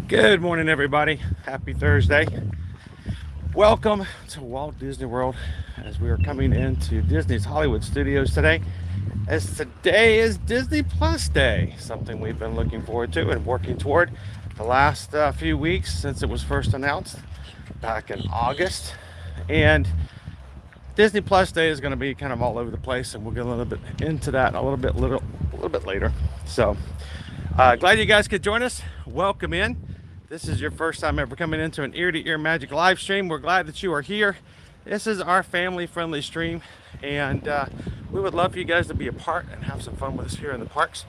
Good morning, everybody. Happy Thursday. Welcome to Walt Disney World as we are coming into Disney's Hollywood Studios today. As today is Disney Plus Day, something we've been looking forward to and working toward the last few weeks since it was first announced back in August. And Disney Plus Day is going to be kind of all over the place, and we'll get a little bit into that a little bit later. So glad you guys could join us. Welcome in. This is your first time ever coming into an ear-to-ear magic live stream. We're glad that you are here. This is our family-friendly stream, and we would love for you guys to be a part and have some fun with us here in the parks.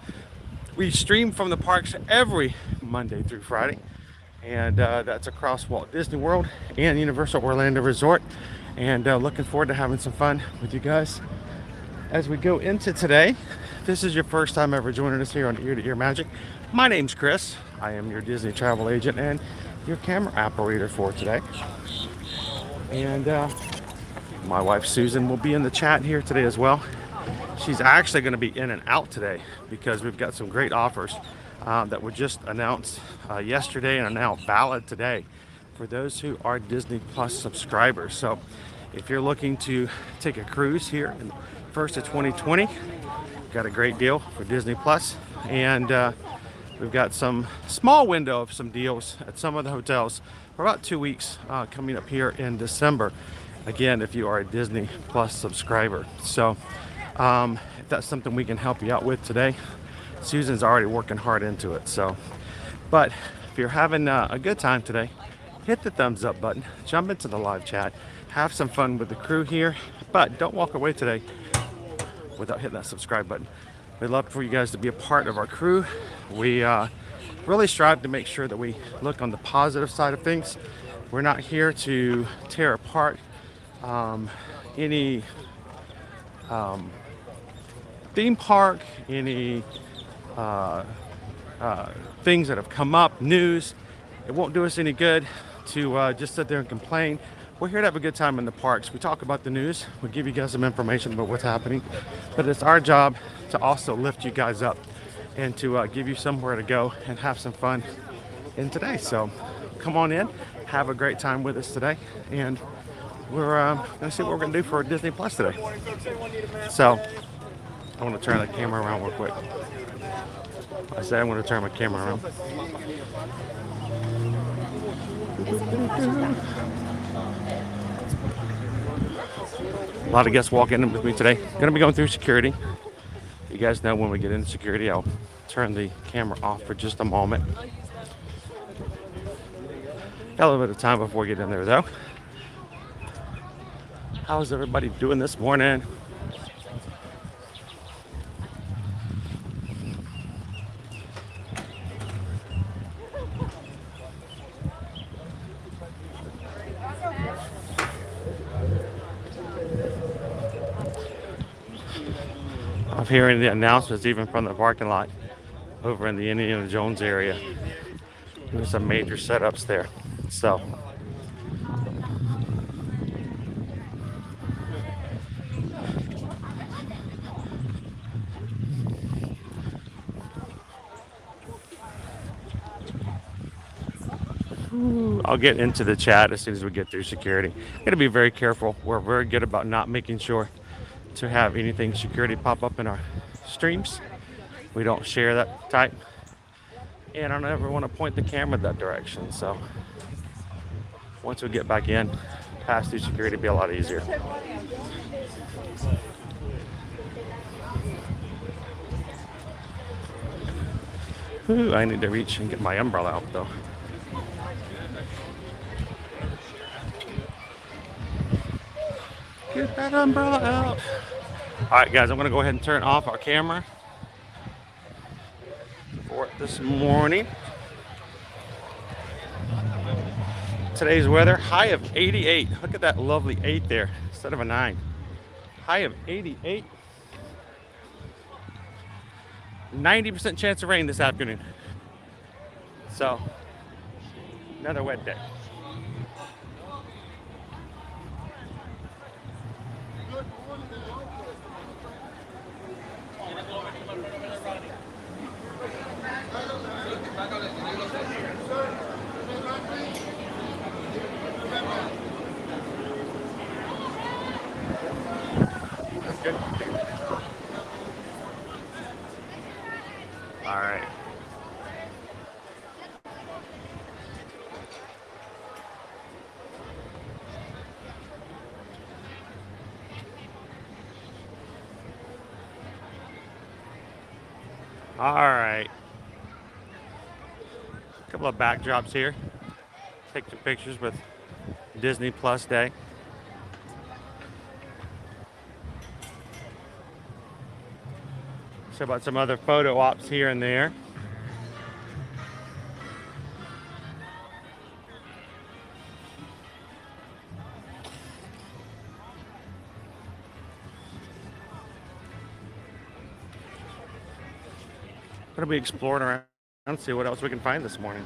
We stream from the parks every Monday through Friday, and that's across Walt Disney World and Universal Orlando Resort. And looking forward to having some fun with you guys as we go into today. If this is your first time ever joining us here on Ear to Ear Magic, my name's Chris. I am your Disney travel agent and your camera operator for today. And my wife Susan will be in the chat here today as well. She's actually going to be in and out today because we've got some great offers that were just announced yesterday and are now valid today for those who are Disney Plus subscribers. So if you're looking to take a cruise here in the first of 2020, got a great deal for Disney Plus, and we've got some small window of some deals at some of the hotels for about 2 weeks coming up here in December. Again, if you are a Disney Plus subscriber. So if that's something we can help you out with today, Susan's already working hard into it. So, but if you're having a good time today, hit the thumbs up button, jump into the live chat, have some fun with the crew here, but don't walk away today without hitting that subscribe button. We'd love for you guys to be a part of our crew. We really strive to make sure that we look on the positive side of things. We're not here to tear apart any theme park, any things that have come up, news. It won't do us any good to just sit there and complain. We're here to have a good time in the parks. We talk about the news. We give you guys some information about what's happening. But it's our job to also lift you guys up and to give you somewhere to go and have some fun in today. So come on in, have a great time with us today. And we're going to see what we're going to do for Disney Plus today. So I want to turn the camera around real quick. I said I'm going to turn my camera around. A lot of guests walking in with me today. Going to be going through security. You guys know when we get into security, I'll turn the camera off for just a moment. Got a little bit of time before we get in there, though. How's everybody doing this morning? I'm hearing the announcements even from the parking lot over in the Indiana Jones area. There's some major setups there. So I'll get into the chat as soon as we get through security. I'm going to be very careful. We're very good about not making sure to have anything security pop up in our streams. We don't share that type, and I don't ever want to point the camera that direction. So once we get back in, pass through security will be a lot easier. Ooh, I need to reach and get my umbrella out though. Get that umbrella out. All right, guys, I'm going to go ahead and turn off our camera for it this morning. Today's weather, high of 88. Look at that lovely 8 there instead of a 9. High of 88. 90% chance of rain this afternoon. So, another wet day. All right. All right. A couple of backdrops here. Take some pictures with Disney Plus Day. So about some other photo ops here and there. Gonna be exploring around and see what else we can find this morning.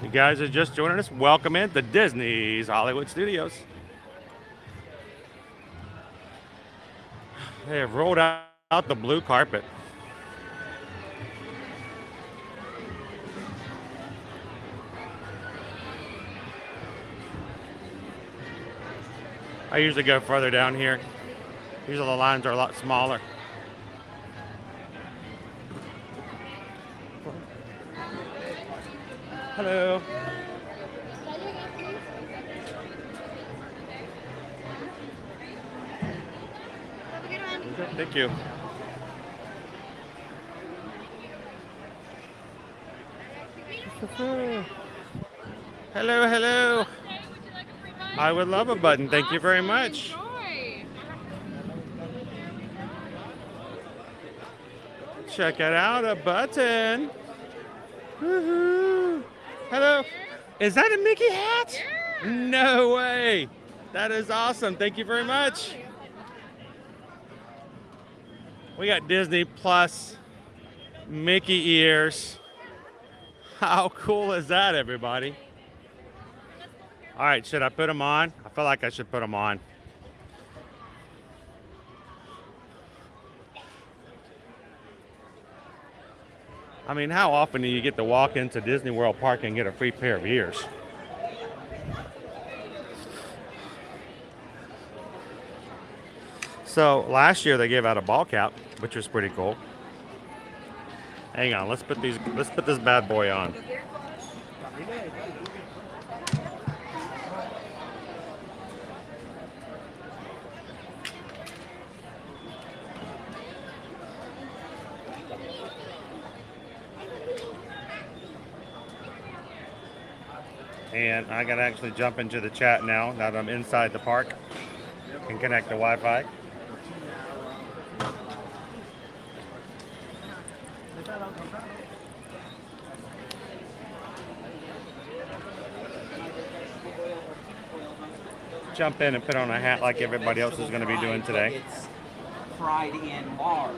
You guys are just joining us. Welcome in to Disney's Hollywood Studios. They have rolled out the blue carpet. I usually go further down here. Usually the lines are a lot smaller. Hello. Thank you. Hello, hello. I would love a button. Thank you very much. Check it out, a button. Woohoo. Hello. Is that a Mickey hat? No way. That is awesome. Thank you very much. We got Disney Plus Mickey ears. How cool is that, everybody? All right, should I put them on? I feel like I should put them on. I mean, how often do you get to walk into Disney World Park and get a free pair of ears? So last year they gave out a ball cap, which was pretty cool. Hang on, let's put this bad boy on. And I gotta actually jump into the chat now that I'm inside the park and connect to Wi-Fi. Jump in and put on a hat like everybody else is going to be doing today. It's fried in lard.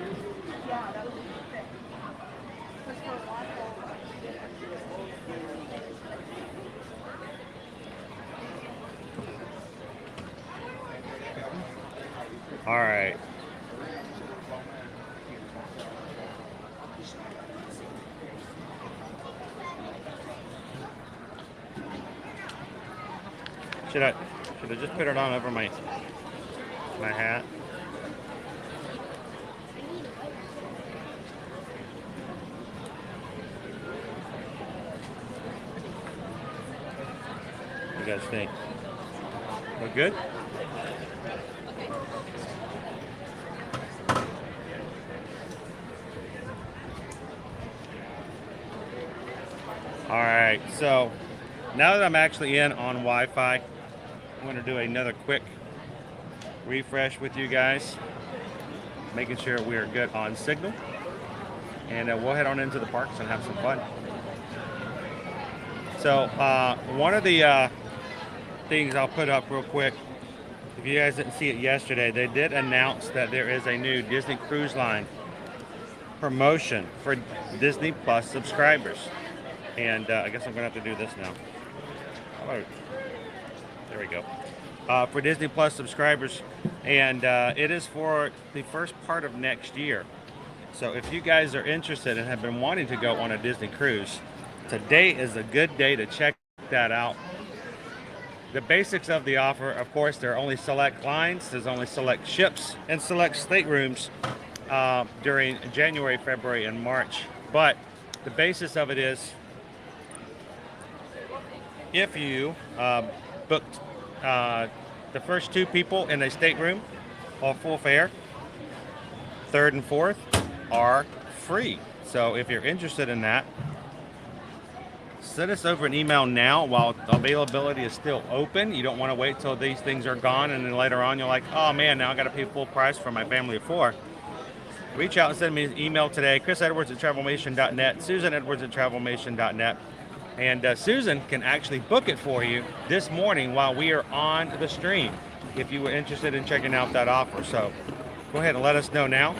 All right. Should I just put it on over my hat? What do you guys think? Look good? All right, so now that I'm actually in on Wi-Fi, I'm going to do another quick refresh with you guys, making sure we are good on signal, and we'll head on into the parks and have some fun. So one of the things I'll put up real quick, if you guys didn't see it yesterday, they did announce that there is a new Disney Cruise Line promotion for Disney Plus subscribers. And I guess I'm going to have to do this now. Oh, there we go. For Disney Plus subscribers. And it is for the first part of next year. So if you guys are interested and have been wanting to go on a Disney cruise, today is a good day to check that out. the basics of the offer, of course, there are only select lines, there's only select ships, and select staterooms during January, February, and March. But the basis of it is, if you booked the first 2 people in a stateroom or full fare, 3rd and 4th are free. So if you're interested in that, send us over an email now while availability is still open. You don't want to wait till these things are gone and then later on you're like, oh man, now I got to pay full price for my family of 4. Reach out and send me an email today, chrisedwards@travelmation.net, susanedwards@travelmation.net. And Susan can actually book it for you this morning while we are on the stream, if you were interested in checking out that offer. So go ahead and let us know now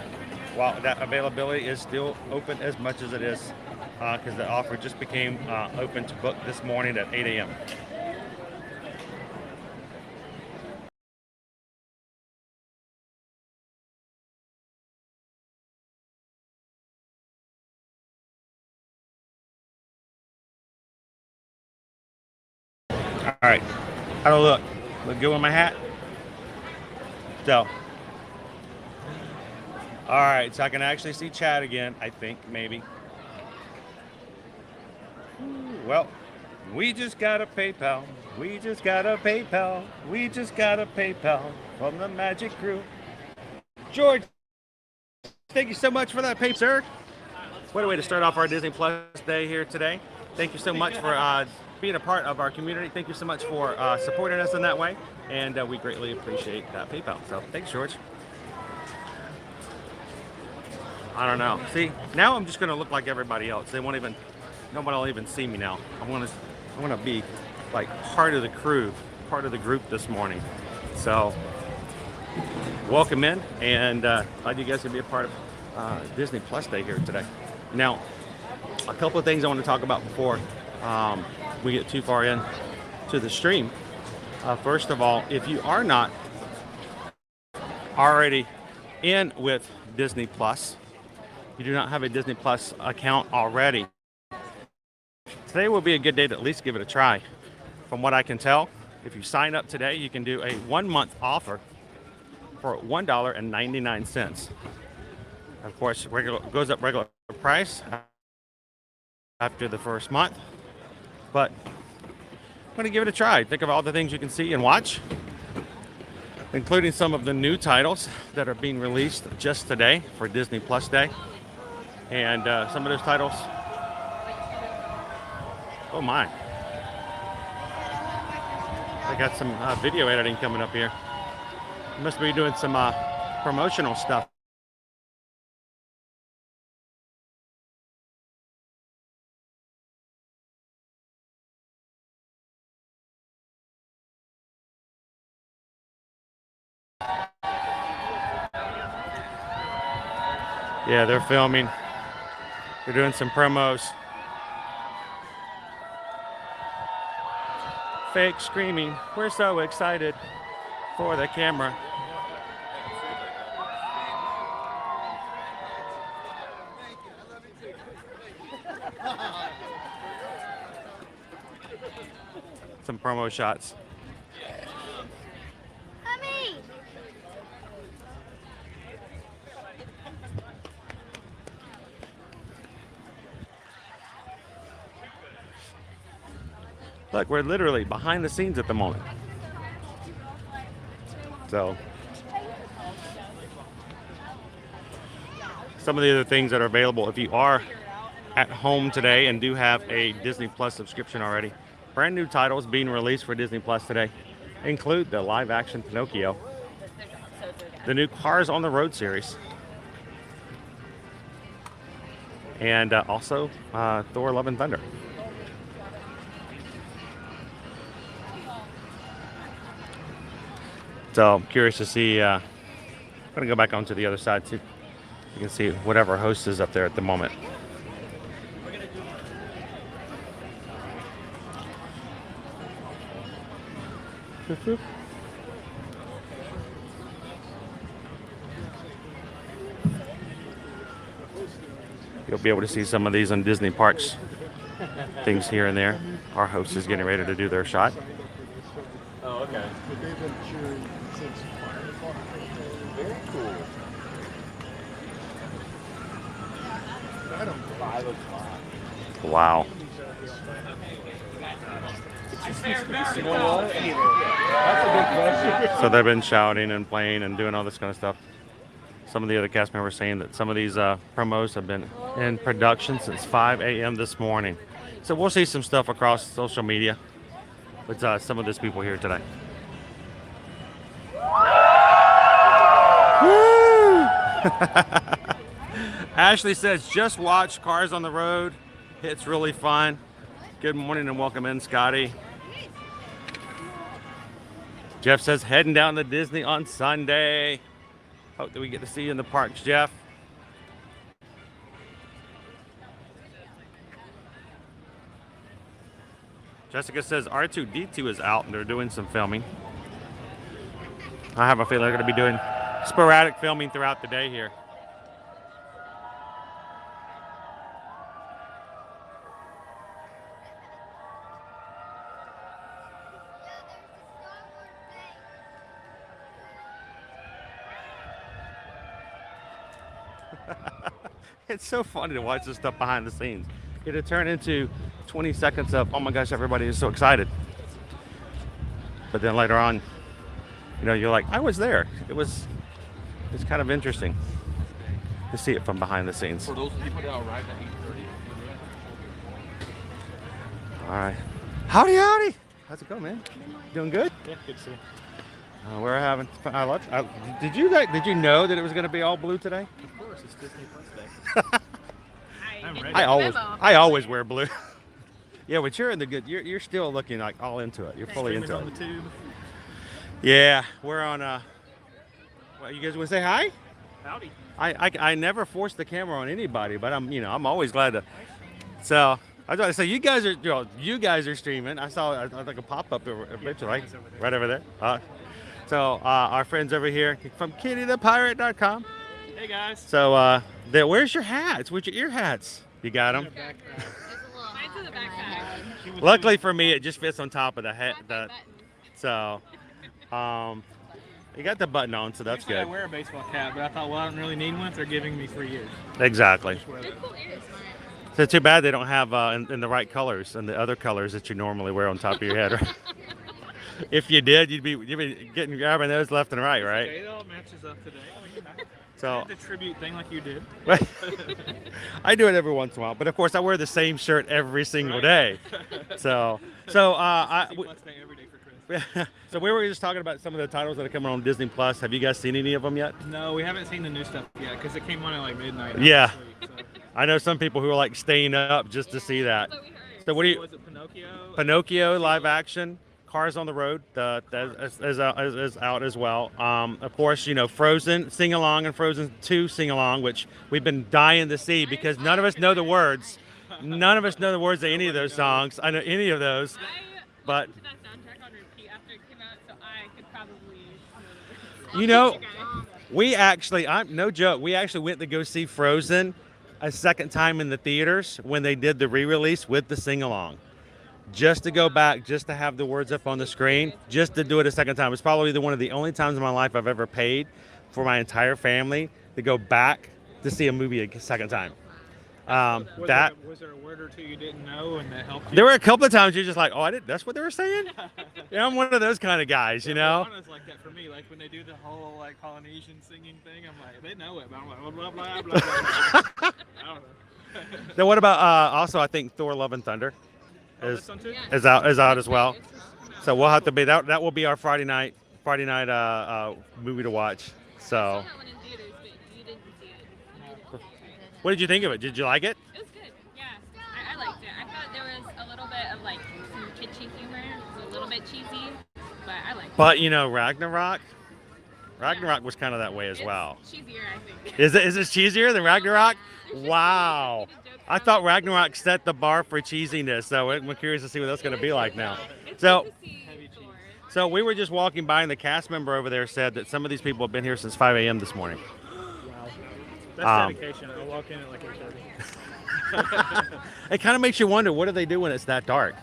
while that availability is still open as much as it is, because the offer just became open to book this morning at 8 a.m. All right, how do I look? Look good with my hat? So, all right, so I can actually see Chad again, I think, maybe. Well, we just got a PayPal. We just got a PayPal. We just got a PayPal from the Magic Crew. George, thank you so much for that PayPal, sir. What a way to start off our Disney Plus day here today. Thank you so much for being a part of our community. Thank you so much for supporting us in that way. And we greatly appreciate that PayPal. So thanks, George. I don't know. See, now I'm just going to look like everybody else. They won't even, nobody will even see me now. I want to be like part of the crew, part of the group this morning. So welcome in, and glad you guys can be a part of Disney Plus Day here today. Now, a couple of things I want to talk about before we get too far in to the stream. First of all, if you are not already in with Disney Plus, you do not have a Disney Plus account already, today will be a good day to at least give it a try. From what I can tell, if you sign up today, you can do a 1-month offer for $1.99. Of course, goes up regular price after the first month, but I'm going to give it a try. Think of all the things you can see and watch, including some of the new titles that are being released just today for Disney Plus Day. And some of those titles, oh my, I got some video editing coming up here. Must be doing some promotional stuff. Yeah, they're filming. They're doing some promos. Fake screaming. We're so excited for the camera. Some promo shots. Look, we're literally behind the scenes at the moment. So, some of the other things that are available, if you are at home today and do have a Disney Plus subscription already, brand new titles being released for Disney Plus today include the live action Pinocchio, the new Cars on the Road series, and also Thor: Love and Thunder. So I'm curious to see, I'm going to go back onto the other side too. You can see whatever host is up there at the moment. You'll be able to see some of these on Disney parks, things here and there. Our host is getting ready to do their shot. Oh, okay. But they've been cheering since 5 o'clock. Very cool. I don't 5 o'clock. Wow. You know what? That's a good question. So they've been shouting and playing and doing all this kind of stuff. Some of the other cast members saying that some of these promos have been in production since 5 a.m. this morning. So we'll see some stuff across social media with some of these people here today. Woo! Ashley says, just watch Cars on the Road. It's really fun. Good morning and welcome in, Scotty. Jeff says, heading down to Disney on Sunday. Hope that we get to see you in the parks, Jeff. Jessica says R2-D2 is out and they're doing some filming. I have a feeling they're going to be doing sporadic filming throughout the day here. It's so funny to watch this stuff behind the scenes. It'll turn into 20 seconds of, oh my gosh, everybody is so excited. But then later on, you know, you're like, I was there. It's kind of interesting to see it from behind the scenes. For those people that arrived at 8:30. All right. Howdy, howdy. How's it going, man? Doing good? Yeah, good to see you. We're having fun. Did you know that it was going to be all blue today? Of course, it's Disney Plus Day. I'm ready. I always wear blue. Yeah, but you're in the good. You're still looking like all into it. You're fully into on it. the tube. Yeah, we're on. Well, you guys want to say hi? Howdy. I never force the camera on anybody, but I'm always glad to. So I thought, so you guys are streaming. I saw like a pop up eventually, right over there. So our friends over here from kittythepirate.com. Hey guys. So where's your hats? Where's your ear hats? You got them? Mine's in the backpack. Luckily for me, it just fits on top of the head. So, you got the button on, so that's Usually I good. wear a baseball cap, but I thought, well, I don't really need one if they're giving me 3 years. Exactly. They're cool ears. So too bad they don't have in the right colors and the other colors that you normally wear on top of your head. Right? If you did, you'd be grabbing those left and right, right? Okay, it all matches up today. So the tribute thing like you did. I do it every once in a while, but of course I wear the same shirt every single day. So so we were just talking about some of the titles that are coming on Disney Plus. Have you guys seen any of them yet? No, we haven't seen the new stuff yet because it came on at like midnight. Yeah. Week, so. I know some people who are like staying up just to see that. So what do you? Was it Pinocchio? Pinocchio live action. Cars on the Road is out as well. Of course, you know, Frozen sing along and Frozen 2 sing along, which we've been dying to see because none of us know the words. None of us know the words of any of those songs. I know any of those, but that soundtrack on repeat after it came out, so I could probably. you know, we actually, no joke, we actually went to go see Frozen a second time in the theaters when they did the re-release with the sing-along. Just to go back, just to have the words up on the screen, just to do it a second time. It's probably one of the only times in my life I've ever paid for my entire family to go back to see a movie a second time. Was there a word or two you didn't know and that helped you? There were a couple of times you're just like, oh, that's what they were saying? Yeah, I'm one of those kind of guys, you know? It's like that for me. Like when they do the whole like Polynesian singing thing, I'm like, they know it, but I'm like, blah, blah, blah, blah, blah. I don't know. Then what about also I think Thor: Love and Thunder is out as well. So we'll have to be that will be our Friday night movie to watch. So what did you think of it? Did you like it? It was good. Yeah, I liked it. I thought there was a little bit of like some kitschy humor. It was a little bit cheesy, but I liked it. But you know, Ragnarok was kind of that way as well. Cheesier, I think. Is it cheesier than Ragnarok? Wow. I thought Ragnarok set the bar for cheesiness, so I'm curious to see what that's going to be like now. So we were just walking by, and the cast member over there said that some of these people have been here since 5 a.m. this morning. Wow. That's dedication. I'll walk in at like 8:30. It kind of makes you wonder, what do they do when it's that dark?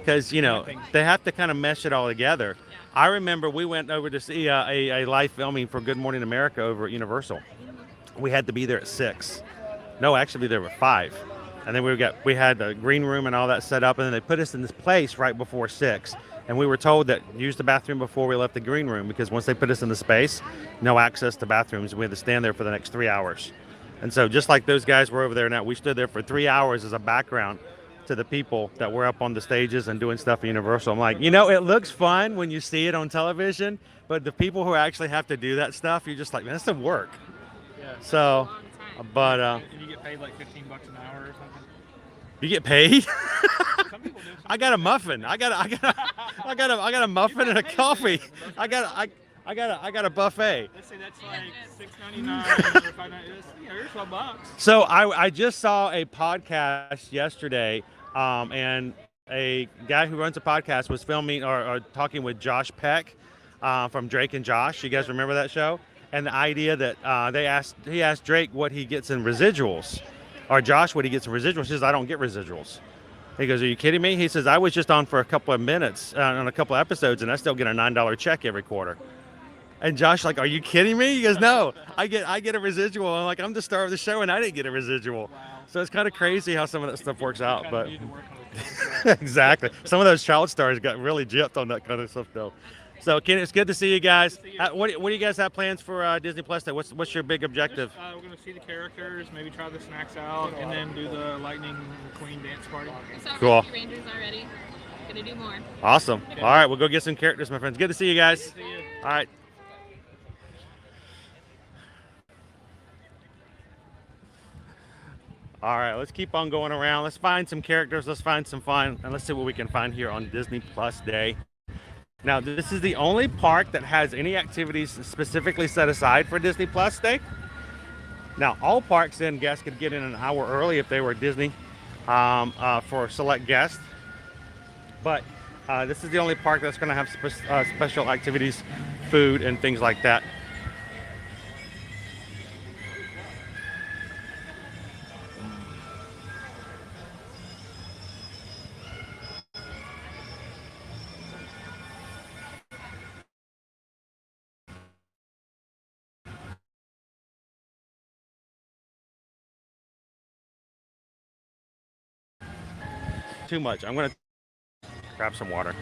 because you know they have to kind of mesh it all together. I remember we went over to see a live filming for Good Morning America over at Universal. We had to be there at 6. No, actually, there were 5. And then we had the green room and all that set up, and then they put us in this place right before 6. And we were told that use the bathroom before we left the green room, because once they put us in the space, no access to bathrooms. We had to stand there for the next 3 hours. And so just like those guys were over there now, we stood there for 3 hours as a background to the people that were up on the stages and doing stuff at Universal. I'm like, you know, it looks fun when you see it on television, but the people who actually have to do that stuff, you're just like, man, that's some work. Yeah. So, but And you get paid like $15 an hour or something. you get paid? Some people do. I got a muffin. I got a muffin and a coffee. I got a buffet. Let's say that's like $6.99 or $5.99. Here's $12. So I just saw a podcast yesterday, and a guy who runs a podcast was filming or talking with Josh Peck from Drake and Josh. You guys remember that show? And the idea that he asked Drake what he gets in residuals, or Josh what he gets in residuals. He says, I don't get residuals. He goes, are you kidding me? He says, I was just on for a couple of minutes on a couple of episodes, and I still get a $9 check every quarter. And Josh, like, are you kidding me? He goes, no, I get a residual. I'm like, I'm the star of the show, and I didn't get a residual. Wow. So it's kind of crazy how some of that stuff works out. Kinda But need to work on it. exactly, some of those child stars got really gypped on that kind of stuff, though. So Ken, it's good to see you guys. What do you guys have plans for Disney Plus Day? What's your big objective? We're going to see the characters, maybe try the snacks out, and then do the Lightning McQueen dance party. I saw Cool. Rescue Rangers already. Gonna do more. Awesome. All right, we'll go get some characters, my friends. Good to see you guys. See you. All right. All right, let's keep on going around. Let's find some characters. Let's find some fun, and let's see what we can find here on Disney Plus Day. Now, this is the only park that has any activities specifically set aside for Disney Plus Day. Now, all parks then guests could get in an hour early if they were Disney for select guests. But this is the only park that's going to have special activities, food, and things like that. Too much. I'm going to grab some water.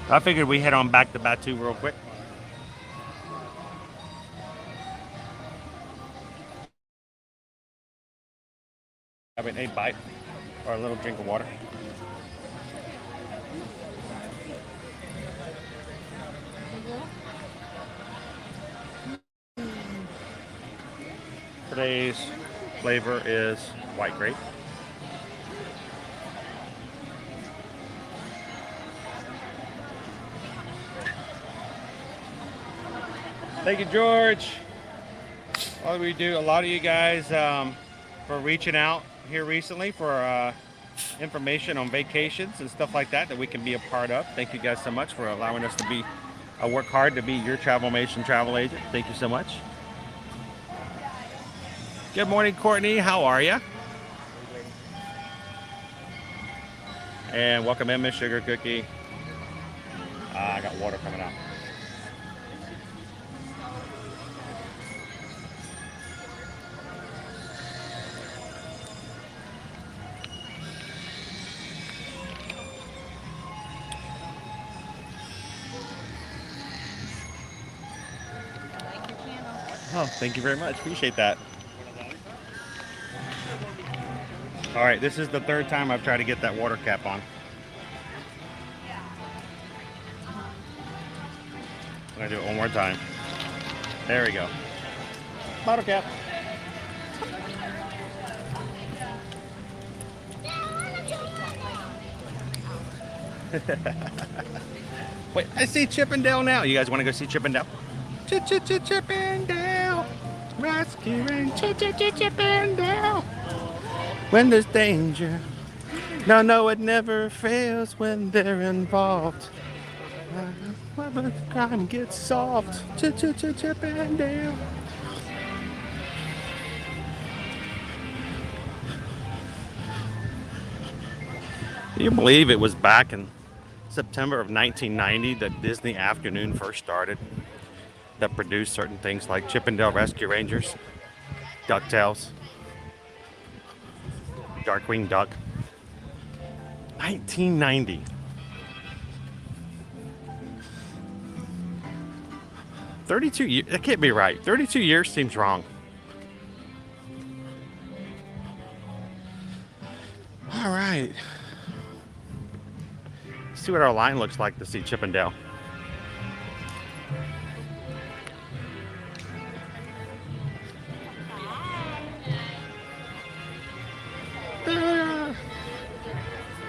I figured we head on back to Batu real quick. Having a bite or a little drink of water. Today's flavor is white grape. Thank you, George. All we do, a lot of you guys for reaching out here recently for information on vacations and stuff like that we can be a part of. Thank you guys so much for allowing us to work hard to be your Travelmation travel agent. Thank you so much. Good morning, Courtney. How are you? And welcome in, Miss Sugar Cookie. I got water coming out. Oh, thank you very much. Appreciate that. All right, this is the third time I've tried to get that water cap on. I'm gonna do it one more time. There we go. Bottle cap. Wait, I see Chippendale now. You guys want to go see Chippendale? Chippendale, rescuing Chippendale. When there's danger, no, it never fails when they're involved. When the crime gets solved, Chippendale. Can you believe it was back in September of 1990 that Disney Afternoon first started, that produced certain things like Chippendale Rescue Rangers, DuckTales, Darkwing Duck. 1990. $32 years. That can't be right. 32 years seems wrong. All right. Let's see what our line looks like to see Chippendale.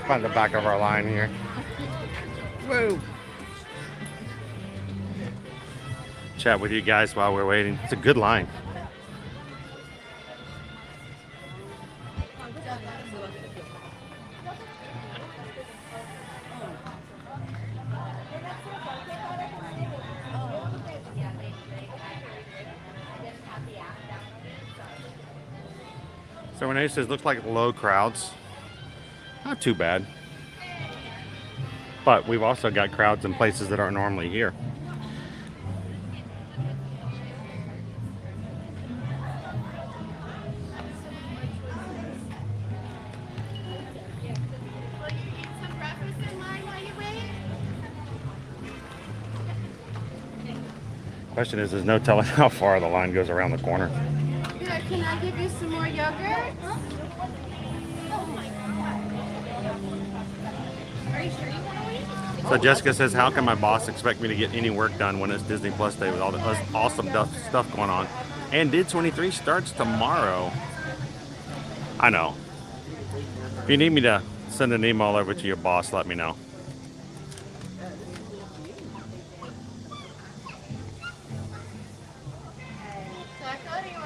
Find the back of our line here. Whoa. Chat with you guys while we're waiting. It's a good line. So Renee says, looks like low crowds. Not too bad. But we've also got crowds in places that aren't normally here. Question is, there's no telling how far the line goes around the corner. Yeah, can I give you some more yogurt? Are you sure you want to wait? So Jessica says, how can my boss expect me to get any work done when it's Disney Plus Day with all the awesome stuff going on? And Did 23 starts tomorrow. I know. If you need me to send an email over to your boss, let me know.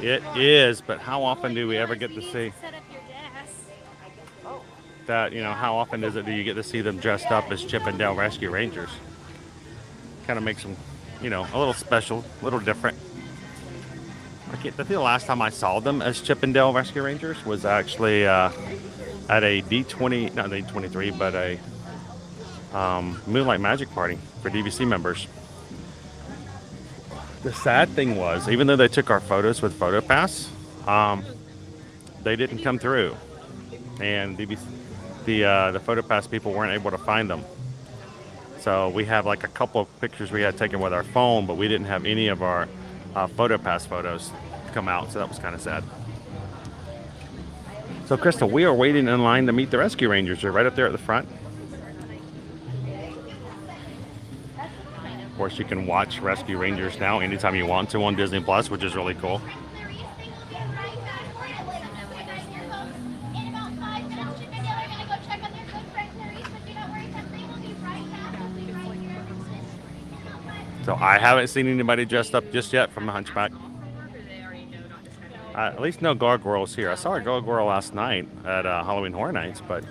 It is, but how often do we ever get to see that? You know, how often do you get to see them dressed up as Chippendale Rescue Rangers? Kind of makes them, you know, a little special, a little different. I think the last time I saw them as Chippendale Rescue Rangers was actually at a D20, not D23, but a Moonlight Magic party for DVC members. The sad thing was, even though they took our photos with PhotoPass, they didn't come through, and the PhotoPass people weren't able to find them. So we have like a couple of pictures we had taken with our phone, but we didn't have any of our PhotoPass photos come out, so that was kind of sad. So Crystal, we are waiting in line to meet the Rescue Rangers. They're right up there at the front. Of course, you can watch Rescue Rangers now anytime you want to on Disney Plus, which is really cool. So I haven't seen anybody dressed up just yet from the Hunchback. At least no gargoyles here. I saw a gargoyle last night at Halloween Horror Nights, but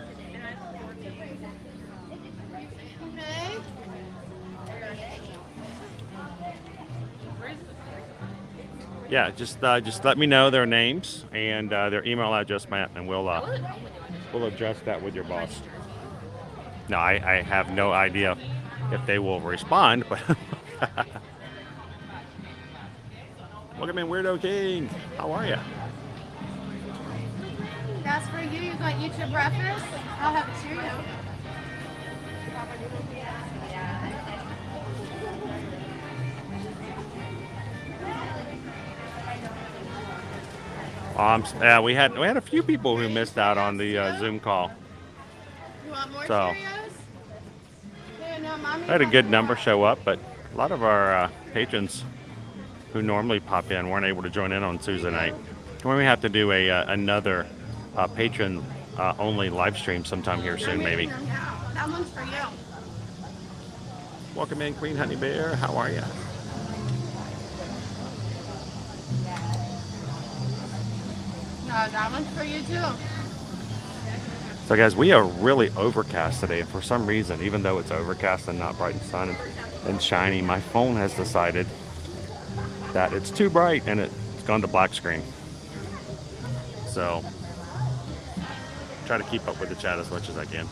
yeah, just let me know their names and their email address, Matt, and we'll address that with your boss. No, I have no idea if they will respond, but look at me, Weirdo King. How are you? That's for you. You gonna eat your breakfast? I'll have a Cheerio. We had a few people who missed out on the Zoom call. You want more So, Cheerios? Here, no, Mommy. I had a good number show up, but a lot of our patrons who normally pop in weren't able to join in on Tuesday night. We may have to do another patron only live stream sometime here soon, maybe. That one's for you. Welcome in, Queen Honey Bear. How are you? No, that one's for you too. So guys, we are really overcast today. For some reason, even though it's overcast and not bright and sun and shiny, my phone has decided that it's too bright and it's gone to black screen. So try to keep up with the chat as much as I can.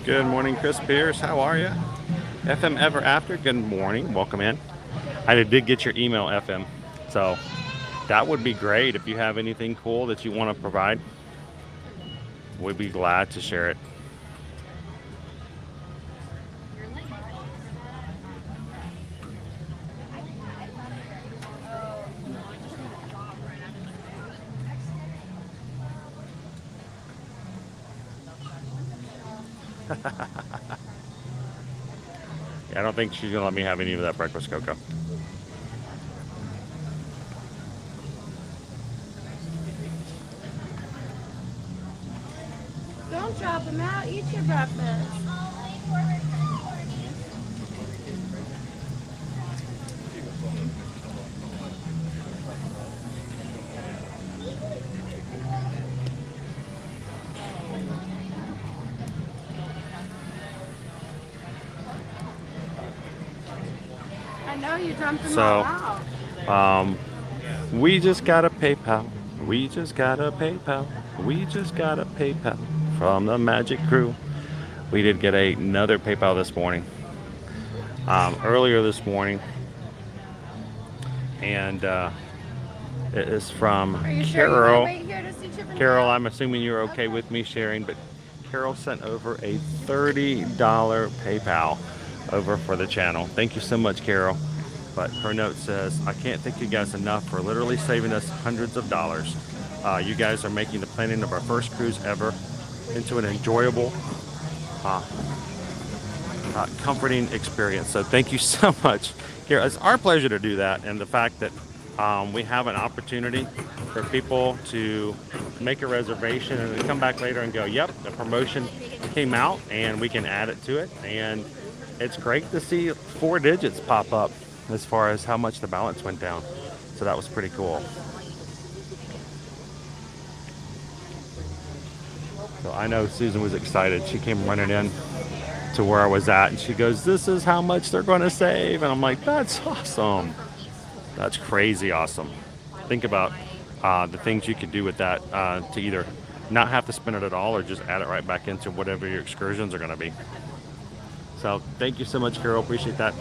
Good morning, Chris Pierce. How are you? FM Ever After, good morning. Welcome in. I did get your email, FM. So that would be great if you have anything cool that you want to provide. We'd be glad to share it. Yeah, I don't think she's gonna let me have any of that breakfast cocoa. Don't drop them out. Eat your breakfast. I know you dumped them all out. We just got a PayPal. We just got a PayPal. We just got a PayPal from the Magic Crew. We did get another PayPal this morning. Earlier this morning. And it is from Are you sure you Carol. wanna wait here to see Chip and Carol, Dale? I'm assuming you're okay with me sharing, but Carol sent over a $30 PayPal over for the channel. Thank you so much, Carol. But her note says, I can't thank you guys enough for literally saving us hundreds of dollars. You guys are making the planning of our first cruise ever into an enjoyable, comforting experience. So thank you so much, Carol. It's our pleasure to do that, and the fact that we have an opportunity for people to make a reservation and then come back later and go, yep, the promotion came out and we can add it to it. And it's great to see 4 digits pop up as far as how much the balance went down. So that was pretty cool. So I know Susan was excited. She came running in to where I was at and she goes, this is how much they're going to save. And I'm like, that's awesome. That's crazy awesome. Think about the things you could do with that to either not have to spend it at all or just add it right back into whatever your excursions are going to be. So thank you so much, Carol. Appreciate that.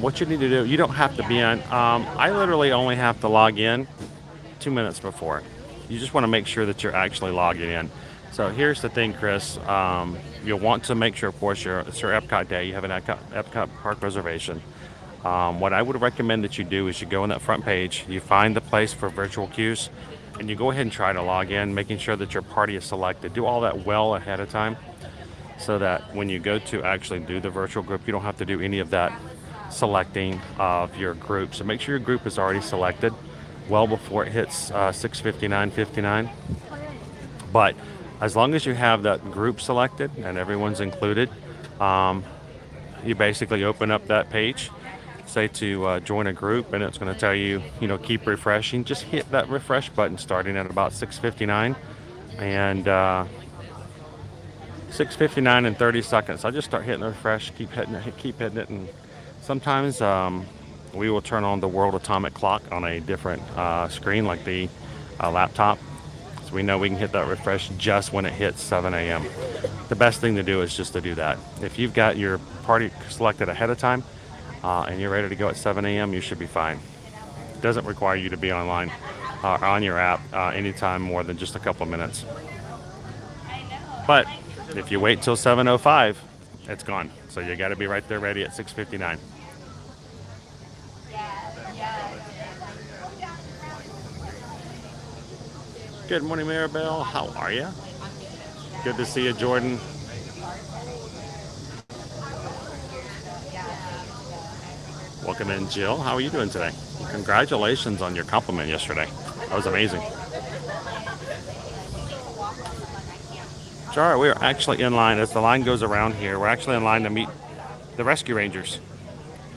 What you need to do, you don't have to be in. I literally only have to log in 2 minutes before. You just want to make sure that you're actually logging in. So here's the thing, Chris. You'll want to make sure, of course, it's your Epcot day. You have an Epcot park reservation. What I would recommend that you do is you go on that front page, you find the place for virtual queues, and you go ahead and try to log in, making sure that your party is selected. Do all that well ahead of time so that when you go to actually do the virtual group, you don't have to do any of that selecting of your group. So make sure your group is already selected well before it hits 6:59:59. But as long as you have that group selected and everyone's included, you basically open up that page, say to join a group, and it's going to tell you, keep refreshing. Just hit that refresh button starting at about 6:59 and 6:59 and 30 seconds. I just start hitting the refresh, keep hitting it, and sometimes we will turn on the World Atomic Clock on a different screen, like the laptop. So we know we can hit that refresh just when it hits 7 a.m. The best thing to do is just to do that. If you've got your party selected ahead of time and you're ready to go at 7 a.m., you should be fine. It doesn't require you to be online on your app anytime more than just a couple of minutes. But If you wait till 7:05, it's gone. So you got to be right there ready at 6:59. Good morning, Maribel. How are you? Good to see you, Jordan. Welcome in, Jill. How are you doing today? Congratulations on your compliment yesterday. That was amazing. Jar, we are actually in line. As the line goes around here, we're actually in line to meet the rescue rangers.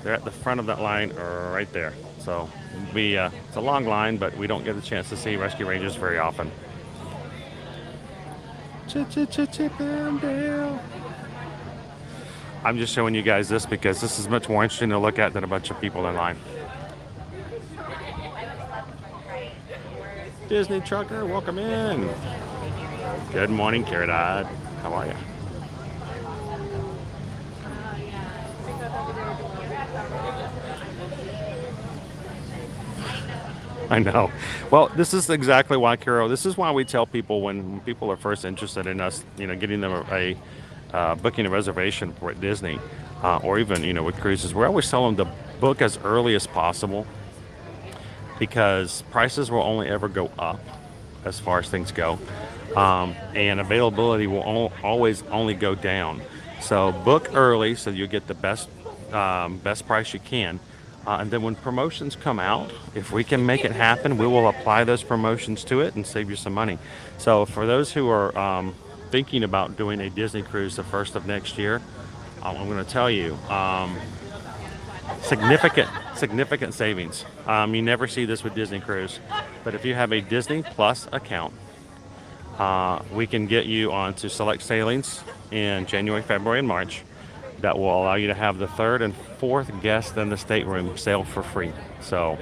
They're at the front of that line right there. So it's a long line, but we don't get a chance to see rescue rangers very often. Chip and Dale. I'm just showing you guys this because this is much more interesting to look at than a bunch of people in line. Disney Trucker, welcome in. Good morning, Carrot Eyed. How are you? I know. Well, this is exactly why, Carol, this is why we tell people when people are first interested in us, getting them booking a reservation for at Disney, or even, with cruises, we always tell them to book as early as possible because prices will only ever go up as far as things go. And availability will always only go down. So book early so you get the best price you can. And then when promotions come out, if we can make it happen, we will apply those promotions to it and save you some money. So for those who are thinking about doing a Disney cruise the first of next year, I'm going to tell you, significant savings. You never see this with Disney Cruise, but if you have a Disney Plus account, we can get you onto select sailings in January, February, and March. That will allow you to have the third and fourth guest in the stateroom sail for free. So,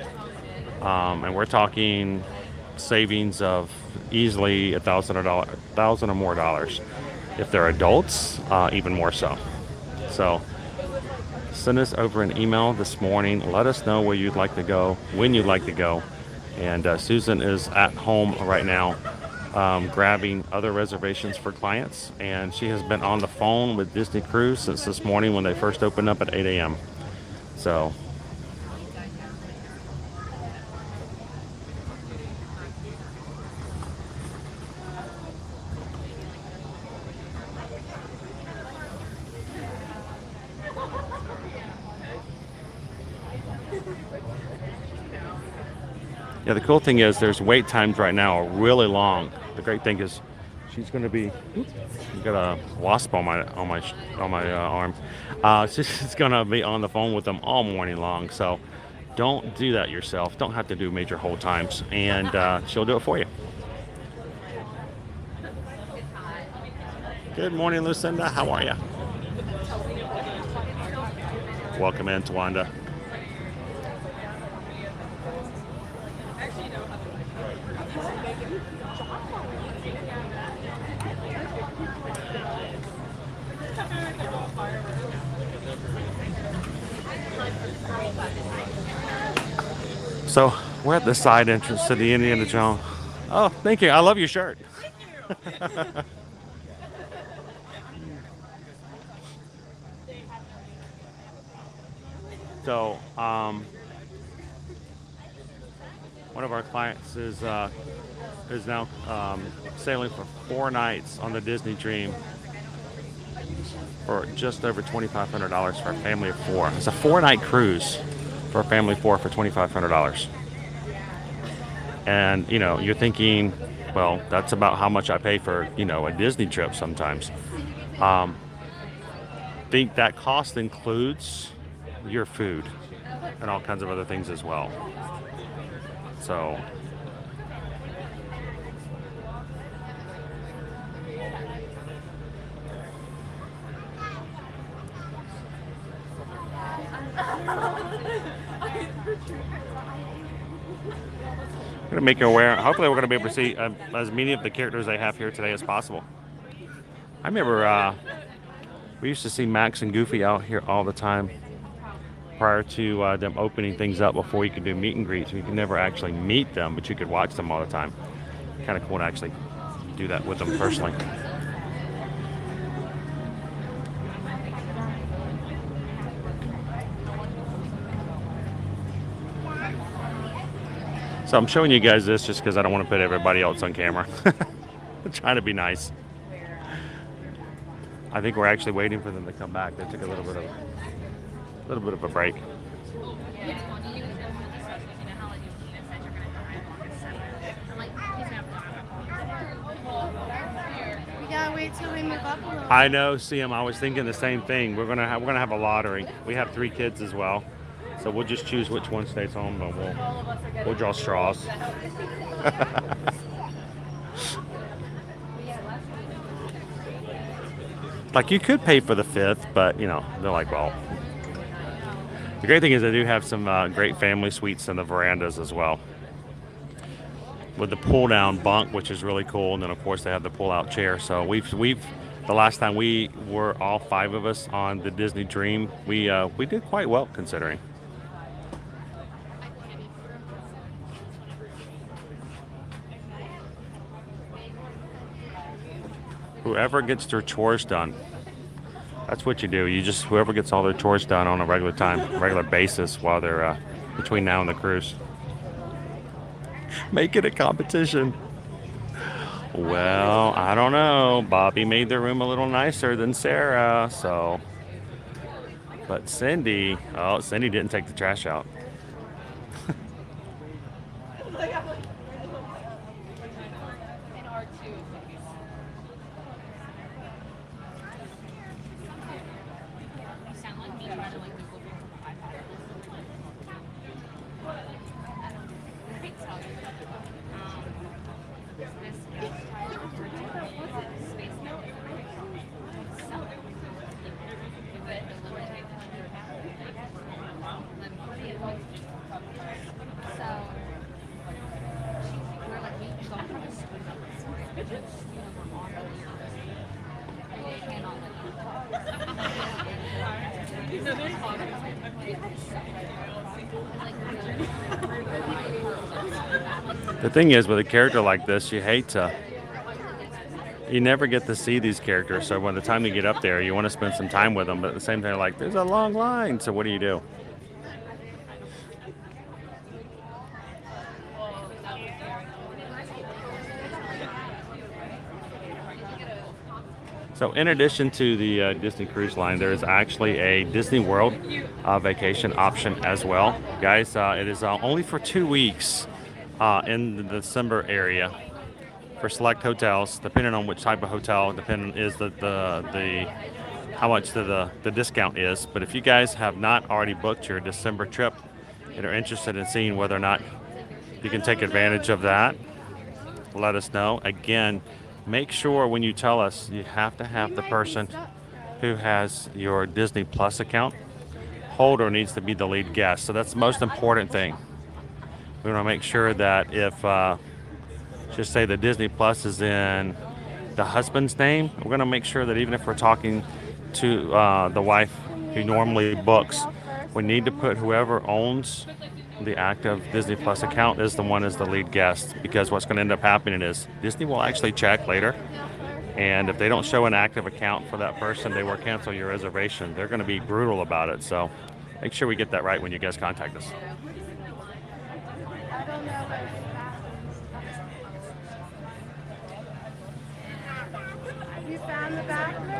and we're talking savings of easily $1,000 or more dollars. If they're adults, even more so. So, send us over an email this morning. Let us know where you'd like to go, when you'd like to go. And Susan is at home right now, grabbing other reservations for clients, and she has been on the phone with Disney Cruise since this morning when they first opened up at 8 a.m. So yeah, the cool thing is there's wait times right now are really long. The great thing is she's going to be. I've got a wasp on my arm. She's going to be on the phone with them all morning long. So don't do that yourself. Don't have to do major hold times, and she'll do it for you. Good morning, Lucinda. How are you? Welcome in, Tawanda. So we're at the side entrance to the Indiana Jones. Oh, thank you. I love your shirt. So one of our clients is now sailing for 4 nights on the Disney Dream for just over $2,500 for a family of 4. It's a 4-night cruise for a family of 4 for $2,500. And you're thinking, well, that's about how much I pay for a Disney trip sometimes. Think that cost includes your food and all kinds of other things as well. So I'm going to make you aware. Hopefully we're going to be able to see as many of the characters they have here today as possible. I remember we used to see Max and Goofy out here all the time prior to them opening things up before you could do meet and greets. You could never actually meet them, but you could watch them all the time. Kind of cool to actually do that with them personally. So I'm showing you guys this just because I don't want to put everybody else on camera. I'm trying to be nice. I think we're actually waiting for them to come back. They took a little bit of a break. We gotta wait till we move up a little. I know, Sam. I was thinking the same thing. We're gonna have a lottery. We have 3 kids as well, so we'll just choose which one stays home, but we'll draw straws. Like, you could pay for the 5th, but you know, they're like, well. The great thing is they do have some great family suites in the verandas as well, with the pull-down bunk, which is really cool, and then of course they have the pull-out chair. So we've the last time we were all 5 of us on the Disney Dream, we did quite well considering. Whoever gets their chores done, that's what you do. Whoever gets all their chores done on a regular basis while they're between now and the cruise. Make it a competition. Well, I don't know. Bobby made the room a little nicer than Sarah, so. But Cindy didn't take the trash out. The thing is, with a character like this, you never get to see these characters. So by the time you get up there, you want to spend some time with them. But at the same time, like, there's a long line. So what do you do? So in addition to the Disney Cruise Line, there is actually a Disney World vacation option as well. Guys, it is only for 2 weeks in the December area for select hotels, depending on which type of hotel, is how much the discount is. But if you guys have not already booked your December trip and are interested in seeing whether or not you can take advantage of that, let us know. Again, make sure when you tell us, you have to have the person who has your Disney Plus account holder needs to be the lead guest. So that's the most important thing. We want to make sure that if, just say the Disney Plus is in the husband's name, we're going to make sure that even if we're talking to the wife who normally books, we need to put whoever owns the active Disney Plus account is the one as the lead guest, because what's going to end up happening is Disney will actually check later, and if they don't show an active account for that person, they will cancel your reservation. They're going to be brutal about it, so make sure we get that right when you guys contact us. You found the bathroom?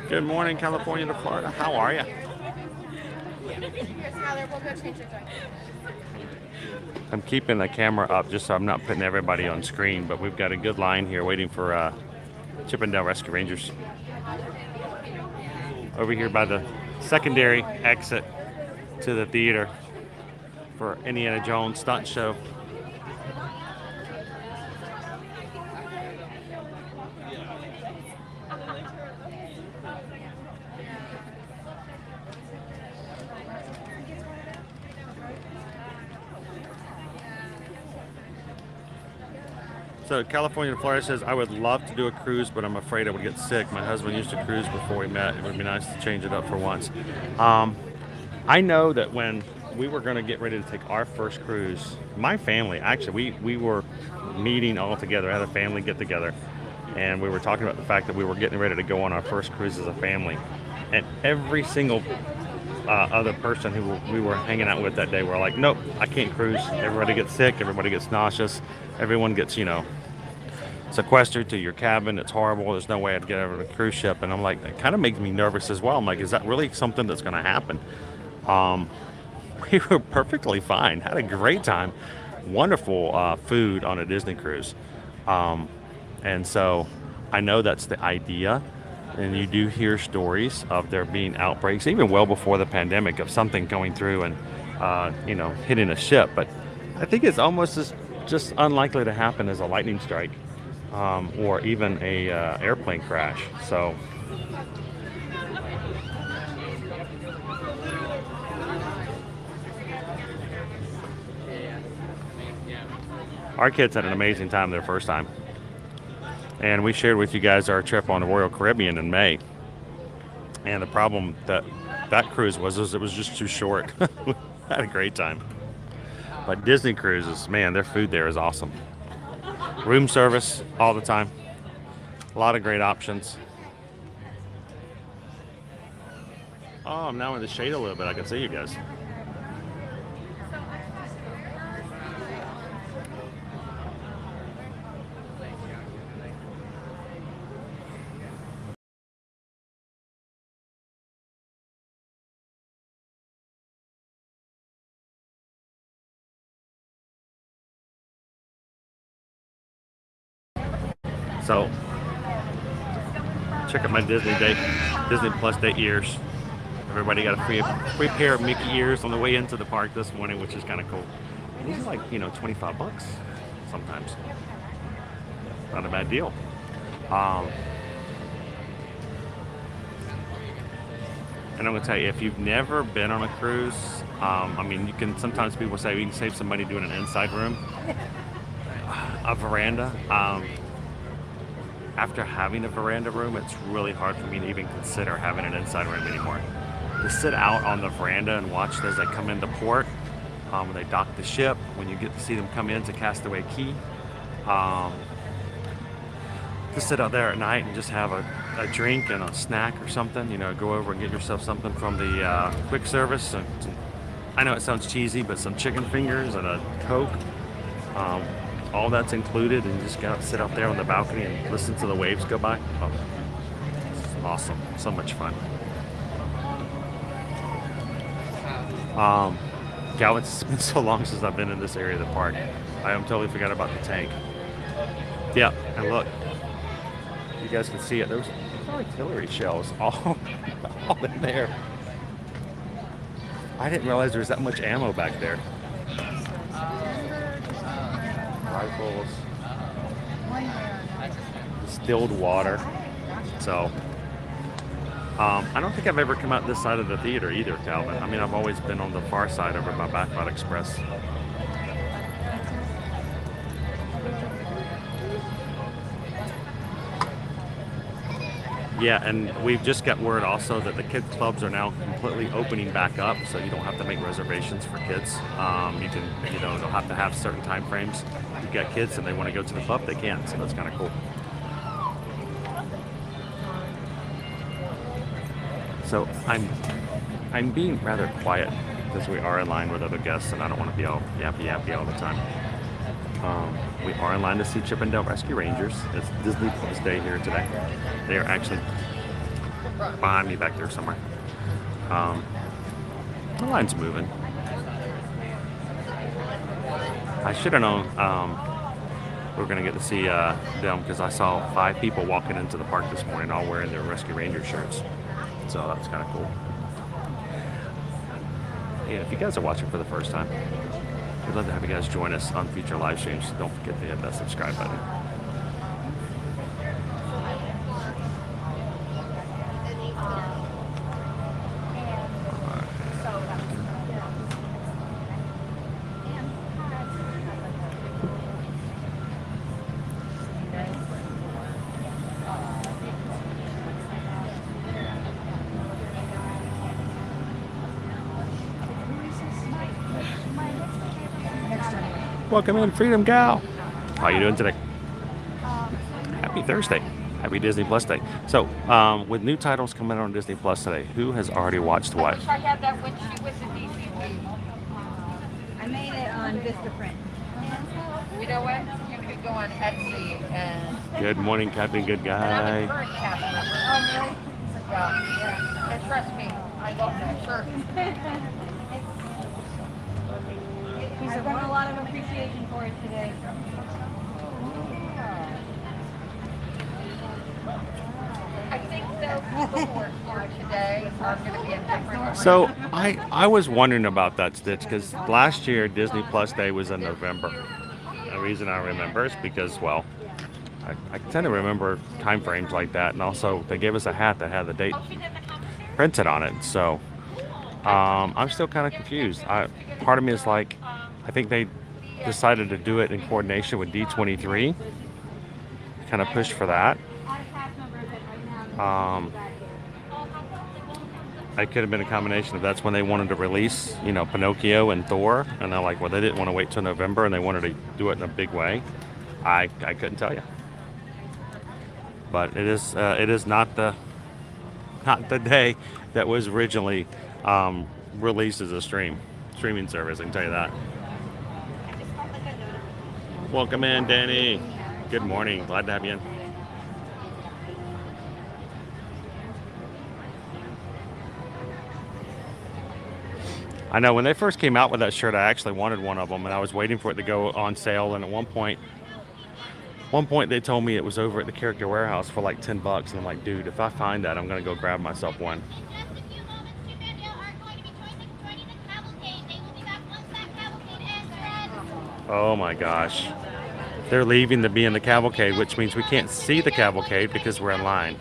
Good morning, California to Florida. How are you? Here's Tyler, we'll go change your diaper. I'm keeping the camera up just so I'm not putting everybody on screen, but we've got a good line here waiting for Chippendale Rescue Rangers. Over here by the secondary exit to the theater for Indiana Jones stunt show. So California to Florida says, I would love to do a cruise, but I'm afraid I would get sick. My husband used to cruise before we met. It would be nice to change it up for once. I know that when we were going to get ready to take our first cruise, my family, actually, we were meeting all together. I had a family get together, and we were talking about the fact that we were getting ready to go on our first cruise as a family. And every single other person who we were hanging out with that day were like, nope, I can't cruise. Everybody gets sick. Everybody gets nauseous. Everyone gets, sequestered to your cabin. It's horrible. There's no way I'd get over the cruise ship. And I'm like, it kind of makes me nervous as well. I'm like, is that really something that's going to happen? We were perfectly fine. Had a great time. Wonderful food on a Disney cruise. And so I know that's the idea. And you do hear stories of there being outbreaks, even well before the pandemic, of something going through and, hitting a ship. But I think it's almost as just unlikely to happen as a lightning strike or even a airplane crash. So our kids had an amazing time their first time. And we shared with you guys our trip on the Royal Caribbean in May. And the problem that cruise was it was just too short. We had a great time. But Disney cruises, man, their food there is awesome. Room service all the time. A lot of great options. Oh, I'm now in the shade a little bit. I can see you guys. So, check out my Disney Plus Day ears. Everybody got a free pair of Mickey ears on the way into the park this morning, which is kind of cool. And these are like, $25 sometimes. Not a bad deal. And I'm gonna tell you, if you've never been on a cruise, sometimes people say we can save some money doing an inside room, a veranda. After having a veranda room, it's really hard for me to even consider having an inside room anymore. To sit out on the veranda and watch as they come into port, when they dock the ship, when you get to see them come into Castaway Cay, to sit out there at night and just have a drink and a snack or something, go over and get yourself something from the quick service. I know it sounds cheesy, but some chicken fingers and a Coke. All that's included, and you just gotta sit out there on the balcony and listen to the waves go by. Oh, it's awesome. So much fun. Galvin, it's been so long since I've been in this area of the park. I totally forgot about the tank. Yeah, and look, you guys can see it. There's artillery shells all in there. I didn't realize there was that much ammo back there. Rifles, distilled water. So I don't think I've ever come out this side of the theater either, Calvin. I've always been on the far side over by Backlot Express. Yeah, and we've just got word also that the kids clubs are now completely opening back up, so you don't have to make reservations for kids. You can, they'll have to have certain time frames. If you've got kids and they want to go to the club, they can, so that's kind of cool. So I'm being rather quiet because we are in line with other guests, and I don't want to be all yappy all the time. We are in line to see Chip 'n Dale Rescue Rangers. It's Disney Plus Day here today. They are actually behind me back there somewhere. The line's moving. I should have known we were going to get to see them, because I saw 5 people walking into the park this morning all wearing their Rescue Ranger shirts. So that was kind of cool. Yeah, if you guys are watching for the first time, we'd love to have you guys join us on future live streams. Don't forget to hit that subscribe button. Welcome in, Freedom Gal. How you doing today? Happy Thursday. Happy Disney Plus Day. So, with new titles coming out on Disney Plus today, who has already watched what? I wish I had that when she was in DC. I made it on Vistaprint. You know what? You could go on Etsy and... Good morning, Captain Good And I'm a Guy. current cast member. Oh, really? Yeah. And trust me, I love that shirt. I've got a lot of appreciation for it today. I think the reports for today are going to be a different. So, I was wondering about that, Stitch, because last year Disney Plus Day was in November. The reason I remember is because, well, I tend to remember time frames like that, and also they gave us a hat that had the date printed on it. So, I'm still kind of confused. Part of me is like, I think they decided to do it in coordination with D23, kind of push for that. It could have been a combination of that's when they wanted to release, you know, Pinocchio and Thor, and they're like, well, they didn't want to wait till November, and they wanted to do it in a big way. I couldn't tell you, but it is not the day that was originally released as a streaming service. I can tell you that. Welcome in, Danny. Good morning. Glad to have you in. I know when they first came out with that shirt, I actually wanted one of them, and I was waiting for it to go on sale. And at one point they told me it was over at the Character Warehouse for like $10, and I'm like, dude, if I find that, I'm gonna go grab myself one. Oh my gosh. They're leaving to be in the cavalcade, which means we can't see the cavalcade because we're in line.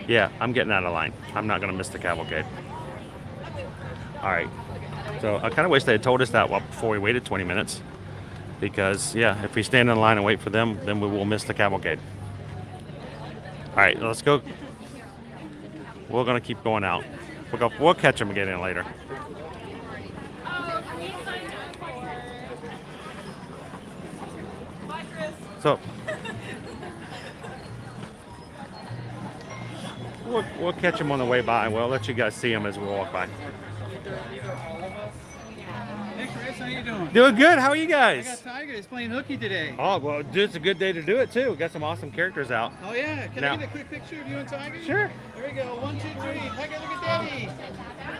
Yeah, I'm getting out of line. I'm not going to miss the cavalcade. All right. So I kind of wish they had told us that before we waited 20 minutes. Because, yeah, if we stand in line and wait for them, then we will miss the cavalcade. All right, let's go. We're going to keep going out. We'll catch them again later. So we'll catch them on the way by. We'll let you guys see them as we walk by. Hey Chris, how you doing? Doing good. How are you I guys? got Tiger. He's playing hooky today. Oh, well, it's a good day to do it, too. Got some awesome characters out. Oh yeah, can Now- I get a quick picture of you and Tiger? Sure. There we go. 1, 2, 3. Tiger, look at Daddy.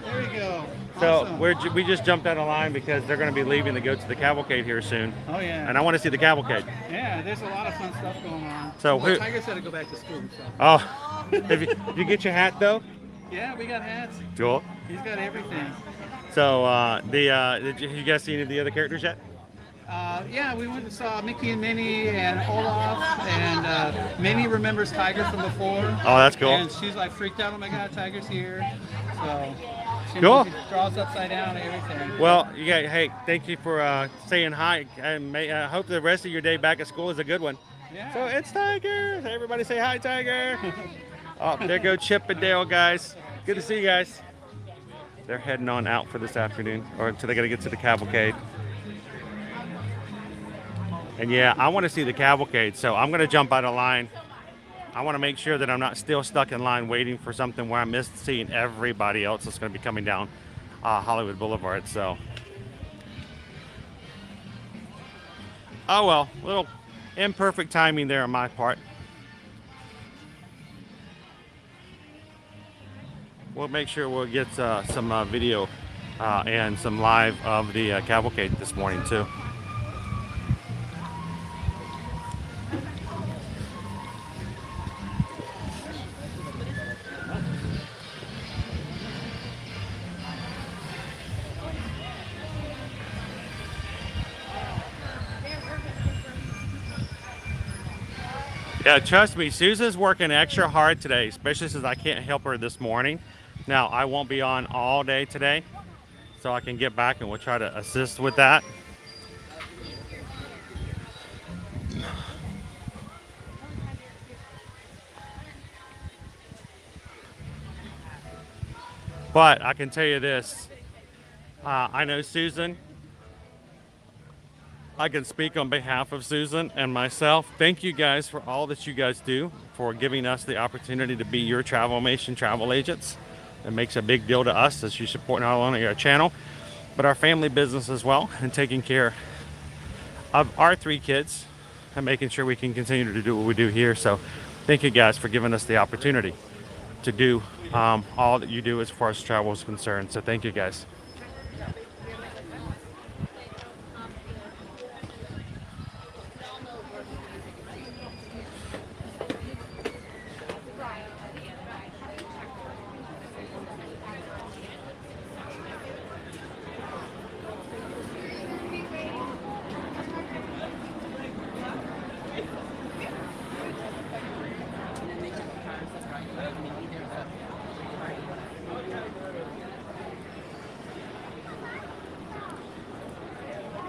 There we go. So Awesome. we just jumped out of line because they're going to be leaving to go to the cavalcade here soon. Oh yeah. And I want to see the cavalcade. Yeah, there's a lot of fun stuff going on. So well, who- Tiger said to go back to school. So. Oh, did you get your hat, though? Yeah, we got hats. Cool. He's got everything. So did you guys see any of the other characters yet? Yeah, we went and saw Mickey and Minnie and Olaf, and Minnie remembers Tiger from before. Oh, that's cool. And she's like freaked out. Oh my God, Tiger's here! So she Cool. draws upside down and everything. Well, hey, thank you for saying hi, and I hope the rest of your day back at school is a good one. Yeah. So it's Tiger. Everybody say hi, Tiger. Oh, there go Chip and Dale, guys. Good to see you guys. They're heading on out for this afternoon, or until they got to get to the cavalcade. And yeah, I want to see the cavalcade, so I'm going to jump out of line. I want to make sure that I'm not still stuck in line waiting for something where I missed seeing everybody else that's going to be coming down Hollywood Boulevard. So, oh well, little imperfect timing there on my part. We'll make sure we'll get some video and some live of the cavalcade this morning too. Yeah, trust me, Susan's working extra hard today, especially since I can't help her this morning. Now, I won't be on all day today, so I can get back and we'll try to assist with that. But I can tell you this, I know Susan. I can speak on behalf of Susan and myself. Thank you guys for all that you guys do, for giving us the opportunity to be your Travelmation travel agents. It makes a big deal to us as you support not only our channel, but our family business as well, and taking care of our 3 kids and making sure we can continue to do what we do here. So thank you guys for giving us the opportunity to do all that you do as far as travel is concerned. So thank you guys.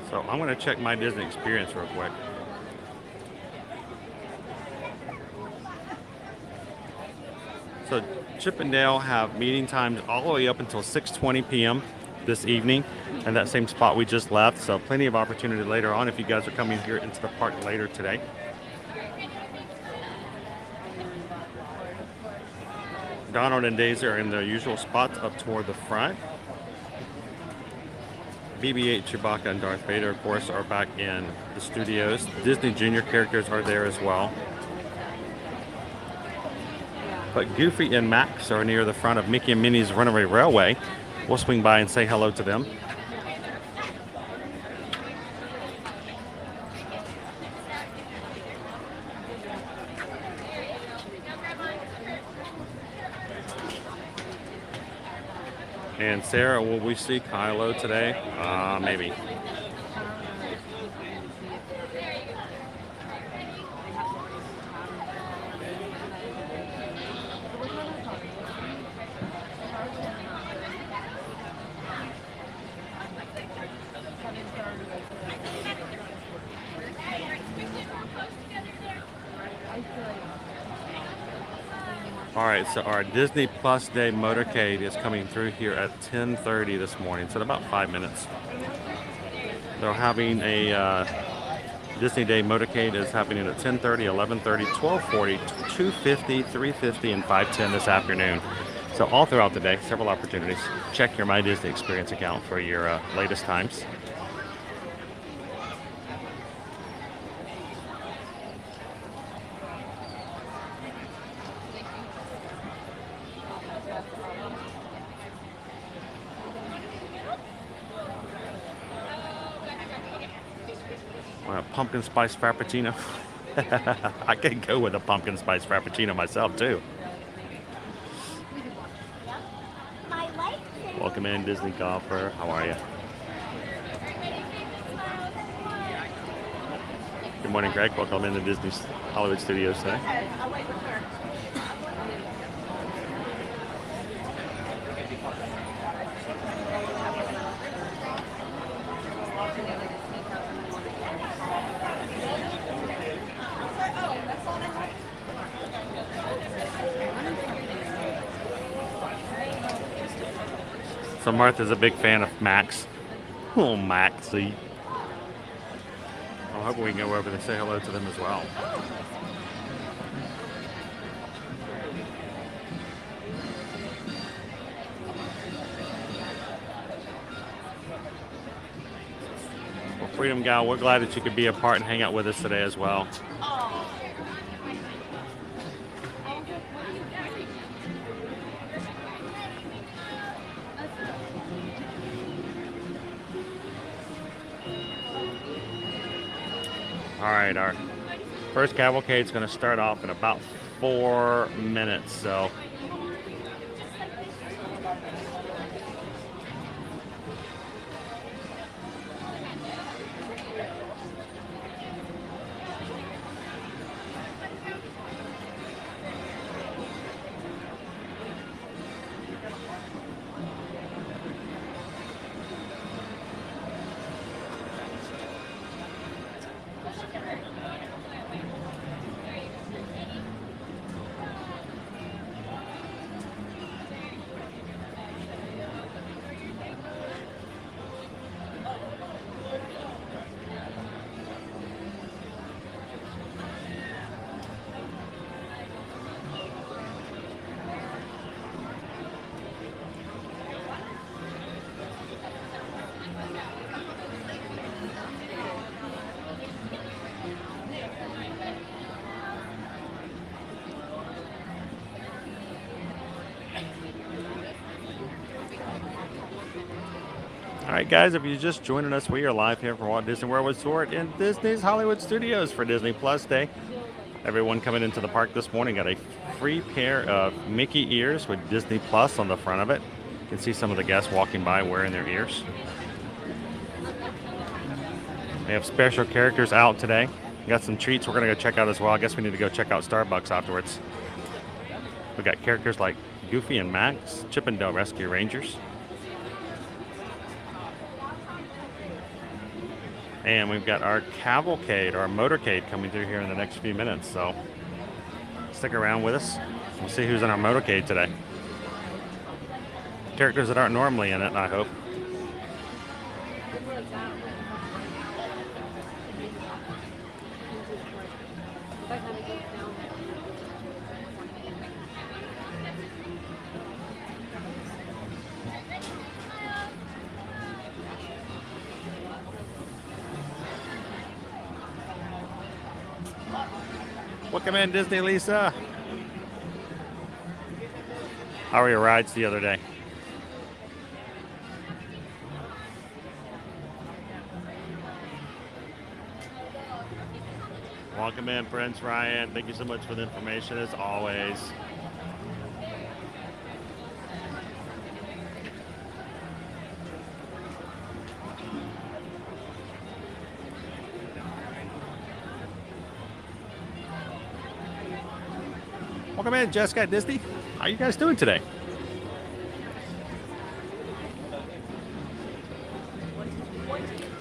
So I'm going to check my Disney experience real quick. So Chip and Dale have meeting times all the way up until 6:20 p.m. this evening, and that same spot we just left. So plenty of opportunity later on if you guys are coming here into the park later today. Donald and Daisy are in their usual spots up toward the front. BB-8, Chewbacca, and Darth Vader, of course, are back in the studios. Disney Junior characters are there as well. But Goofy and Max are near the front of Mickey and Minnie's Runaway Railway. We'll swing by and say hello to them. And Sarah, will we see Kylo today? Maybe. All right, so our Disney Plus Day motorcade is coming through here at 10:30 this morning, so in about 5 minutes. They're having a Disney Day motorcade is happening at 10:30, 11:30, 12:40, 2:50, 3:50, and 5:10 this afternoon. So all throughout the day, several opportunities. Check your My Disney Experience account for your latest times. Pumpkin spice frappuccino. I can go with a pumpkin spice frappuccino myself too. Welcome in, Disney golfer. How are you? Good morning, Greg. Welcome in to Disney Hollywood Studios today. So Martha's a big fan of Max. Oh, Maxie. I hope we can go over and say hello to them as well. Well, Freedom Gal, we're glad that you could be a part and hang out with us today as well. All right, our first cavalcade is going to start off in about 4 minutes, so. Alright guys, if you're just joining us, we are live here from Walt Disney World Resort in Disney's Hollywood Studios for Disney Plus Day. Everyone coming into the park this morning got a free pair of Mickey ears with Disney Plus on the front of it. You can see some of the guests walking by wearing their ears. They have special characters out today. Got some treats we're going to go check out as well. I guess we need to go check out Starbucks afterwards. We got characters like Goofy and Max, Chip and Dale Rescue Rangers. And we've got our cavalcade, our motorcade coming through here in the next few minutes. So stick around with us. We'll see who's in our motorcade today. Characters that aren't normally in it, I hope. Welcome in, Disney Lisa. How were your rides the other day? Welcome in, Prince Ryan. Thank you so much for the information, as always. Welcome in, Jessica at Disney. How are you guys doing today?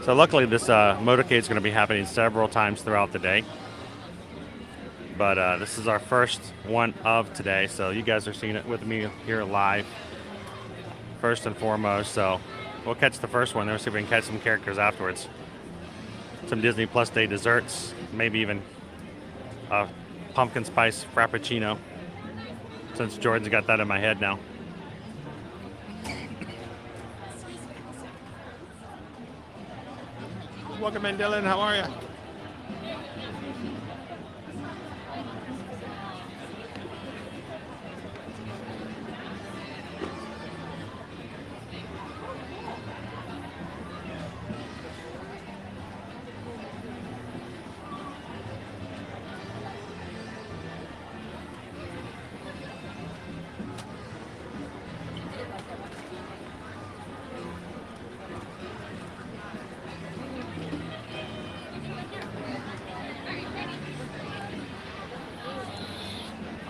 So luckily this motorcade is going to be happening several times throughout the day. But this is our first one of today. So you guys are seeing it with me here live first and foremost. So we'll catch the first one. Then we'll see if we can catch some characters afterwards. Some Disney Plus Day desserts. Maybe even a pumpkin spice frappuccino. Since Jordan's got that in my head now. Welcome in, Dylan. How are you?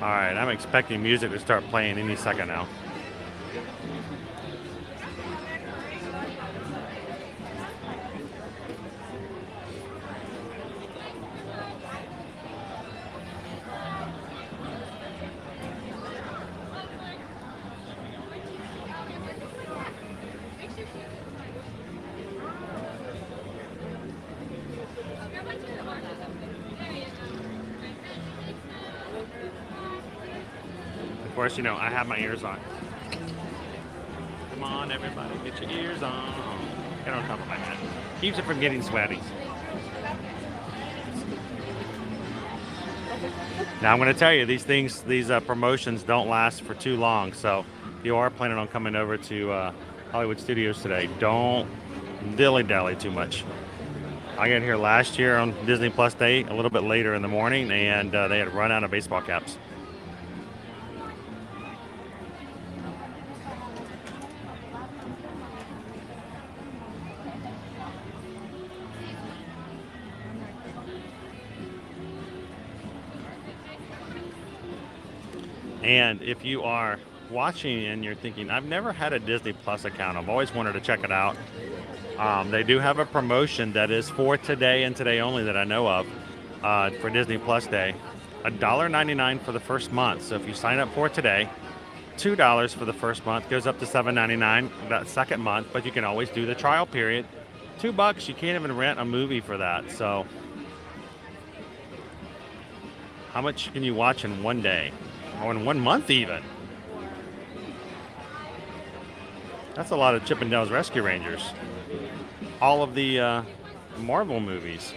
All right, I'm expecting music to start playing any second now. Of course, you know, I have my ears on. Come on, everybody, get your ears on. Get on top of my head. Keeps it from getting sweaty. Now, I'm going to tell you, these things, these promotions don't last for too long. So if you are planning on coming over to Hollywood Studios today, don't dilly-dally too much. I got here last year on Disney Plus Day, a little bit later in the morning, and they had run out of baseball caps. And if you are watching and you're thinking, I've never had a Disney Plus account, I've always wanted to check it out. They do have a promotion that is for today and today only that I know of for Disney Plus Day. $1.99 for the first month. So if you sign up for today, $2 for the first month, goes up to $7.99 that second month, but you can always do the trial period. $2, you can't even rent a movie for that. So how much can you watch in one day? Or in 1 month even. That's a lot of Chip and Dale's Rescue Rangers. All of the Marvel movies.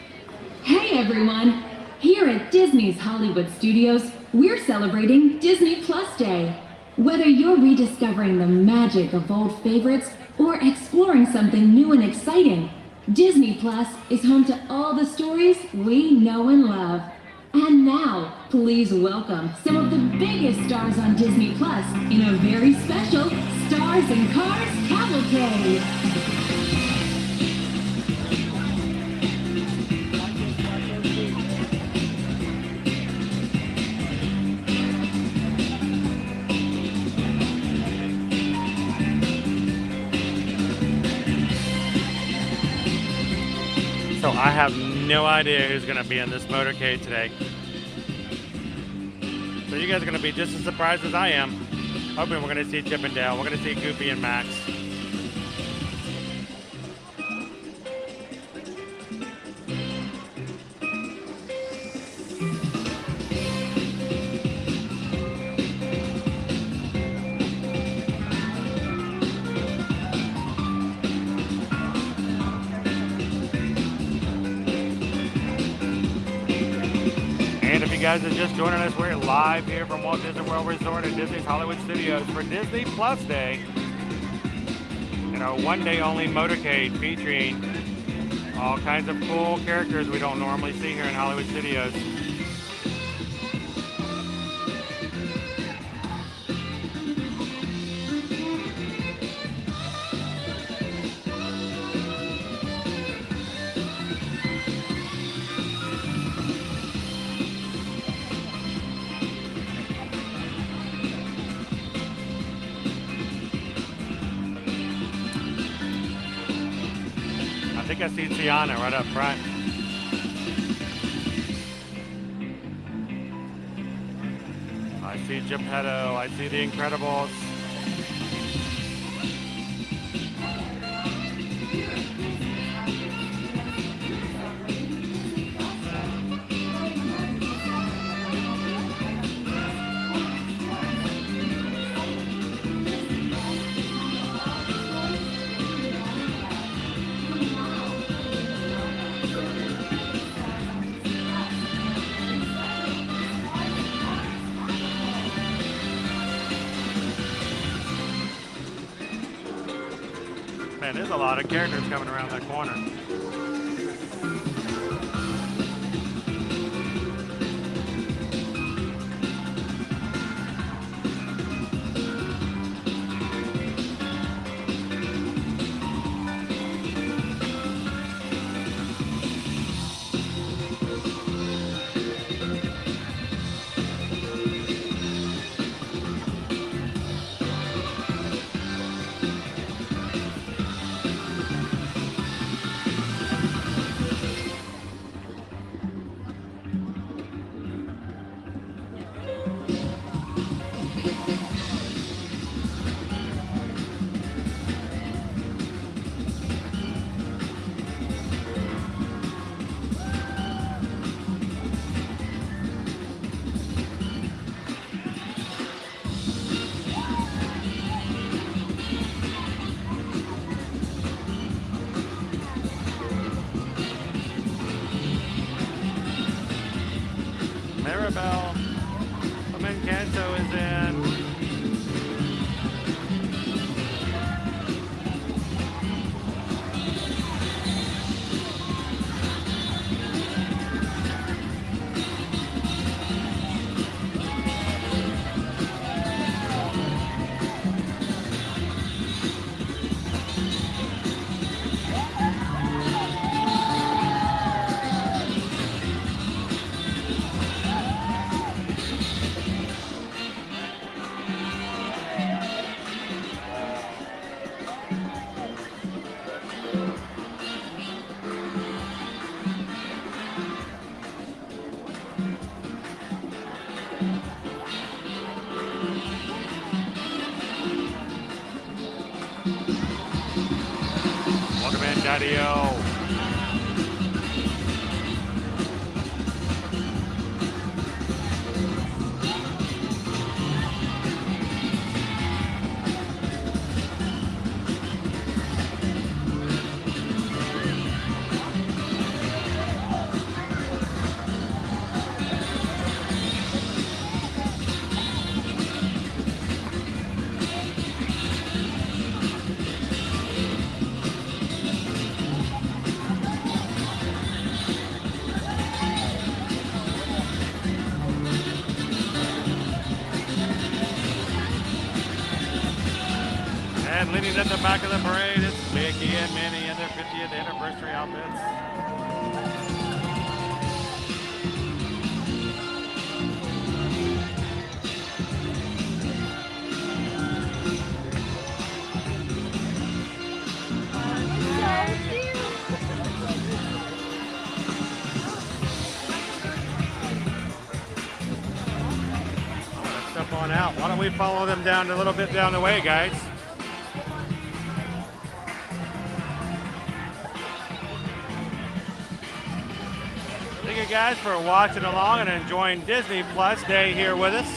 Hey everyone! Here at Disney's Hollywood Studios, we're celebrating Disney Plus Day. Whether you're rediscovering the magic of old favorites or exploring something new and exciting, Disney Plus is home to all the stories we know and love. And now, please welcome some of the biggest stars on Disney Plus in a very special Stars and Cars Cavalcade. So I have no idea who's going to be in this motorcade today. So you guys are going to be just as surprised as I am. Hoping we're going to see Chip and Dale. We're going to see Goofy and Max. And if you guys are just joining us, we're live here from Walt Disney World Resort at Disney's Hollywood Studios for Disney Plus Day. And our one-day only motorcade featuring all kinds of cool characters we don't normally see here in Hollywood Studios. I think I see Tiana right up front. I see Geppetto. I see the Incredibles. Man, there's a lot of characters coming around that corner. Maribel from Encanto is in. Welcome in, Daddy-O. Leading at the back of the parade, it's Mickey and Minnie and their 50th anniversary outfits. Step on out. Why don't we follow them down a little bit down the way, guys? Thank you guys for watching along and enjoying Disney Plus Day here with us.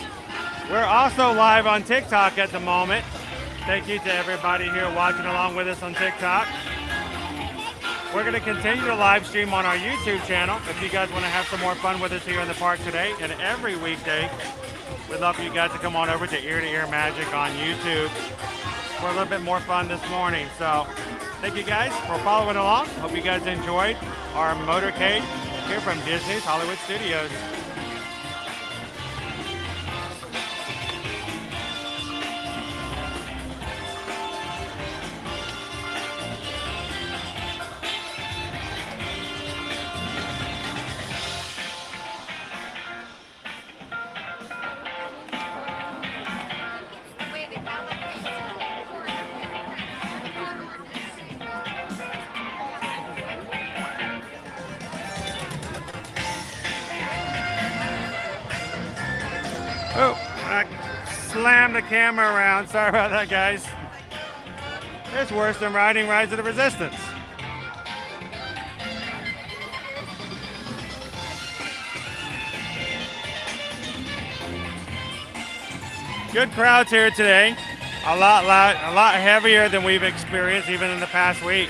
We're also live on TikTok at the moment. Thank you to everybody here watching along with us on TikTok. We're going to continue to live stream on our YouTube channel. If you guys want to have some more fun with us here in the park today and every weekday, we'd love for you guys to come on over to Ear to Ear Magic on YouTube for a little bit more fun this morning. So thank you guys for following along. Hope you guys enjoyed our motorcade here from Disney's Hollywood Studios. Oh, I slammed the camera around. Sorry about that, guys. It's worse than riding Rise of the Resistance. Good crowds here today. A lot heavier than we've experienced even in the past week.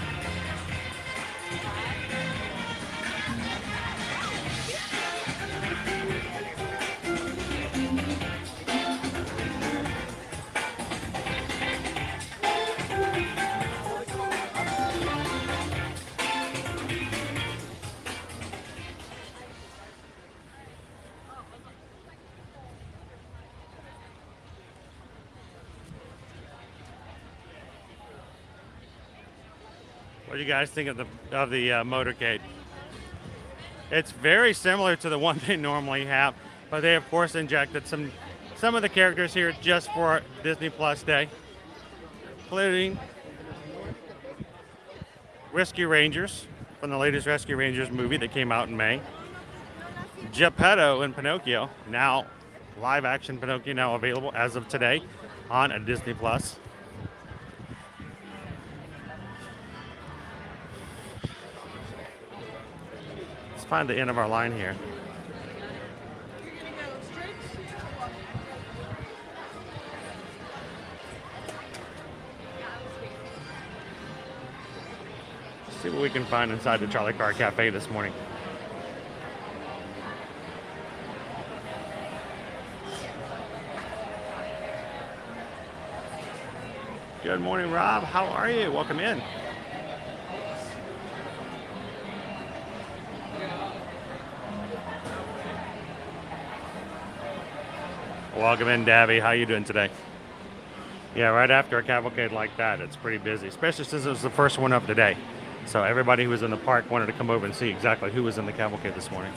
What do you guys think of the motorcade? It's very similar to the one they normally have, but they of course injected some of the characters here just for Disney Plus Day, including Rescue Rangers from the latest Rescue Rangers movie that came out in May. Geppetto and Pinocchio, now live action Pinocchio, now available as of today on a Disney Plus. Find the end of our line here. Let's see what we can find inside the Charlie Car Cafe this morning. Good morning, Rob. How are you? Welcome in. Welcome in, Davy. How you doing today? Yeah, right after a cavalcade like that, it's pretty busy, especially since it was the first one of the day. So everybody who was in the park wanted to come over and see exactly who was in the cavalcade this morning.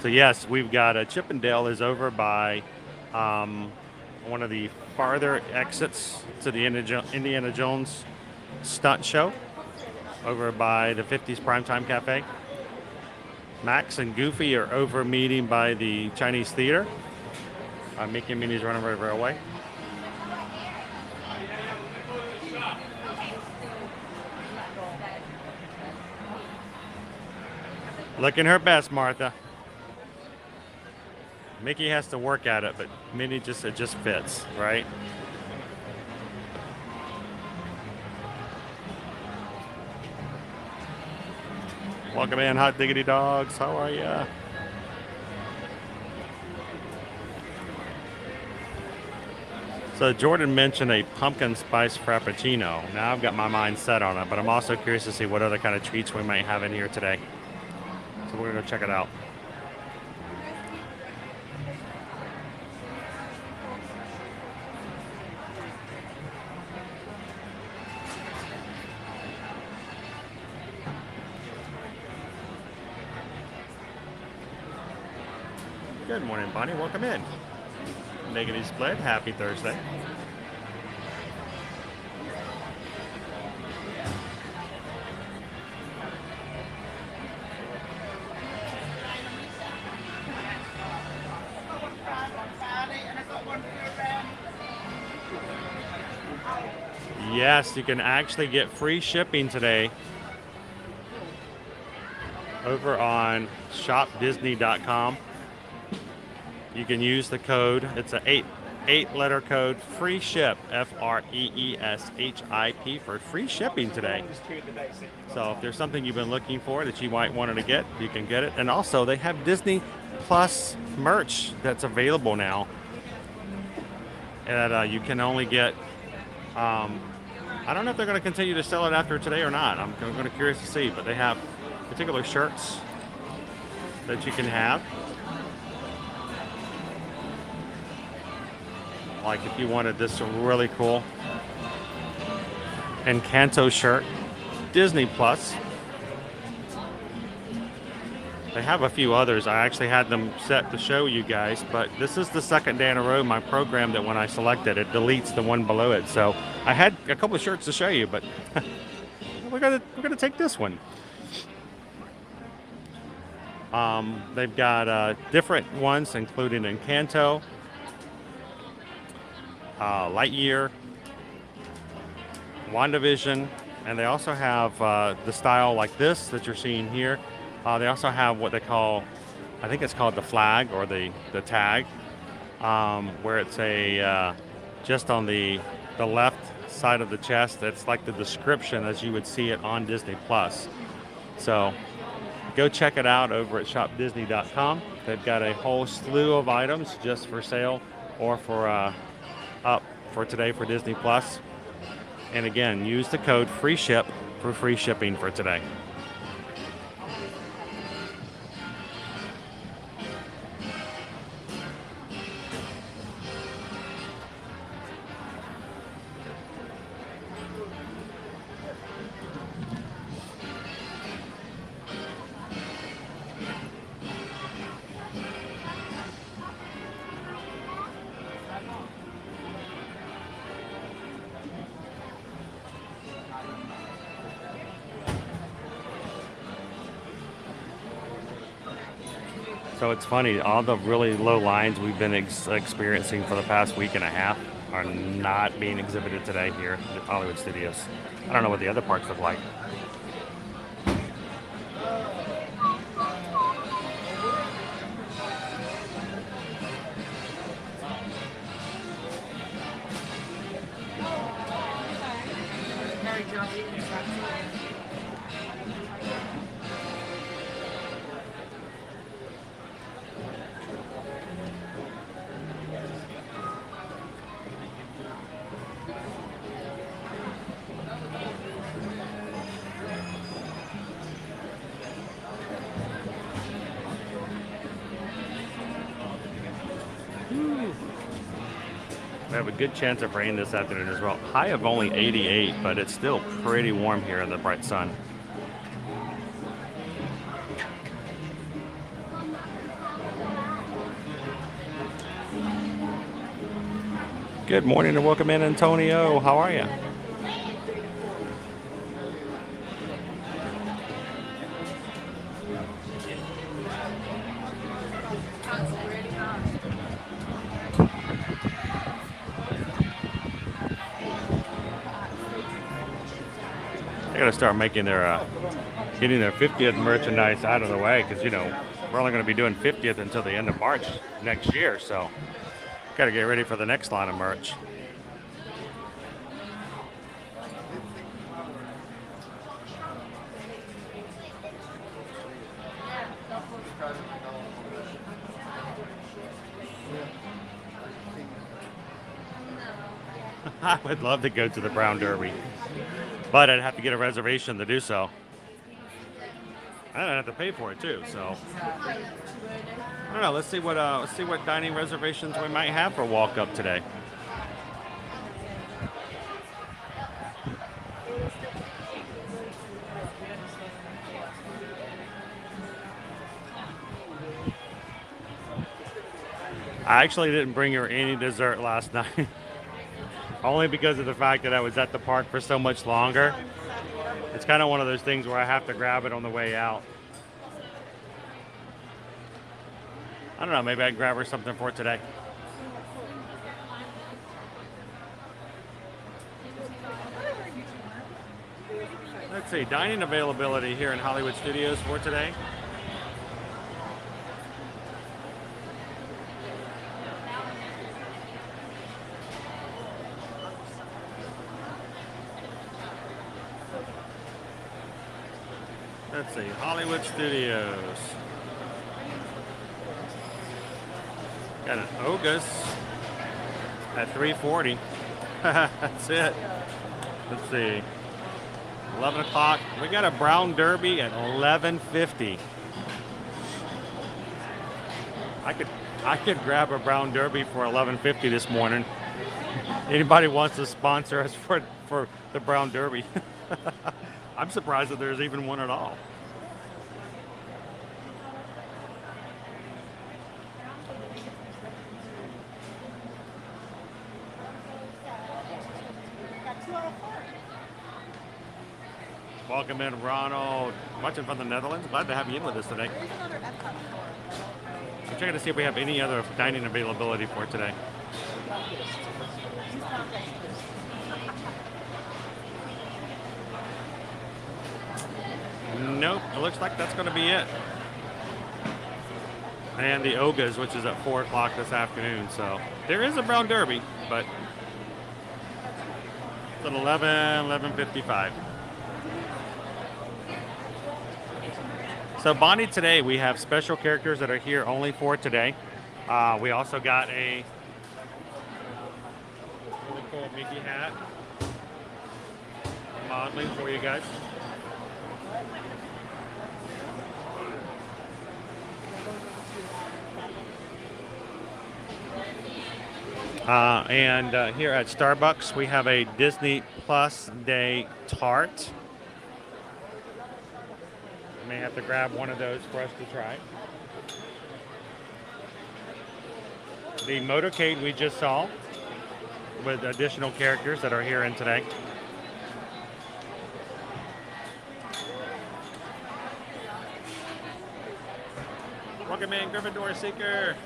So yes, we've got Chippendale is over by one of the farther exits to the Indiana Jones stunt show over by the 50s Primetime Cafe. Max and Goofy are over meeting by the Chinese Theater. Mickey and Minnie's Runaway Railway. Looking her best, Martha. Mickey has to work at it, but Minnie it just fits, right? Welcome in, Hot Diggity Dogs. How are ya? So Jordan mentioned a pumpkin spice frappuccino. Now I've got my mind set on it, but I'm also curious to see what other kind of treats we might have in here today. So we're gonna go check it out. Good morning, Bonnie. Welcome in. Negative Split. Happy Thursday. Yes, you can actually get free shipping today over on shopdisney.com. You can use the code. It's an eight-letter code, free ship, FREESHIP, for free shipping today. So if there's something you've been looking for that you might want to get, you can get it. And also they have Disney Plus merch that's available now that you can only get. I don't know if they're going to continue to sell it after today or not. I'm going to curious to see, but they have particular shirts that you can have. Like if you wanted this really cool Encanto shirt, Disney Plus. They have a few others. I actually had them set to show you guys, but this is the second day in a row my program that when I select it, it deletes the one below it. So I had a couple of shirts to show you, but we're gonna take this one. They've got different ones, including Encanto, Lightyear, WandaVision, and they also have the style like this that you're seeing here. They also have what they call, I think it's called the flag or the tag, where it's a just on the left side of the chest. It's like the description as you would see it on Disney Plus. So go check it out over at shopdisney.com. They've got a whole slew of items just for sale or for up for today for Disney Plus. And again, use the code FREESHIP for free shipping for today. So it's funny, all the really low lines we've been experiencing for the past week and a half are not being exhibited today here at Hollywood Studios. I don't know what the other parks look like. We have a good chance of rain this afternoon as well. High of only 88, but it's still pretty warm here in the bright sun. Good morning and welcome in, Antonio. How are you? They gotta start making their getting their 50th merchandise out of the way, because you know we're only going to be doing 50th until the end of March next year, so gotta get ready for the next line of merch. I would love to go to the Brown Derby, but I'd have to get a reservation to do so. And I'd have to pay for it too. So I don't know. Let's see what dining reservations we might have for walk up today. I actually didn't bring her any dessert last night. Only because of the fact that I was at the park for so much longer. It's kind of one of those things where I have to grab it on the way out. I don't know, maybe I'd grab her something for today. Let's see, dining availability here in Hollywood Studios for today. Let's see, Hollywood Studios. Got an Ogus at $3.40. That's it. Let's see. 11 o'clock. We got a Brown Derby at $11.50. I could grab a Brown Derby for $11.50 this morning. Anybody wants to sponsor us for the Brown Derby? I'm surprised that there's even one at all. Welcome in, Ronald. Watching from the Netherlands. Glad to have you in with us today. I'm checking to see if we have any other dining availability for today. Nope, it looks like that's going to be it. And the Ogas, which is at 4 o'clock this afternoon. So there is a Brown Derby, but it's at 11:55. So Bonnie, today we have special characters that are here only for today. We also got a really cool Mickey hat modeling for you guys. And here at Starbucks, we have a Disney Plus Day tart. I may have to grab one of those for us to try. The motorcade we just saw with additional characters that are here in today. Welcome in, Gryffindor Seeker.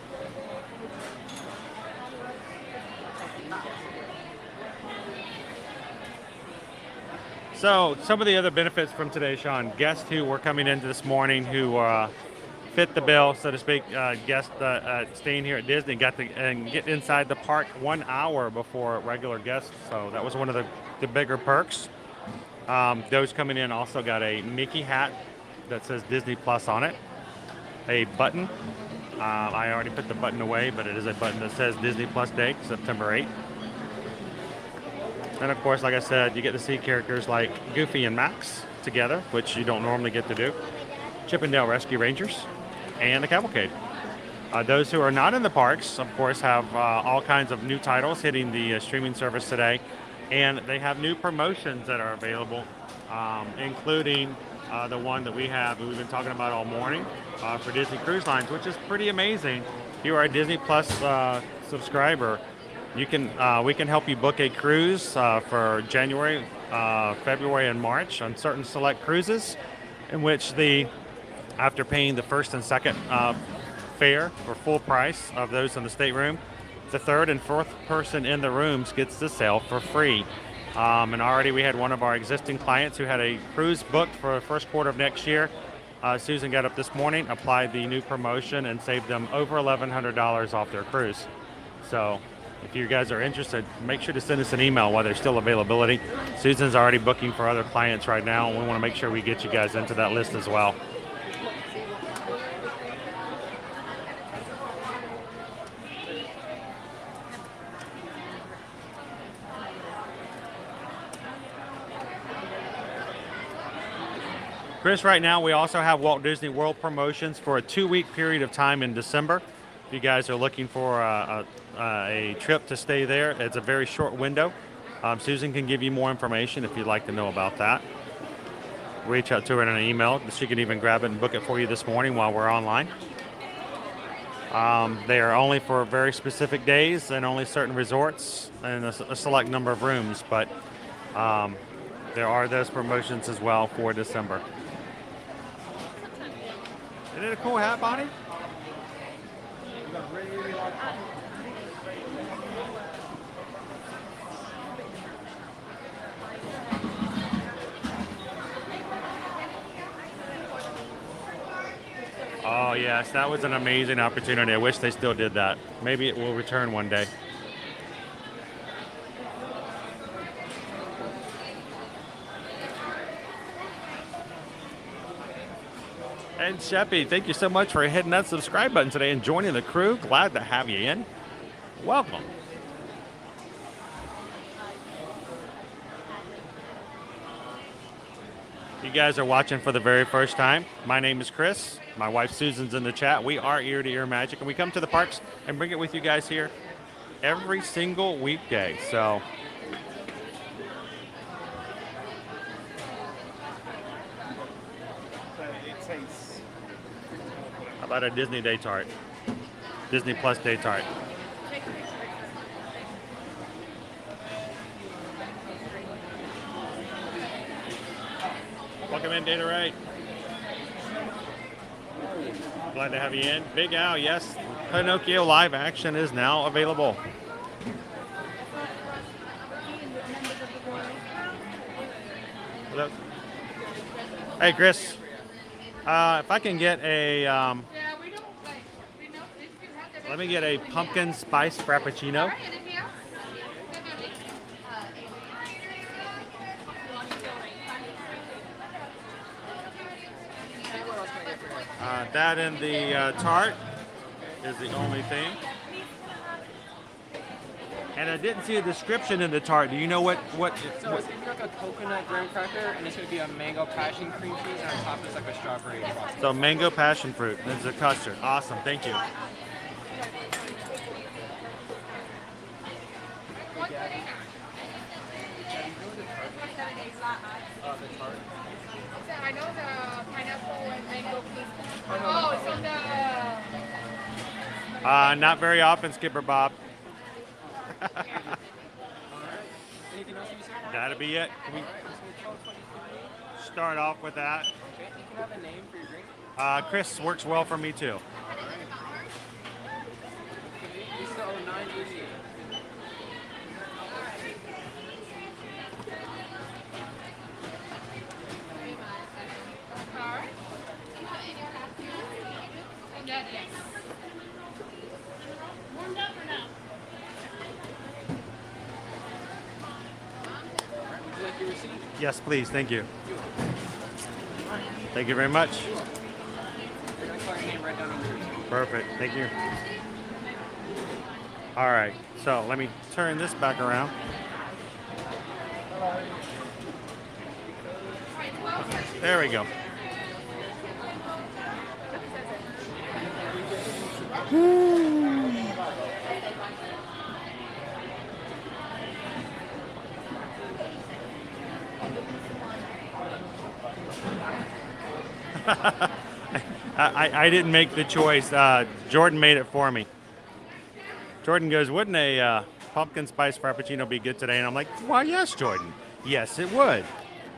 So some of the other benefits from today, Sean, guests who were coming into this morning who fit the bill, so to speak, guests staying here at Disney got to get inside the park 1 hour before regular guests. So that was one of the bigger perks. Those coming in also got a Mickey hat that says Disney Plus on it, a button. I already put the button away, but it is a button that says Disney Plus Day, September 8th. And of course, like I said, you get to see characters like Goofy and Max together, which you don't normally get to do. Chip 'n Dale Rescue Rangers, and the Cavalcade. Those who are not in the parks, of course, have all kinds of new titles hitting the streaming service today. And they have new promotions that are available, including the one that we've been talking about all morning for Disney Cruise Lines, which is pretty amazing. If you are a Disney Plus subscriber, we can help you book a cruise for January, February, and March on certain select cruises, in which after paying the first and second fare for full price of those in the stateroom, the third and fourth person in the rooms gets to sail for free. And already we had one of our existing clients who had a cruise booked for the first quarter of next year. Susan got up this morning, applied the new promotion, and saved them over $1,100 off their cruise. So if you guys are interested, make sure to send us an email while there's still availability. Susan's already booking for other clients right now, and we want to make sure we get you guys into that list as well. Chris, right now we also have Walt Disney World promotions for a 2-week period of time in December. If you guys are looking for a trip to stay there, it's a very short window. Susan can give you more information if you'd like to know about that. Reach out to her in an email. She can even grab it and book it for you this morning while we're online. They are only for very specific days and only certain resorts and a select number of rooms, but there are those promotions as well for December. Isn't it a cool hat, Bonnie? Oh yes, that was an amazing opportunity. I wish they still did that. Maybe it will return one day. And Sheppy, thank you so much for hitting that subscribe button today and joining the crew. Glad to have you in. Welcome. You guys are watching for the very first time. My name is Chris. My wife Susan's in the chat. We are Ear to Ear Magic, and we come to the parks and bring it with you guys here every single weekday. So how about a Disney Day Tart? Disney Plus Day Tart. Welcome in, Data Right. Glad to have you in. Big Al, yes. Pinocchio live action is now available. Hello. Hey, Chris. If I can get a, let me get a pumpkin spice frappuccino. That and the tart is the only thing. And I didn't see a description in the tart. Do you know what? So it's gonna be like a coconut graham cracker, and it's gonna be a mango passion cream cheese, and on top is like a strawberry frosting. So mango passion fruit. This is a custard. Awesome. Thank you. I know the pineapple and mango piece. Oh, it's on the... Not very often, Skipper Bob. Anything else you said? That'll be it. Can we start off with that? Okay, you can have a name for your drink. Chris works well for me too. This is the 0988. Would you like your receipt? Yes, please. Thank you. Thank you very much. You're gonna call your name right down on your receipt. Perfect. Thank you. All right. So let me turn this back around. There we go. I didn't make the choice. Jordan made it for me. Jordan goes, wouldn't a pumpkin spice frappuccino be good today? And I'm like, why, yes, Jordan. Yes, it would.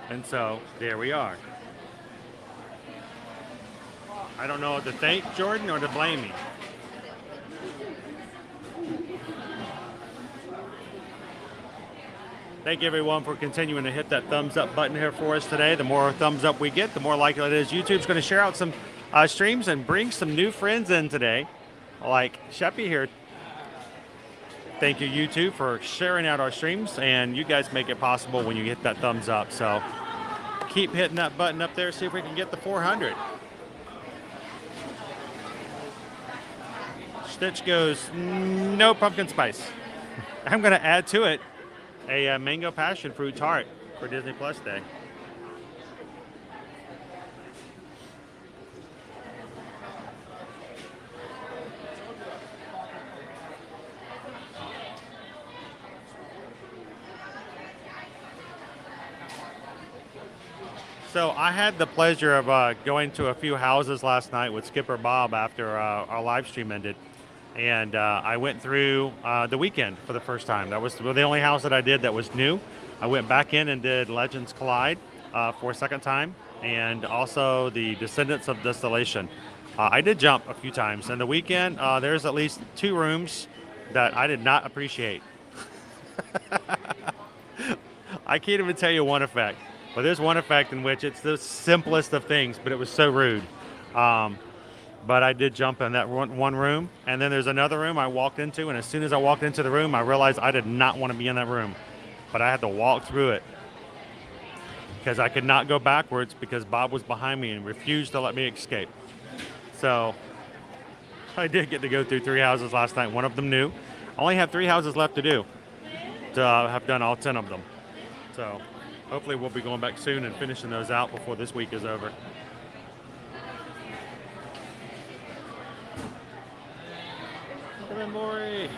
And so there we are. I don't know what to thank Jordan or to blame me. Thank you everyone for continuing to hit that thumbs up button here for us today. The more thumbs up we get, the more likely it is YouTube's going to share out some streams and bring some new friends in today, like Sheppy here. Thank you, YouTube, for sharing out our streams, and you guys make it possible when you hit that thumbs up. So keep hitting that button up there, see if we can get the 400. Stitch goes, no pumpkin spice. I'm going to add to it a mango passion fruit tart for Disney Plus Day. So I had the pleasure of going to a few houses last night with Skipper Bob after our live stream ended. And I went through the weekend for the first time. That was the only house that I did that was new. I went back in and did Legends Collide for a second time, and also the Descendants of Distillation. I did jump a few times. And the weekend, there's at least 2 rooms that I did not appreciate. I can't even tell you one effect. But there's one effect in which it's the simplest of things, but it was so rude. But I did jump in that one room. And then there's another room I walked into, and as soon as I walked into the room, I realized I did not want to be in that room. But I had to walk through it because I could not go backwards because Bob was behind me and refused to let me escape. So I did get to go through 3 houses last night, one of them new. I only have 3 houses left to do, to have done all 10 of them. So hopefully we'll be going back soon and finishing those out before this week is over. Come in, Maury.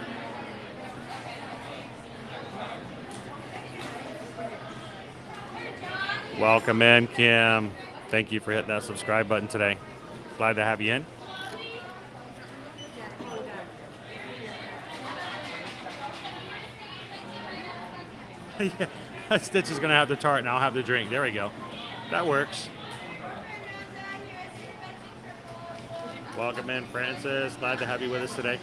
Welcome in, Kim. Thank you for hitting that subscribe button today. Glad to have you in. Yeah. Stitch is going to have the tart and I'll have the drink. There we go. That works. Welcome in, Francis. Glad to have you with us today.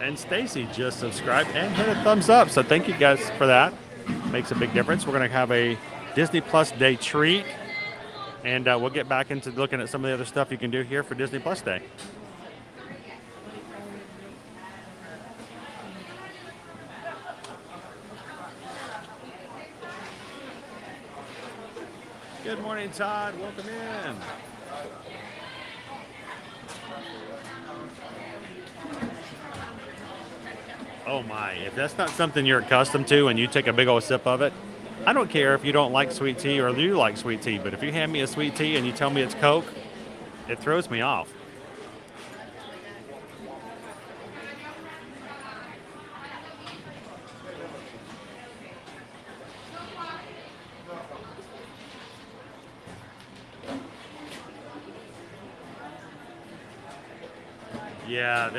And Stacy just subscribed and hit a thumbs up. So thank you guys for that. Makes a big difference. We're going to have a Disney Plus Day treat. And we'll get back into looking at some of the other stuff you can do here for Disney Plus Day. Good morning, Todd. Welcome in. Oh my, if that's not something you're accustomed to and you take a big old sip of it, I don't care if you don't like sweet tea or you like sweet tea, but if you hand me a sweet tea and you tell me it's Coke, it throws me off. Yeah,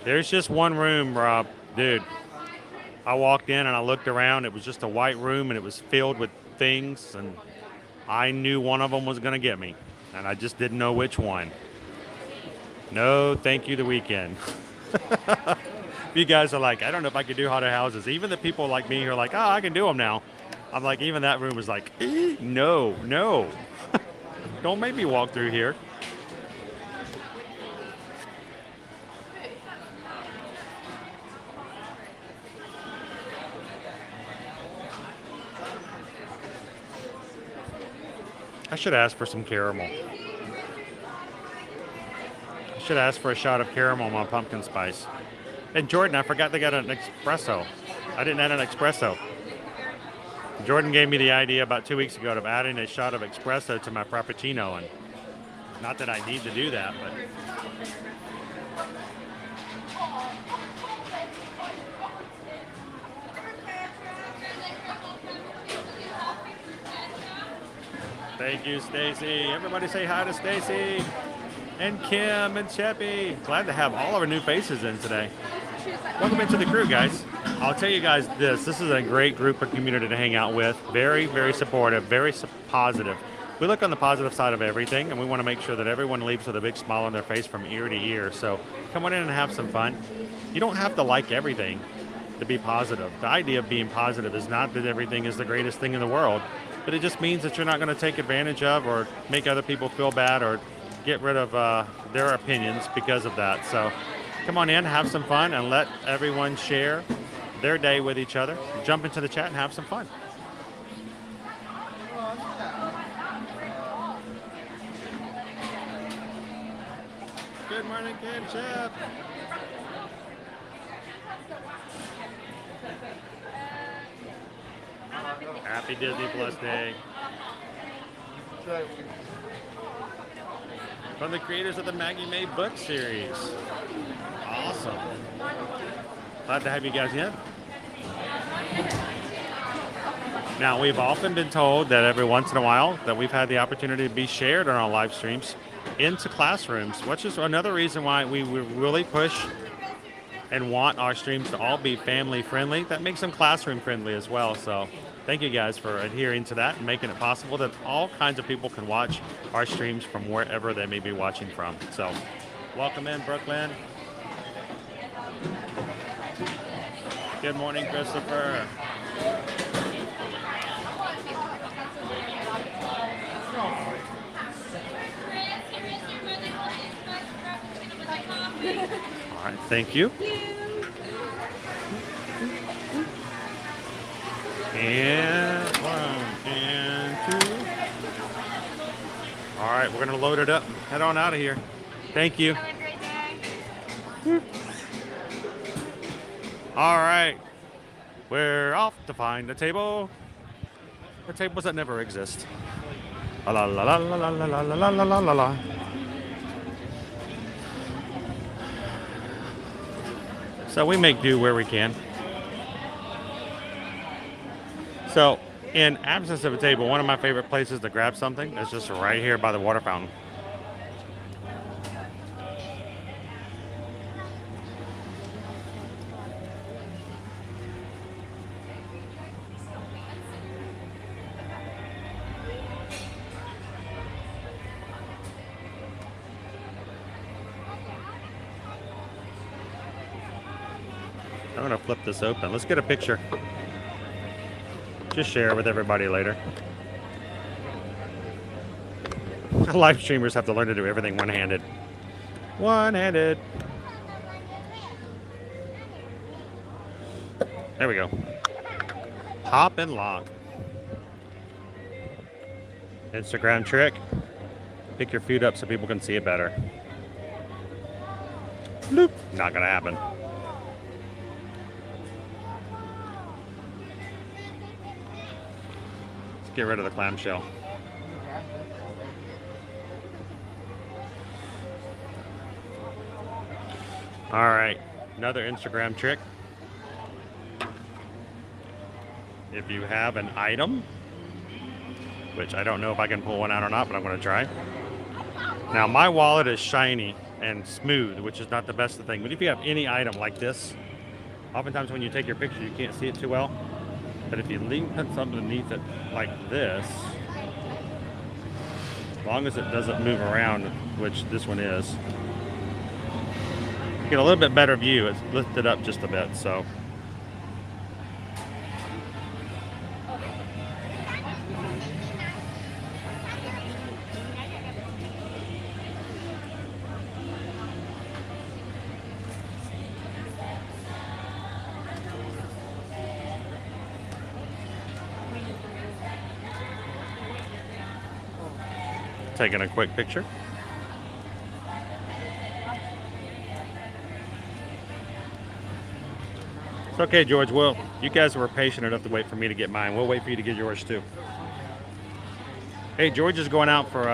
there's just one room, Rob. Dude, I walked in and I looked around. It was just a white room and it was filled with things, and I knew one of them was going to get me, and I just didn't know which one. No, thank you, the weekend. You guys are like, I don't know if I could do haunted houses. Even the people like me who are like, oh, I can do them now. I'm like, even that room was like, no. Don't make me walk through here. I should ask for some caramel. I should ask for a shot of caramel on my pumpkin spice. And Jordan, I forgot they got an espresso. I didn't add an espresso. Jordan gave me the idea about 2 weeks ago of adding a shot of espresso to my frappuccino, and not that I need to do that, but thank you, Stacy. Everybody say hi to Stacy and Kim and Cheppy. Glad to have all of our new faces in today. Welcome into the crew, guys. I'll tell you guys this is a great group of community to hang out with. Very, very supportive, very positive. We look on the positive side of everything, and we want to make sure that everyone leaves with a big smile on their face from ear to ear. So come on in and have some fun. You don't have to like everything to be positive. The idea of being positive is not that everything is the greatest thing in the world, but it just means that you're not going to take advantage of or make other people feel bad or get rid of their opinions because of that. So come on in, have some fun, and let everyone share their day with each other. Jump into the chat and have some fun. Good morning, Ketchup. Happy Disney Plus Day. From the creators of the Maggie May book series. Awesome. Glad to have you guys in. Now, we've often been told that every once in a while that we've had the opportunity to be shared on our live streams into classrooms, which is another reason why we really push and want our streams to all be family friendly. That makes them classroom friendly as well. So thank you guys for adhering to that and making it possible that all kinds of people can watch our streams from wherever they may be watching from. So welcome in, Brooklyn. Good morning, Christopher. All right, thank you. And 1 and 2. All right, we're gonna load it up. Head on out of here. Thank you. All right, we're off to find a table. The tables that never exist. La la la la la la la la la la la. So we make do where we can. So, in absence of a table, one of my favorite places to grab something is just right here by the water fountain. I'm gonna flip this open. Let's get a picture. Just share with everybody later. Live streamers have to learn to do everything one-handed. One-handed. There we go. Hop and lock. Instagram trick. Pick your feet up so people can see it better. Bloop. Not gonna happen. Get rid of the clamshell. All right, another Instagram trick. If you have an item, which I don't know if I can pull one out or not, but I'm gonna try. Now my wallet is shiny and smooth, which is not the best thing, but if you have any item like this, oftentimes when you take your picture, you can't see it too well. But if you put something underneath it like this, as long as it doesn't move around, which this one is, you get a little bit better view. It's lifted up just a bit, so. Taking a quick picture. It's okay, George. Well, you guys were patient enough to wait for me to get mine. We'll wait for you to get yours too. Hey, George is going out for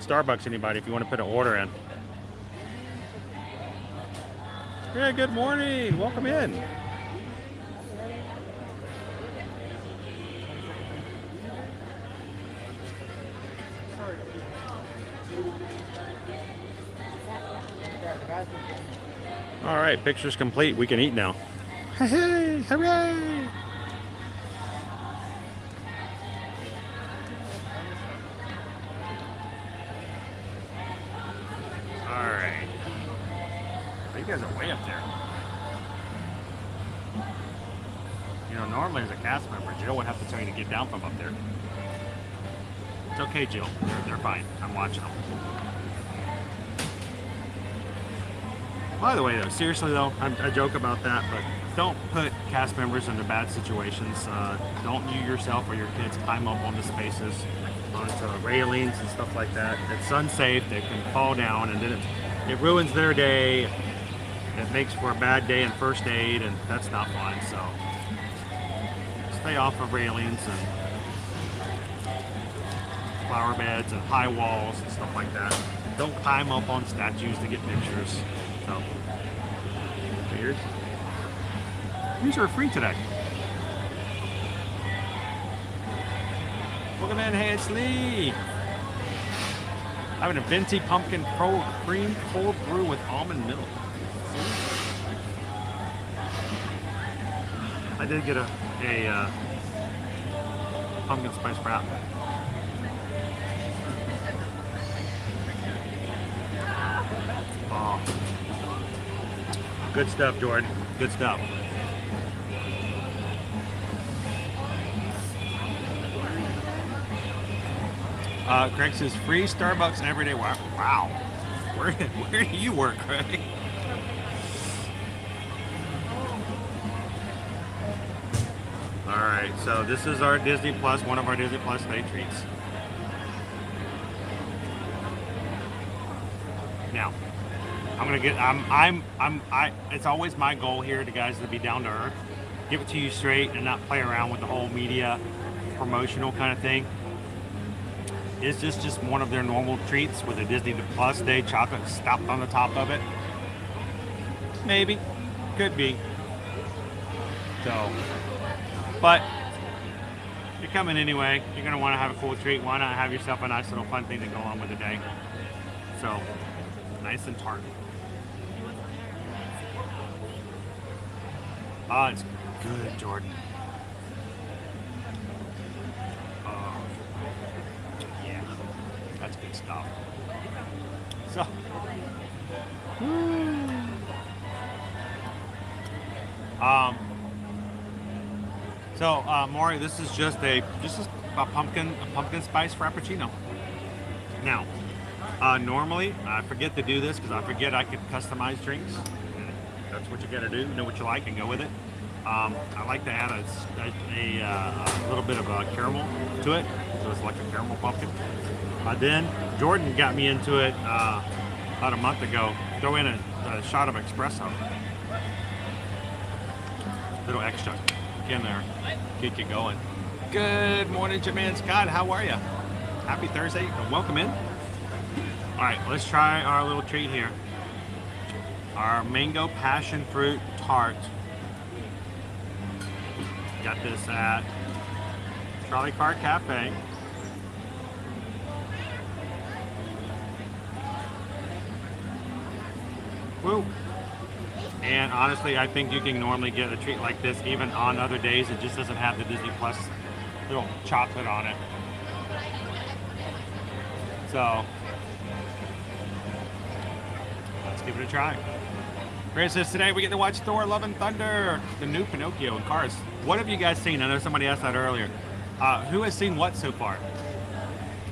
Starbucks. Anybody, if you want to put an order in. Yeah, good morning. Welcome in. All right, picture's complete. We can eat now. Hey, hooray! All right. You guys are way up there. You know, normally as a cast member, Jill would have to tell you to get down from up there. It's okay, Jill. They're fine. I'm watching them. By the way, though, seriously though, I joke about that, but don't put cast members into bad situations. Don't you yourself or your kids climb up on the spaces, onto railings and stuff like that. It's unsafe. They can fall down, and then it ruins their day. It makes for a bad day in first aid, and that's not fun. So stay off of railings and flower beds and high walls and stuff like that. Don't climb up on statues to get pictures. So, cheers. These are free today. Welcome in. Hey, it's Lee. Having a venti pumpkin cream cold brew with almond milk. I did get a pumpkin spice wrap. Oh. Good stuff, Jordan. Good stuff. Craig says free Starbucks and everyday. Wow. Where do you work, Craig? All right, so this is our Disney Plus, one of our Disney Plus day treats. Now, I'm gonna get. It's always my goal here, to guys, to be down to earth, give it to you straight, and not play around with the whole media promotional kind of thing. Is this just one of their normal treats with a Disney Plus Day chocolate stuffed on the top of it? Maybe, could be. So, but you're coming anyway. You're gonna want to have a cool treat. Why not have yourself a nice little fun thing to go on with the day? So, nice and tart. Oh, it's good, Jordan. That's good stuff. So, Maury, this is just a pumpkin spice frappuccino. Now, normally I forget to do this because I forget I can customize drinks. That's what you got to do. Know what you like and go with it. I like to add a little bit of caramel to it, so it's like a caramel pumpkin. Then Jordan got me into it about a month ago. Throw in a shot of espresso. Little extra. Get in there. Get you going. Good morning, Jermaine Scott. How are you? Happy Thursday. Welcome in. All right, let's try our little treat here. Our mango passion fruit tart. Got this at Charlie Car Cafe. Woo. And honestly, I think you can normally get a treat like this even on other days. It just doesn't have the Disney Plus little chocolate on it. So let's give it a try. Chris says today we get to watch Thor: Love and Thunder, the new Pinocchio in Cars. What have you guys seen? I know somebody asked that earlier. Who has seen what so far?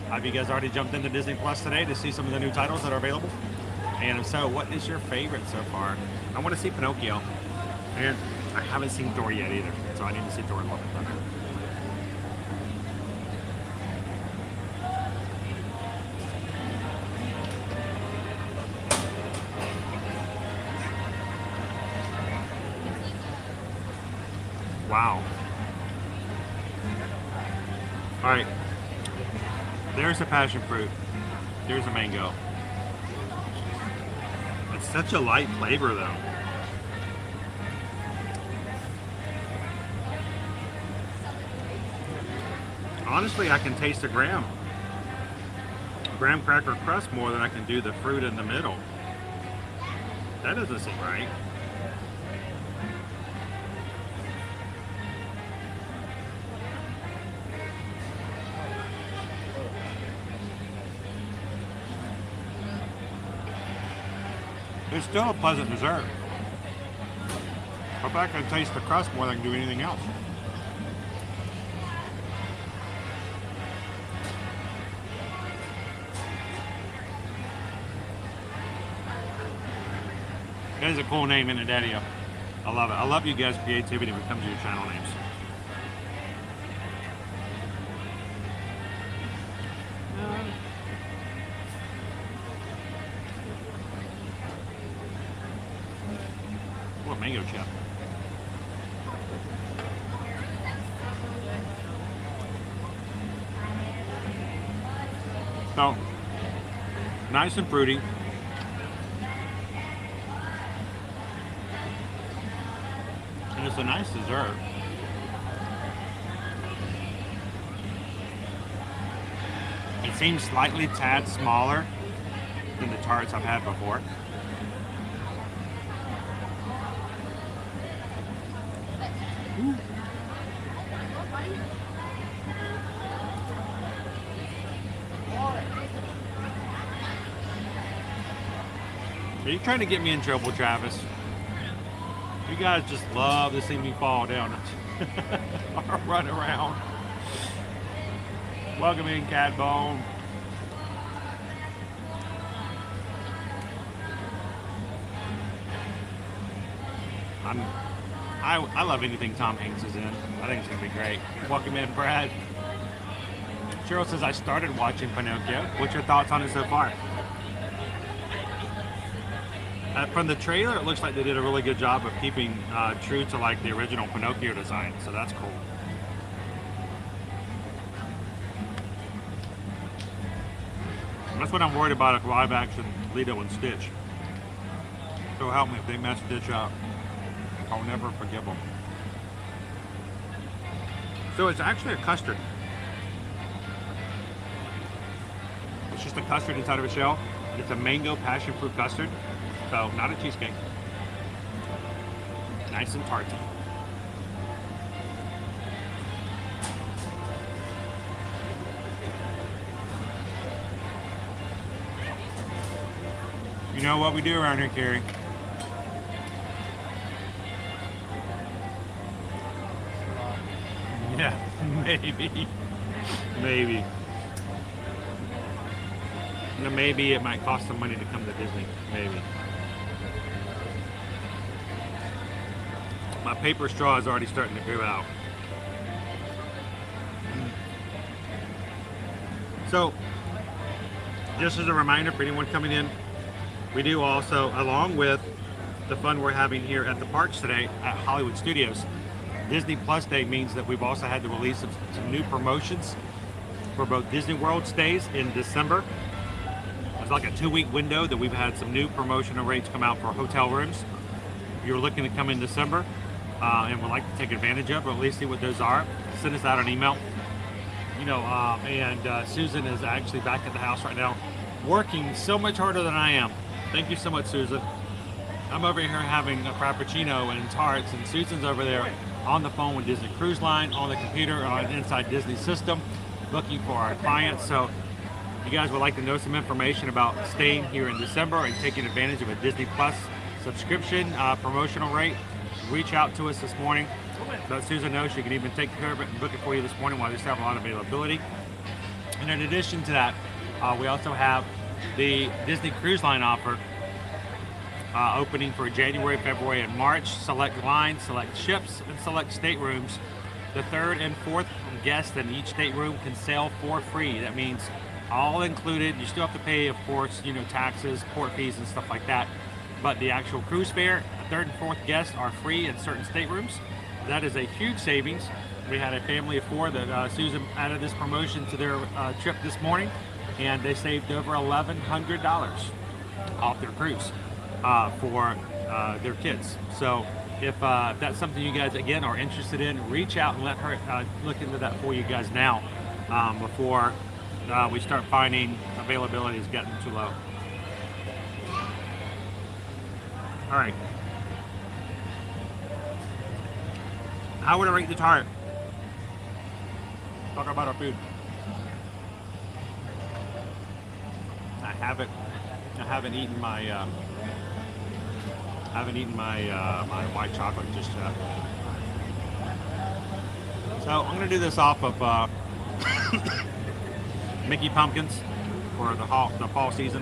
Have you guys already jumped into Disney Plus today to see some of the new titles that are available? And if so, what is your favorite so far? I want to see Pinocchio. And I haven't seen Thor yet either. So I need to see Thor: Love and Thunder. Wow. All right. There's a passion fruit. There's a mango. It's such a light flavor though. Honestly, I can taste the graham cracker crust more than I can do the fruit in the middle. That doesn't seem right. It's still a pleasant dessert. But I can taste the crust more than I can do anything else. That is a cool name, isn't it, Daddy? I love it. I love you guys' creativity when it comes to your channel names. What mango chip? So, nice and fruity. And it's a nice dessert. It seems slightly tad smaller than the tarts I've had before. Are you trying to get me in trouble, Travis? You guys just love to see me fall down or run around. Welcome in, Cat Bone. I love anything Tom Hanks is in. I think it's gonna be great. Welcome in, Brad. Cheryl says I started watching Pinocchio. What's your thoughts on it so far? From the trailer, it looks like they did a really good job of keeping true to like the original Pinocchio design, so that's cool. That's what I'm worried about if live action Lilo and Stitch. So help me if they mess Stitch up. I'll never forgive them. So it's actually a custard. It's just a custard inside of a shell. It's a mango passion fruit custard. So not a cheesecake. Nice and tarty. You know what we do around here, Carrie? Yeah, maybe. Maybe. And maybe it might cost some money to come to Disney. Maybe. My paper straw is already starting to go out. So, just as a reminder for anyone coming in, we do also, along with the fun we're having here at the parks today at Hollywood Studios, Disney Plus Day means that we've also had the release of some new promotions for both Disney World stays in December. It's like a 2-week window that we've had some new promotional rates come out for hotel rooms. If you're looking to come in December and would like to take advantage of, or at least see what those are, send us out an email. You know, and Susan is actually back at the house right now, working so much harder than I am. Thank you so much, Susan. I'm over here having a Frappuccino and tarts, and Susan's over there on the phone with Disney Cruise Line, on the computer, on Inside Disney System, looking for our clients. So if you guys would like to know some information about staying here in December and taking advantage of a Disney Plus subscription promotional rate, reach out to us this morning. Let Susan know she can even take care of it and book it for you this morning while we still have a lot of availability. And in addition to that, we also have the Disney Cruise Line offer opening for January, February, and March. Select lines, select ships, and select staterooms. The 3rd and 4th guests in each stateroom can sail for free. That means all included. You still have to pay, of course, you know, taxes, port fees, and stuff like that. But the actual cruise fare, the 3rd and 4th guests are free in certain staterooms. That is a huge savings. We had a family of 4 that Susan added this promotion to their trip this morning, and they saved over $1,100 off their cruise for their kids. So if that's something you guys, again, are interested in, reach out and let her look into that for you guys now before we start finding availability is getting too low. All right. How would I rate the tart? Talk about our food. I haven't eaten my my white chocolate just yet. So I'm gonna do this off of Mickey pumpkins for the fall season.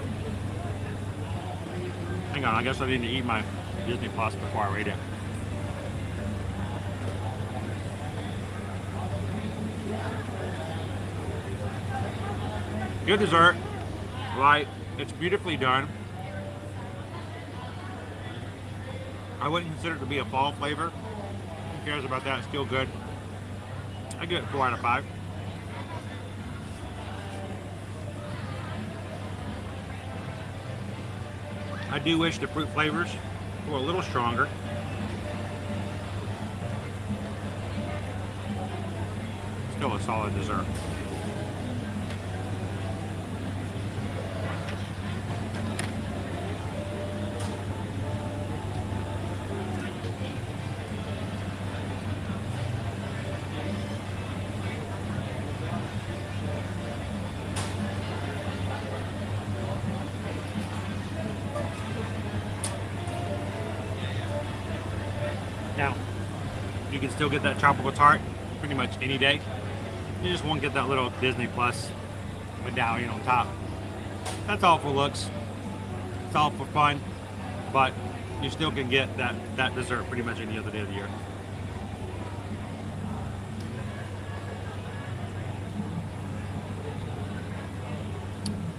Hang on, I guess I need to eat my Disney Plus before I rate it. Good dessert, light. It's beautifully done. I wouldn't consider it to be a fall flavor. Who cares about that? It's still good. I give it 4 out of 5. I do wish the fruit flavors were a little stronger. Still a solid dessert. Now, you can still get that tropical tart pretty much any day. You just won't get that little Disney Plus medallion on top. That's all for looks. It's all for fun, but you still can get that dessert pretty much any other day of the year.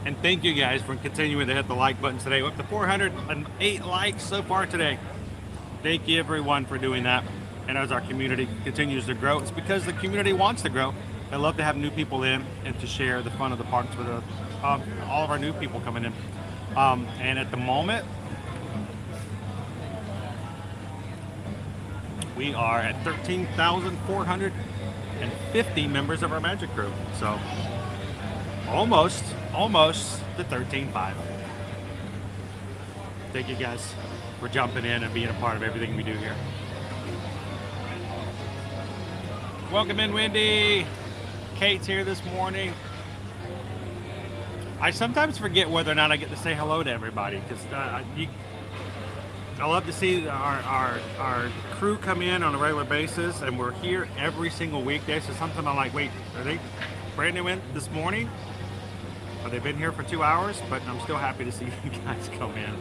And thank you guys for continuing to hit the like button today. We're up to 408 likes so far today. Thank you everyone for doing that. And as our community continues to grow, it's because the community wants to grow. They love to have new people in and to share the fun of the parks with all of our new people coming in. And at the moment, we are at 13,450 members of our Magic Crew. So almost the 13.5. Thank you guys for jumping in and being a part of everything we do here. Welcome in, Wendy. Kate's here this morning. I sometimes forget whether or not I get to say hello to everybody, because I love to see our crew come in on a regular basis, and we're here every single weekday. So sometimes I'm like, wait, are they brand new in this morning? Or they've been here for 2 hours? But I'm still happy to see you guys come in.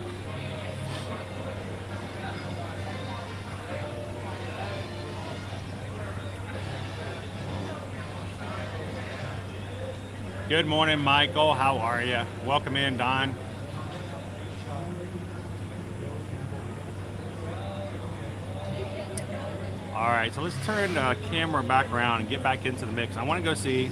Good morning, Michael. How are you? Welcome in, Don. All right, so let's turn the camera back around and get back into the mix. I want to go see,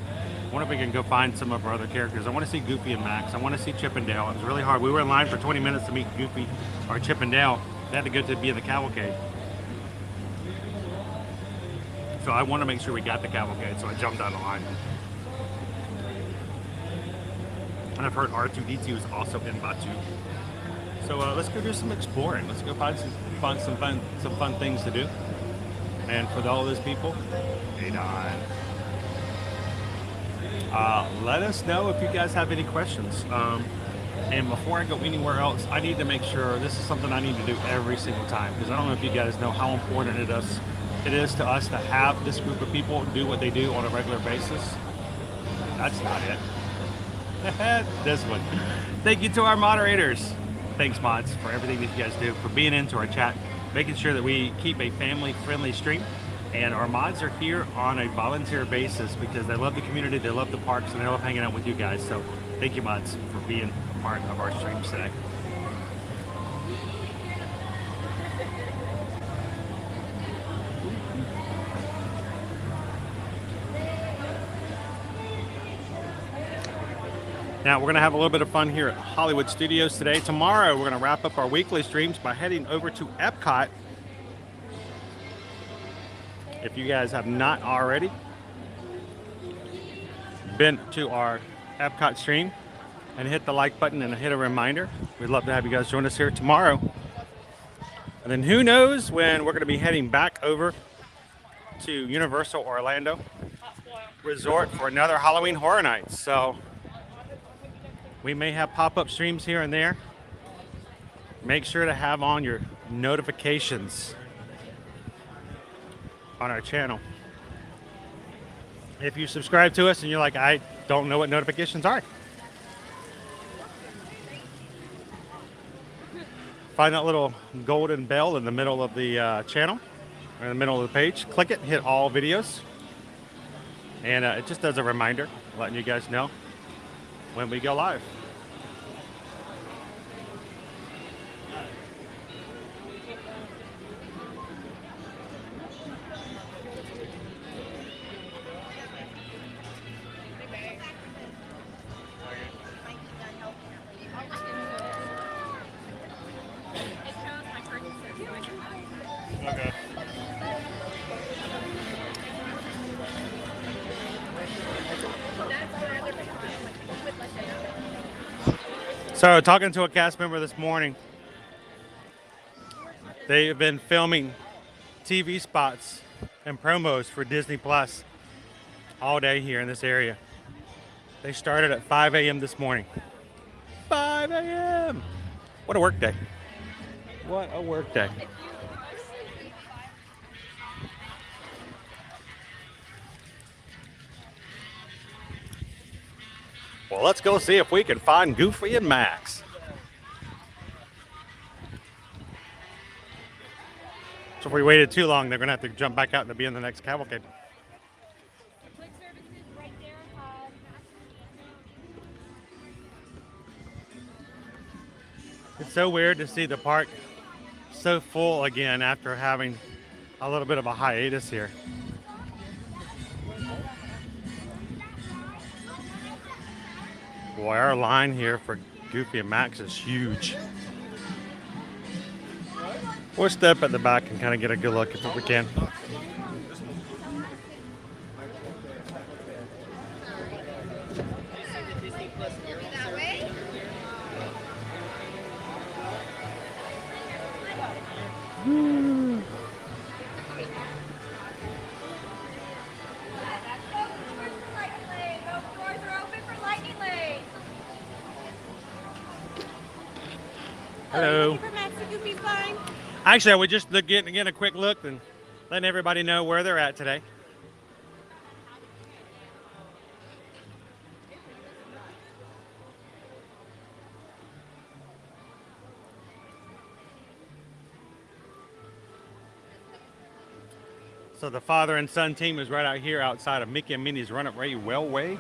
I wonder if we can go find some of our other characters. I want to see Goofy and Max. I want to see Chip and Dale. It was really hard. We were in line for 20 minutes to meet Goofy or Chip and Dale. They had to go to be in the cavalcade. So I want to make sure we got the cavalcade, so I jumped down the line. And I've heard R2-D2 is also in Batu. So let's go do some exploring. Let's go find some fun things to do. And for all those people, hey Don. Let us know if you guys have any questions. And before I go anywhere else, I need to make sure, this is something I need to do every single time, because I don't know if you guys know how important it is to us to have this group of people do what they do on a regular basis. That's not it. This one. Thank you to our moderators. Thanks, mods, for everything that you guys do, for being into our chat, making sure that we keep a family-friendly stream. And our mods are here on a volunteer basis because they love the community, they love the parks, and they love hanging out with you guys. So thank you, mods, for being a part of our streams today. Now, we're going to have a little bit of fun here at Hollywood Studios today. Tomorrow, we're going to wrap up our weekly streams by heading over to Epcot. If you guys have not already been to our Epcot stream and hit the like button and hit a reminder, we'd love to have you guys join us here tomorrow. And then who knows when we're going to be heading back over to Universal Orlando Resort for another Halloween Horror Nights. So we may have pop-up streams here and there. Make sure to have on your notifications on our channel. If you subscribe to us and you're like, I don't know what notifications are, find that little golden bell in the middle of the channel, or in the middle of the page. Click it, hit all videos, and it just does a reminder letting you guys know when we go live. Okay. So, talking to a cast member this morning, they have been filming TV spots and promos for Disney Plus all day here in this area. They started at 5 a.m. this morning. 5 a.m. What a work day. What a work day. Well, let's go see if we can find Goofy and Max. So if we waited too long, they're going to have to jump back out and be in the next cavalcade. Quick services right there. It's so weird to see the park so full again after having a little bit of a hiatus here. Boy, our line here for Goofy and Max is huge. We'll step at the back and kind of get a good look if we can. Hello. Actually, I was just getting a quick look and letting everybody know where they're at today. So the father and son team is right out here outside of Mickey and Minnie's Run It Railway.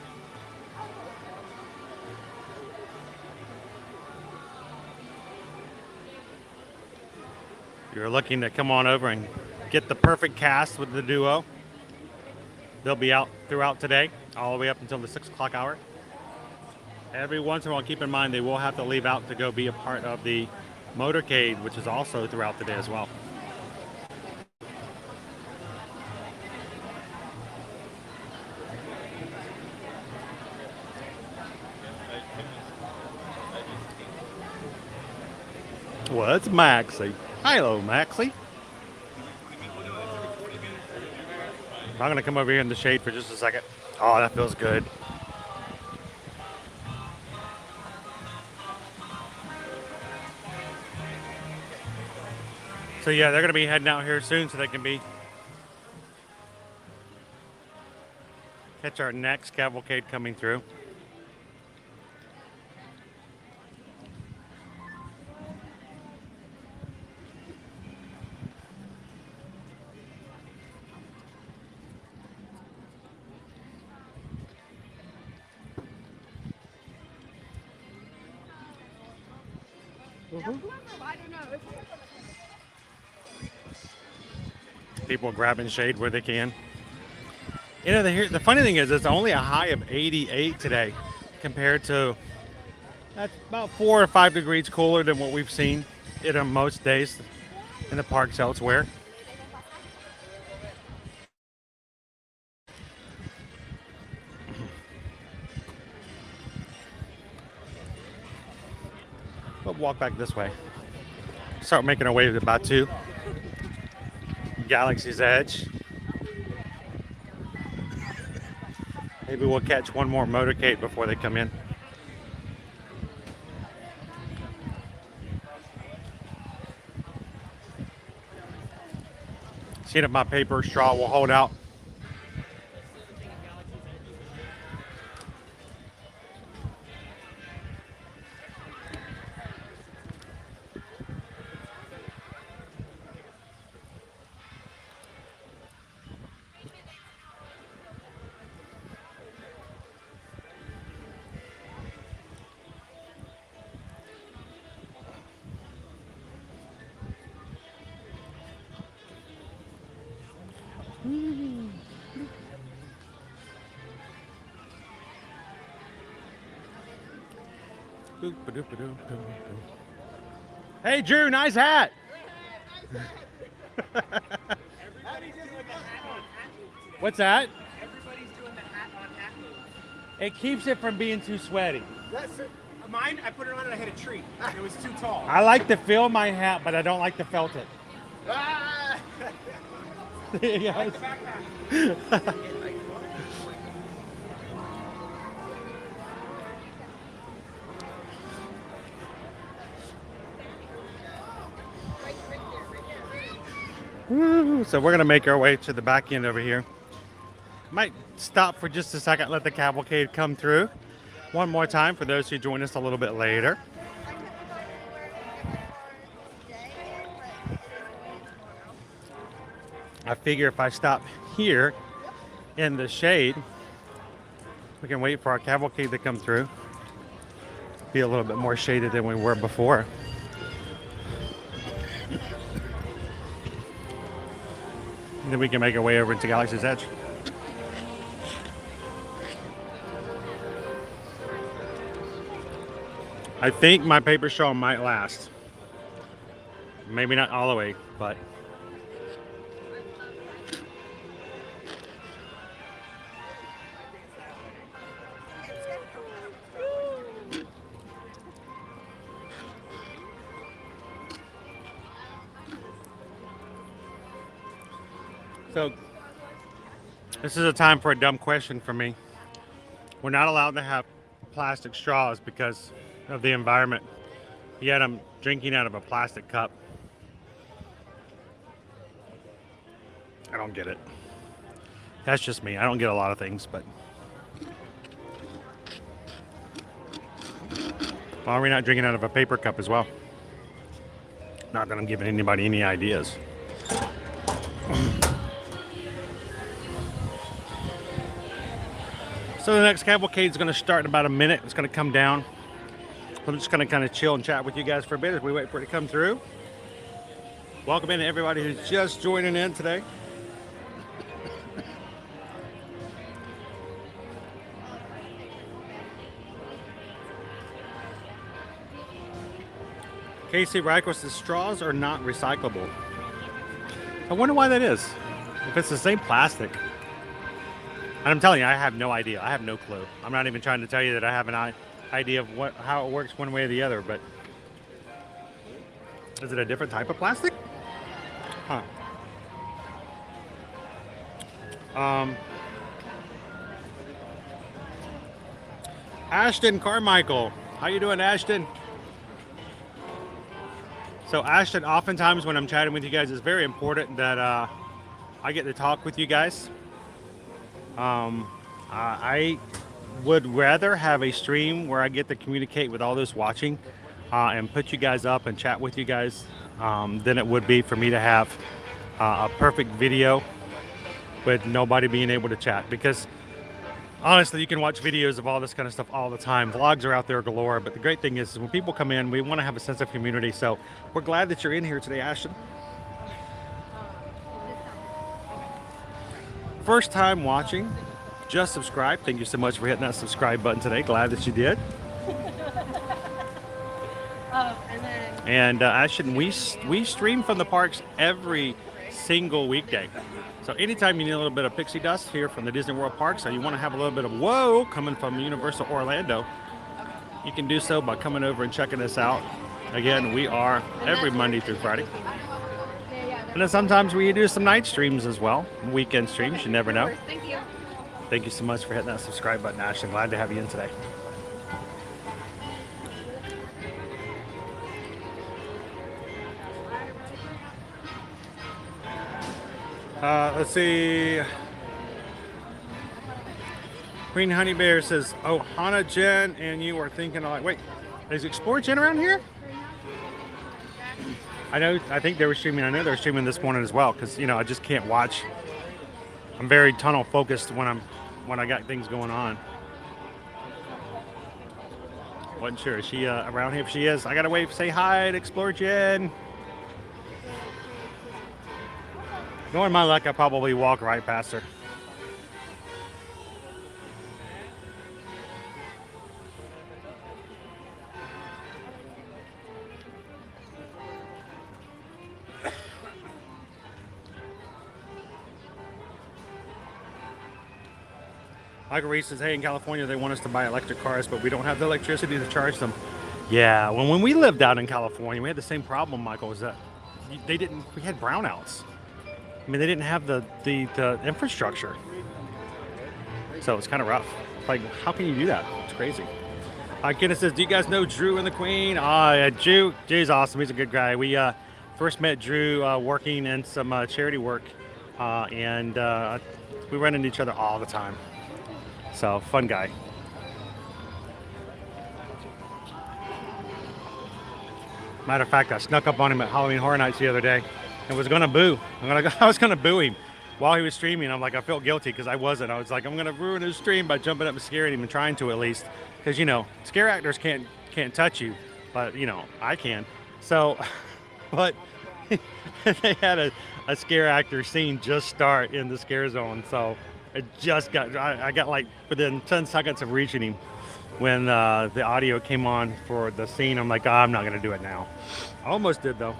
You're looking to come on over and get the perfect cast with the duo. They'll be out throughout today, all the way up until the 6 o'clock hour. Every once in a while, keep in mind they will have to leave out to go be a part of the motorcade, which is also throughout the day as well. Well, it's Maxie. Hello, Maxie. I'm going to come over here in the shade for just a second. Oh, that feels good. So yeah, they're going to be heading out here soon so they can catch our next cavalcade coming through. People grabbing shade where they can. You know, the funny thing is it's only a high of 88 today compared to that's about 4 or 5 degrees cooler than what we've seen on most days in the parks elsewhere. We'll walk back this way. Start making our way to about 2. Galaxy's Edge. Maybe we'll catch one more motorcade before they come in. Seeing if my paper straw will hold out. Hey Drew, nice hat. What's that? Everybody's doing the hat on hat move. It keeps it from being too sweaty. That's it. Mine, I put it on and I hit a tree. It was too tall. I like to feel my hat, but I don't like to felt it. Ah! Yes. Like the backpack. Woo. So we're gonna make our way to the back end over here. Might stop for just a second, let the cavalcade come through. one more time for those who join us a little bit later. I figure if I stop here in the shade, we can wait for our cavalcade to come through. Be a little bit more shaded than we were before. And then we can make our way over into Galaxy's Edge. I think my paper straw might last. Maybe not all the way, but so this is a time for a dumb question for me. We're not allowed to have plastic straws because of the environment. Yet I'm drinking out of a plastic cup. I don't get it. That's just me. I don't get a lot of things, but why are we not drinking out of a paper cup as well? Not that I'm giving anybody any ideas. So the next cavalcade is going to start in about a minute. It's going to come down. I'm just going to kind of chill and chat with you guys for a bit as we wait for it to come through. Welcome in to everybody who's just joining in today. Casey Reichel says straws are not recyclable. I wonder why that is. If it's the same plastic. And I'm telling you, I have no idea. I have no clue. I'm not even trying to tell you that I have an idea of how it works one way or the other, but is it a different type of plastic? Huh. Ashton Carmichael. How you doing, Ashton? So Ashton, oftentimes when I'm chatting with you guys, it's very important that I get to talk with you guys. I would rather have a stream where I get to communicate with all those watching and put you guys up and chat with you guys than it would be for me to have a perfect video with nobody being able to chat. Because honestly, you can watch videos of all this kind of stuff all the time. Vlogs are out there galore, but the great thing is when people come in, we want to have a sense of community. So we're glad that you're in here today, Ashton. First time watching, just subscribe. Thank you so much for hitting that subscribe button today. Glad that you did. And Ashton, we stream from the parks every single weekday. So anytime you need a little bit of pixie dust here from the Disney World parks, or you want to have a little bit of whoa coming from Universal Orlando, you can do so by coming over and checking us out. Again, we are every Monday through Friday. And then sometimes we do some night streams as well, weekend streams, you never know. Thank you. Thank you so much for hitting that subscribe button, Ashton. Glad to have you in today. Let's see. Queen Honey Bear says, oh, Hannah, Jen, and you are thinking like, wait, is Explore Jen around here? I think they were streaming. I know they were streaming this morning as well, because, you know, I just can't watch. I'm very tunnel focused when I got things going on. Wasn't sure. Is she around here? If she is, I gotta wait. Say hi to Explore Jen. Knowing my luck, I probably walk right past her. Michael Reese says, hey, in California, they want us to buy electric cars, but we don't have the electricity to charge them. Yeah, when we lived out in California, we had the same problem, Michael, was that we had brownouts. I mean, they didn't have the infrastructure. So it's kind of rough. Like, how can you do that? It's crazy. Kenneth says, do you guys know Drew and the Queen? Yeah, Drew's awesome. He's a good guy. We first met Drew working in some charity work, and we run into each other all the time. So, fun guy. Matter of fact, I snuck up on him at Halloween Horror Nights the other day and was gonna boo. I was gonna boo him while he was streaming. I'm like, I felt guilty because I wasn't. I was like, I'm gonna ruin his stream by jumping up and scaring him and trying to at least, because you know, scare actors can't touch you, but you know, I can. So, but they had a scare actor scene just start in the scare zone, so it just got. I got like within 10 seconds of reaching him when the audio came on for the scene. I'm like, I'm not gonna do it now. I almost did though.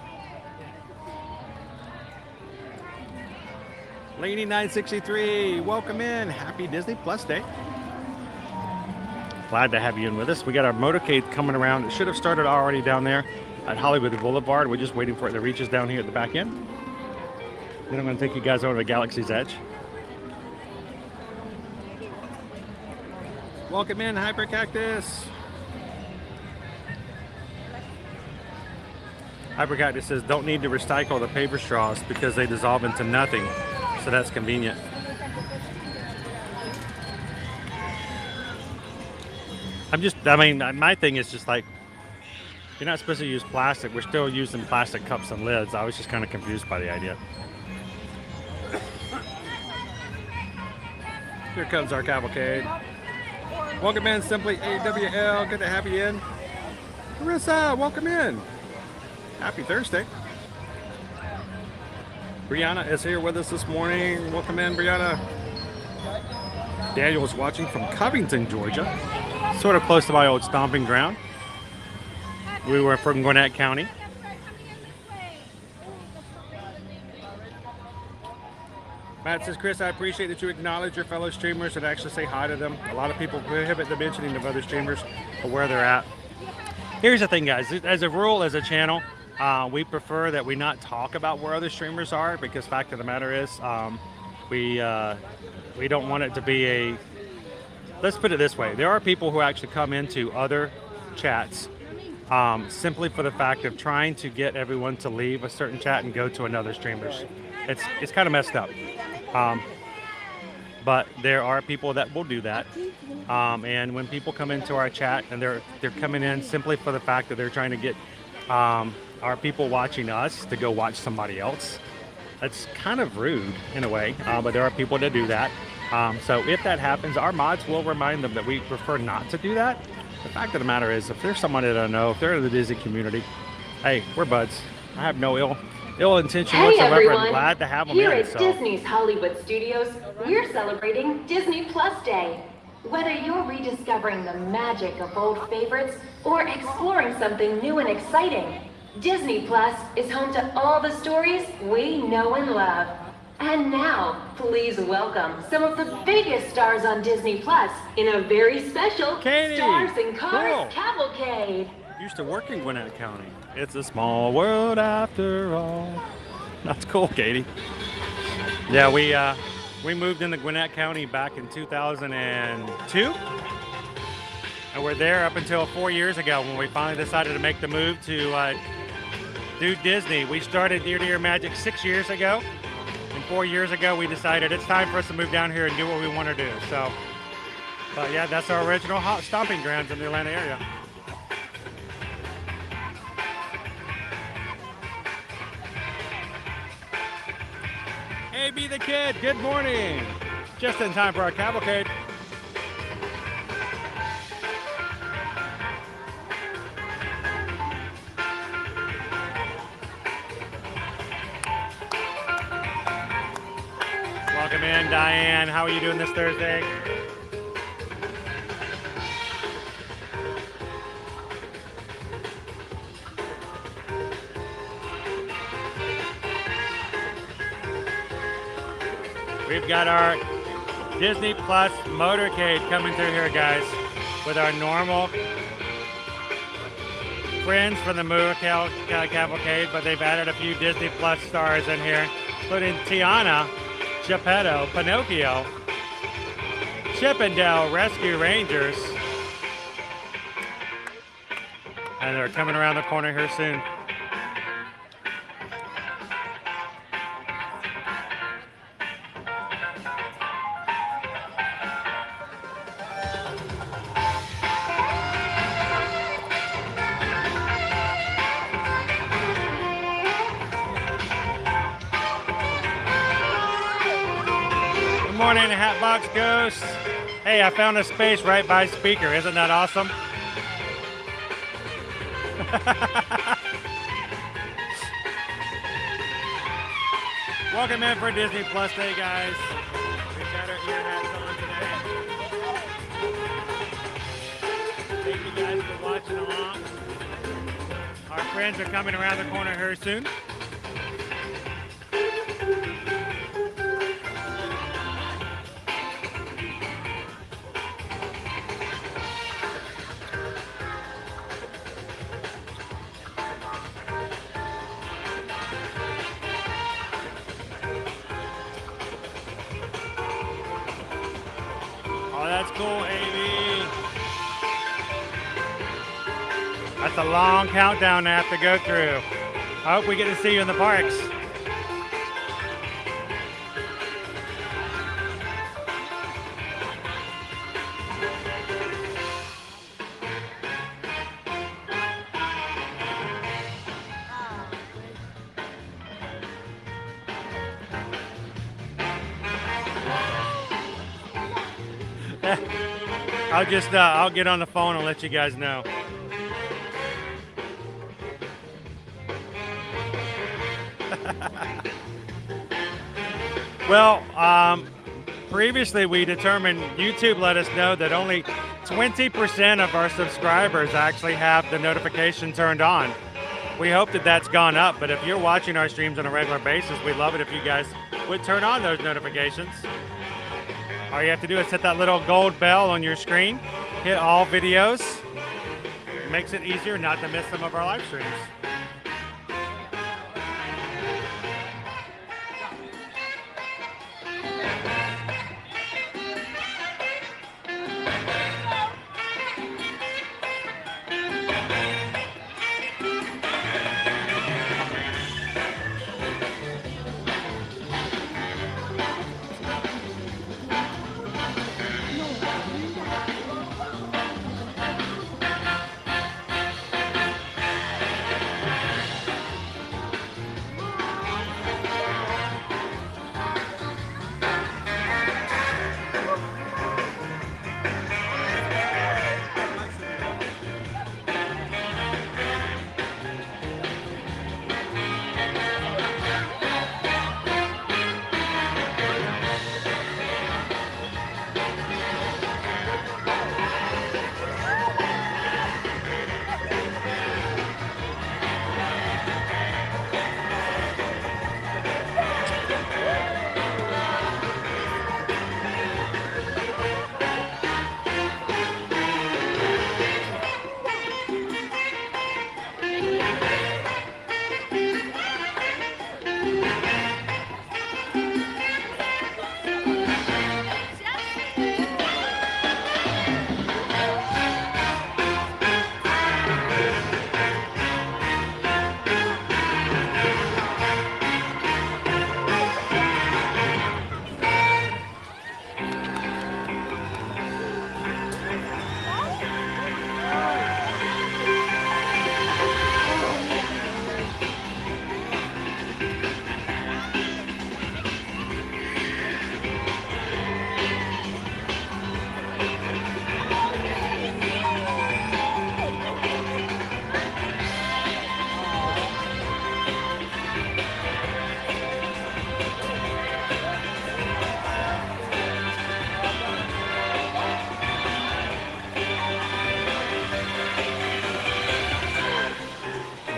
Lady 963, welcome in. Happy Disney Plus Day. Glad to have you in with us. We got our motorcade coming around. It should have started already down there at Hollywood Boulevard. We're just waiting for it to reach us down here at the back end. Then I'm going to take you guys over to Galaxy's Edge. Welcome in, Hyper Cactus. Hyper Cactus says, don't need to recycle the paper straws because they dissolve into nothing. So that's convenient. I mean, my thing is just like, you're not supposed to use plastic. We're still using plastic cups and lids. I was just kind of confused by the idea. Here comes our cavalcade. Welcome in, Simply AWL. Good to have you in. Carissa, welcome in. Happy Thursday. Brianna is here with us this morning. Welcome in, Brianna. Daniel is watching from Covington, Georgia. Sort of close to my old stomping ground. We were from Gwinnett County. Matt says, Chris, I appreciate that you acknowledge your fellow streamers and actually say hi to them. A lot of people prohibit the mentioning of other streamers or where they're at. Here's the thing, guys. As a rule, as a channel, we prefer that we not talk about where other streamers are, because fact of the matter is, we don't want it to be a, let's put it this way. There are people who actually come into other chats simply for the fact of trying to get everyone to leave a certain chat and go to another streamer's. It's kind of messed up. But there are people that will do that. And when people come into our chat and they're coming in simply for the fact that they're trying to get our people watching us to go watch somebody else, that's kind of rude in a way, but there are people that do that. So if that happens, our mods will remind them that we prefer not to do that. The fact of the matter is, if there's somebody that I know, if they're in the Disney community, hey, we're buds. I have no ill intention whatsoever. Everyone. I'm glad to have them Here in. at Disney's Hollywood Studios, we're celebrating Disney Plus Day. Whether you're rediscovering the magic of old favorites or exploring something new and exciting, Disney Plus is home to all the stories we know and love. And now, please welcome some of the biggest stars on Disney Plus in a very special Katie, Stars and Cars cool. Cavalcade. Used to work in Gwinnett County. It's a small world after all. That's cool, Katie. Yeah, we moved into Gwinnett County back in 2002. And we're there up until 4 years ago when we finally decided to make the move to do Disney. We started Dear Dear Magic 6 years ago. And 4 years ago, we decided it's time for us to move down here and do what we want to do. So, but yeah, that's our original hot stomping grounds in the Atlanta area. Hey, be the kid, good morning. Just in time for our cavalcade. Welcome in, Diane. How are you doing this Thursday? We've got our Disney Plus motorcade coming through here, guys, with our normal friends from the motorcade cavalcade, but they've added a few Disney Plus stars in here, including Tiana, Geppetto, Pinocchio, Chippendale Rescue Rangers, and they're coming around the corner here soon. morning, Hatbox Ghost. Hey, I found a space right by speaker. Isn't that awesome? Welcome in for Disney Plus Day, guys. We've got our ear hats on today. Thank you guys for watching along. Our friends are coming around the corner here soon. Oh, that's cool, AB. That's a long countdown I have to go through. I hope we get to see you in the parks. I'll get on the phone and let you guys know. Well, previously we determined, YouTube let us know that only 20% of our subscribers actually have the notification turned on. We hope that that's gone up, but if you're watching our streams on a regular basis, we'd love it if you guys would turn on those notifications. All you have to do is hit that little gold bell on your screen, hit all videos. It makes it easier not to miss some of our live streams.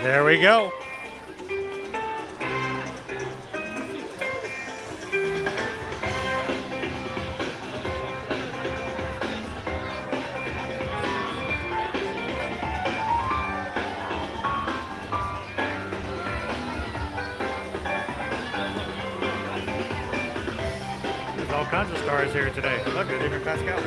There we go. There's all kinds of stars here today. Look, there's even Pascal.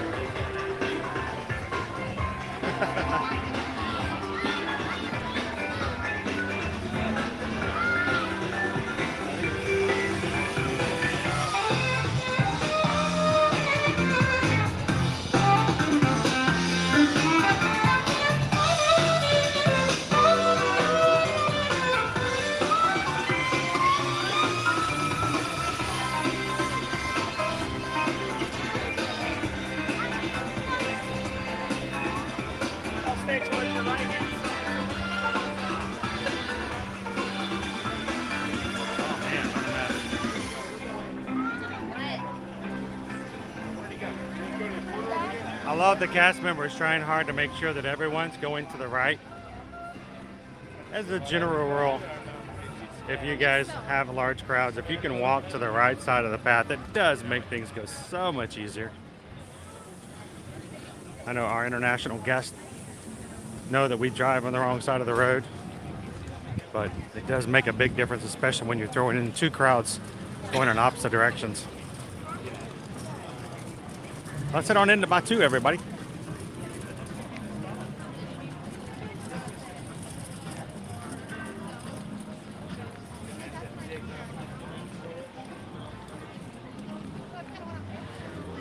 love the cast members trying hard to make sure that everyone's going to the right. As a general rule, if you guys have large crowds, if you can walk to the right side of the path, it does make things go so much easier. I know our international guests know that we drive on the wrong side of the road, but it does make a big difference, especially when you're throwing in two crowds going in opposite directions. Let's head on into Batu, everybody.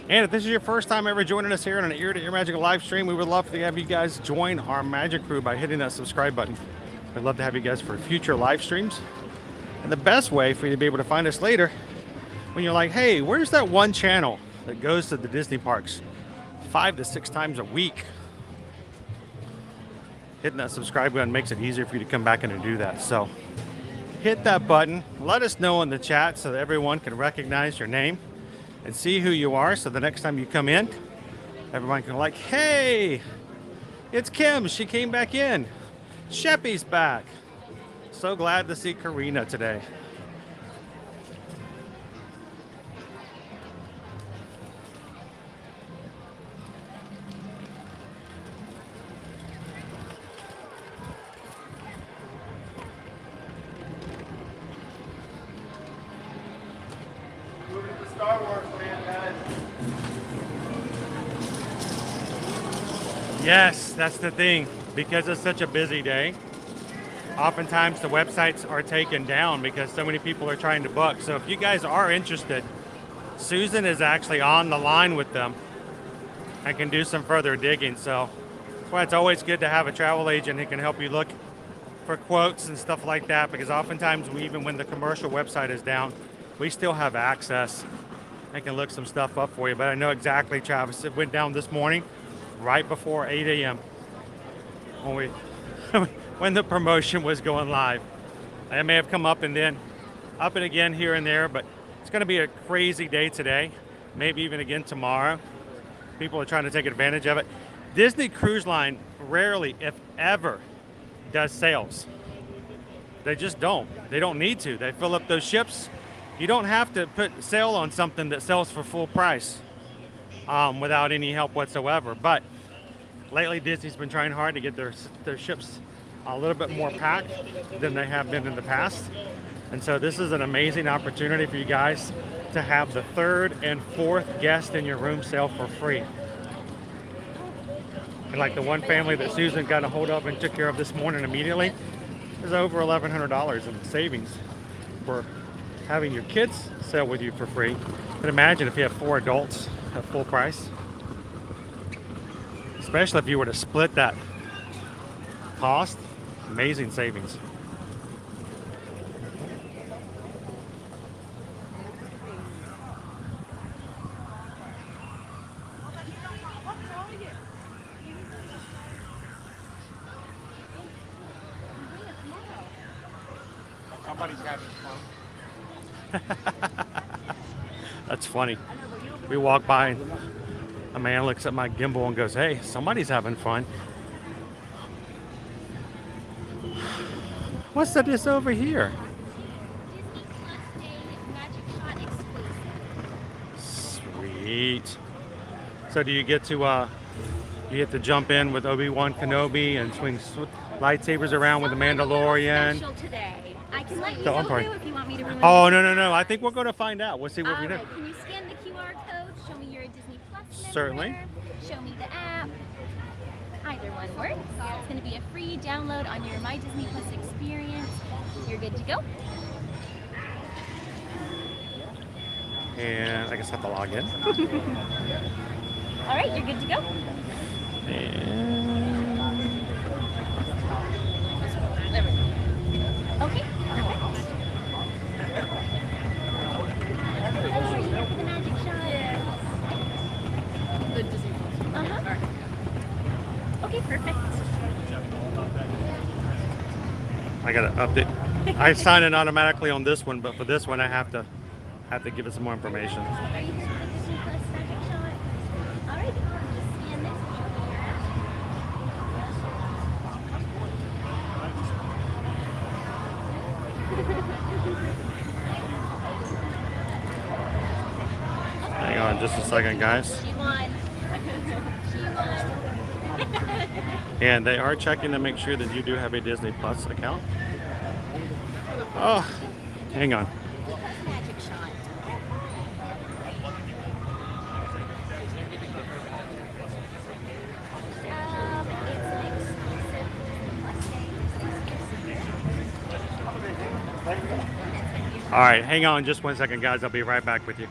And if this is your first time ever joining us here on an Ear to Ear Magic live stream, we would love to have you guys join our magic crew by hitting that subscribe button. We'd love to have you guys for future live streams. And the best way for you to be able to find us later, when you're like, hey, where's that one channel that goes to the Disney parks 5 to 6 times a week? Hitting that subscribe button makes it easier for you to come back in and do that. So hit that button. Let us know in the chat so that everyone can recognize your name and see who you are, so the next time you come in, everyone can like, hey, it's Kim, she came back in. Sheppy's back. So glad to see Karina today. Moving to the Star Wars land, guys. Yes, that's the thing. Because it's such a busy day, oftentimes the websites are taken down because so many people are trying to book. So if you guys are interested, Susan is actually on the line with them and can do some further digging. So that's why it's always good to have a travel agent who can help you look for quotes and stuff like that, because oftentimes even when the commercial website is down, we still have access and can look some stuff up for you. But I know exactly, Travis, it went down this morning right before 8 a.m. when the promotion was going live. I may have come up and then up and again here and there, but it's going to be a crazy day today, maybe even again tomorrow. People are trying to take advantage of it. Disney Cruise Line rarely, if ever, does sales. They just don't. They don't need to. They fill up those ships. You don't have to put sale on something that sells for full price without any help whatsoever. But lately, Disney's been trying hard to get their ships a little bit more packed than they have been in the past. And so this is an amazing opportunity for you guys to have the 3rd and 4th guest in your room sale for free. And like the one family that Susan got a hold of and took care of this morning immediately, there's over $1,100 in savings for having your kids sail with you for free. But imagine if you have 4 adults at full price. Especially if you were to split that cost, amazing savings. Somebody's having fun. That's funny. We walk by and a man looks at my gimbal and goes, hey, somebody's having fun. What's this over here? Sweet. So do you get to jump in with Obi-Wan Kenobi and swing lightsabers around with the Mandalorian? Special today. I can let you Oh, I'm know sorry. if you want me to release. Oh, no. I think we're going to find out. We'll see what we do. Alright, can you scan the QR code? Show me you're a Disney Plus member. Certainly. Show me the app. Either one works. It's going to be a free download on your My Disney Plus experience. You're good to go. And I guess I have to log in. All right, you're good to go. And There we go. Okay, perfect. Are you here for the magic shot? The Disney Plus. Okay, perfect. I got to update. I sign in automatically on this one, but for this one I have to give it some more information. Are you here for the Disney Plus magic shot? All right, just scan this. on just a second, guys. And they are checking to make sure that you do have a Disney Plus account. Oh, hang on. All right, hang on just 1 second, guys. I'll be right back with you.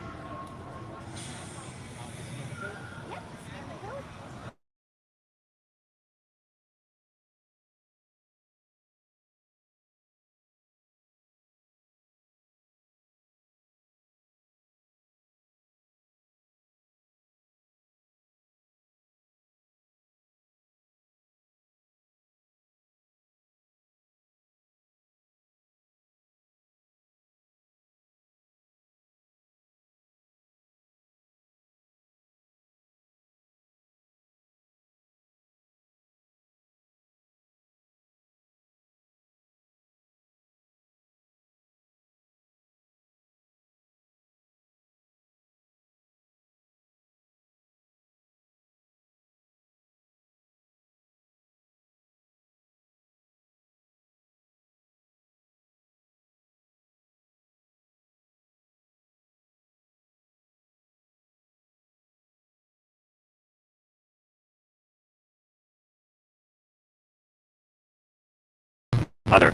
Other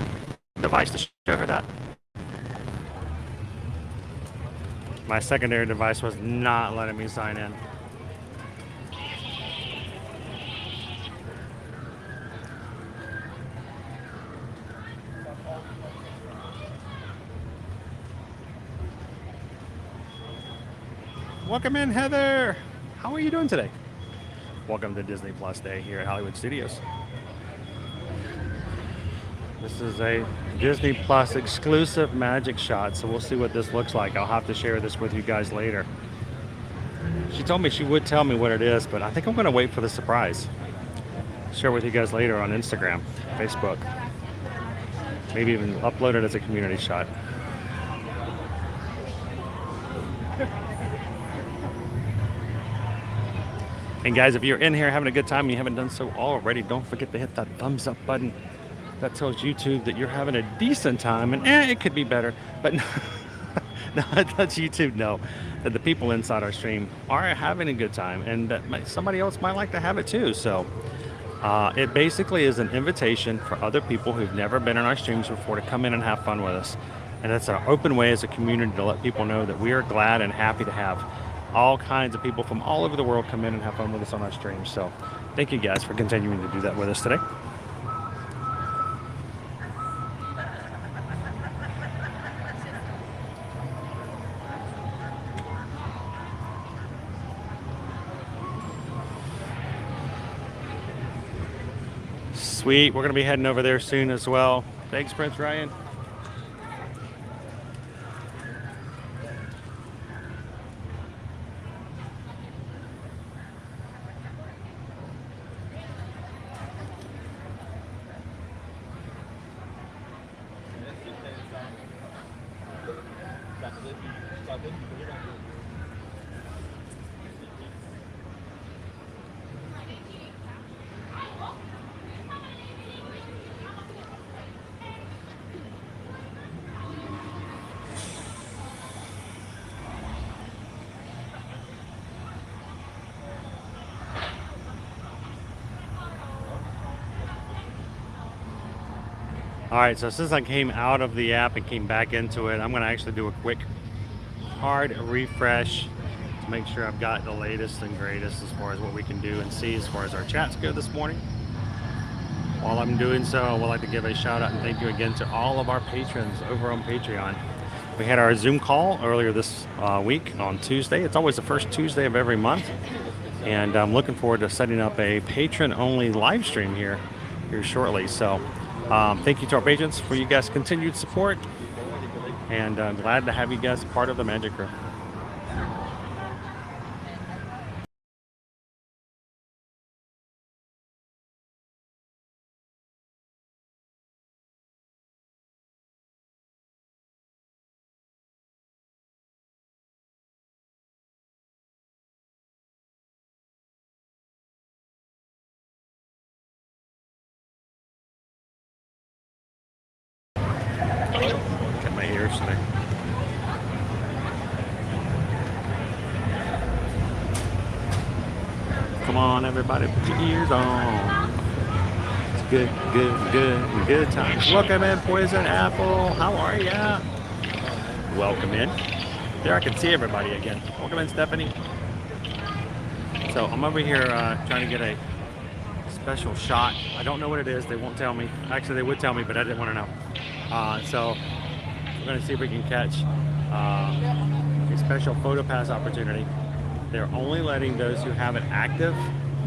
device to show her that. My secondary device was not letting me sign in. Welcome in, Heather. How are you doing today? Welcome to Disney Plus Day here at Hollywood Studios. This is a Disney Plus exclusive magic shot, so we'll see what this looks like. I'll have to share this with you guys later. She told me she would tell me what it is, but I think I'm going to wait for the surprise. Share with you guys later on Instagram, Facebook. Maybe even upload it as a community shot. And guys, if you're in here having a good time and you haven't done so already, don't forget to hit that thumbs up button. That tells YouTube that you're having a decent time, and it could be better, but no, it lets YouTube know that the people inside our stream are having a good time, and that somebody else might like to have it too. So it basically is an invitation for other people who've never been in our streams before to come in and have fun with us. And it's an open way as a community to let people know that we are glad and happy to have all kinds of people from all over the world come in and have fun with us on our streams. So thank you guys for continuing to do that with us today. Sweet, we're going to be heading over there soon as well. Thanks, Prince Ryan. All right, so since I came out of the app and came back into it, I'm going to actually do a quick hard refresh to make sure I've got the latest and greatest as far as what we can do and see as far as our chats go this morning. While I'm doing so, I would like to give a shout out and thank you again to all of our patrons over on Patreon. We had our Zoom call earlier this week on Tuesday. It's always the first Tuesday of every month. And I'm looking forward to setting up a patron-only live stream here shortly. So thank you to our patrons for you guys' continued support. And I'm glad to have you guys part of the Magic Crew. Come on, everybody, put your ears on. It's good times. Welcome in, Poison Apple. How are ya? Welcome in. There, I can see everybody again. Welcome in, Stephanie. So I'm over here trying to get a special shot. I don't know what it is. They won't tell me. Actually, they would tell me, but I didn't want to know. So we're going to see if we can catch a special photo pass opportunity. They're only letting those who have an active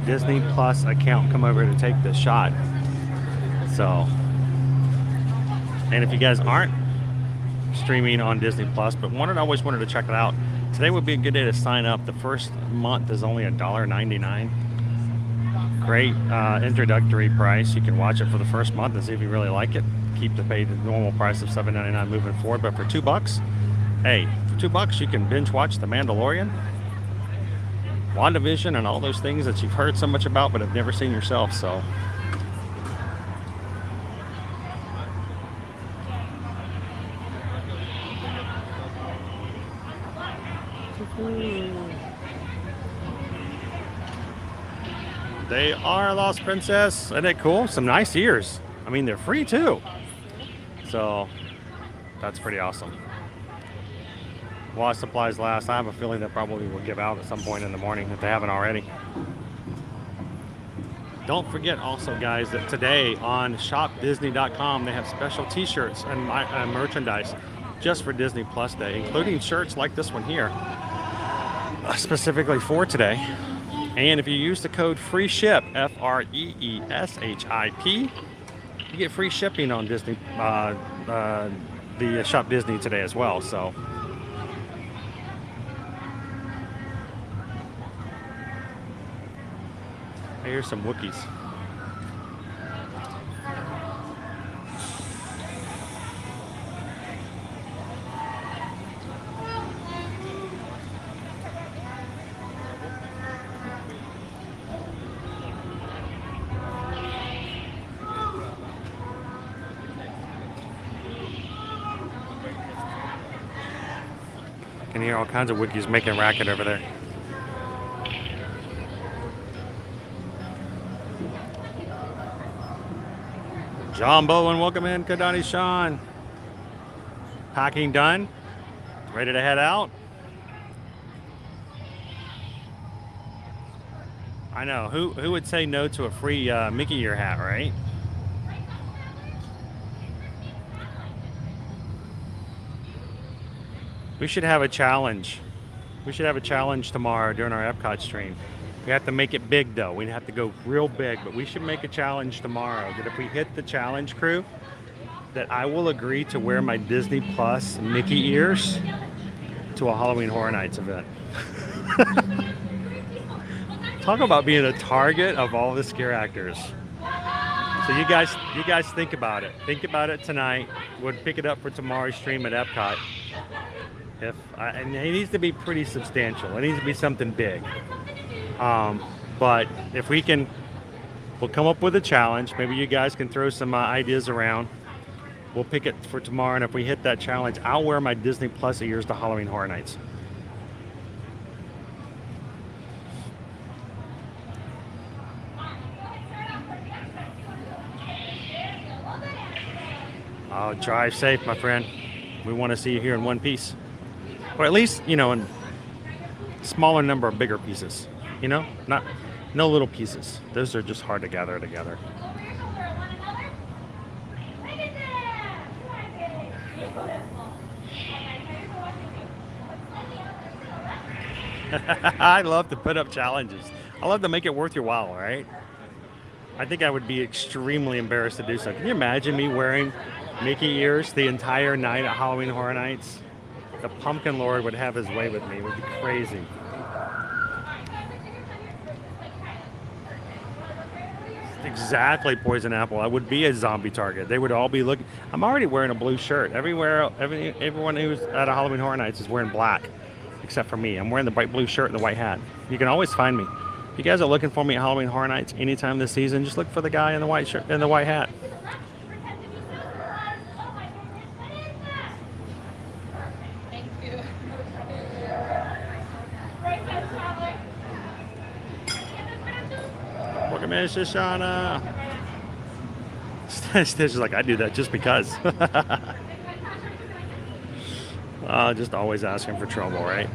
Disney Plus account come over to take the shot. So, and if you guys aren't streaming on Disney Plus, but always wanted to check it out, today would be a good day to sign up. The first month is only $1.99. Great introductory price. You can watch it for the first month and see if you really like it. Keep the normal price of $7.99 moving forward, but for $2, hey, for $2 you can binge watch The Mandalorian, WandaVision, and all those things that you've heard so much about but have never seen yourself. So they are Lost Princess. Isn't it cool? Some nice ears. I mean, they're free too. So that's pretty awesome. While supplies last, I have a feeling that probably will give out at some point in the morning if they haven't already. Don't forget also, guys, that today on shopdisney.com they have special t-shirts and merchandise just for Disney Plus Day, including shirts like this one here, specifically for today. And if you use the code FREESHIP, FREESHIP, you get free shipping on Disney, the Shop Disney today as well. So here's some Wookiees. Can hear all kinds of Wookiees making racket over there. John Bowen, welcome in. Kadani Sean. Packing done. Ready to head out. I know. Who would say no to a free Mickey ear hat, right? We should have a challenge. We should have a challenge tomorrow during our Epcot stream. We have to make it big though. We have to go real big, but we should make a challenge tomorrow that if we hit the challenge crew, that I will agree to wear my Disney Plus Mickey ears to a Halloween Horror Nights event. Talk about being a target of all the scare actors. So you guys think about it. Think about it tonight. We'll pick it up for tomorrow's stream at Epcot. And it needs to be pretty substantial. It needs to be something big. But if we can, we'll come up with a challenge. Maybe you guys can throw some ideas around. We'll pick it for tomorrow, and if we hit that challenge, I'll wear my Disney Plus ears to Halloween Horror Nights. Oh, drive safe, my friend. We want to see you here in one piece. Or at least, you know, in smaller number of bigger pieces. You know, no little pieces. Those are just hard to gather together. I love to put up challenges. I love to make it worth your while, right? I think I would be extremely embarrassed to do so. Can you imagine me wearing Mickey ears the entire night at Halloween Horror Nights? The Pumpkin Lord would have his way with me. It would be crazy. Exactly, Poison Apple. I would be a zombie target. They would all be looking. I'm already wearing a blue shirt. Everyone who's at a Halloween Horror Nights is wearing black, except for me. I'm wearing the bright blue shirt and the white hat. You can always find me. If you guys are looking for me at Halloween Horror Nights anytime this season, just look for the guy in the white shirt and the white hat. Welcome in, Shoshana. Stitch is like, I do that just because. Just always asking for trouble, right?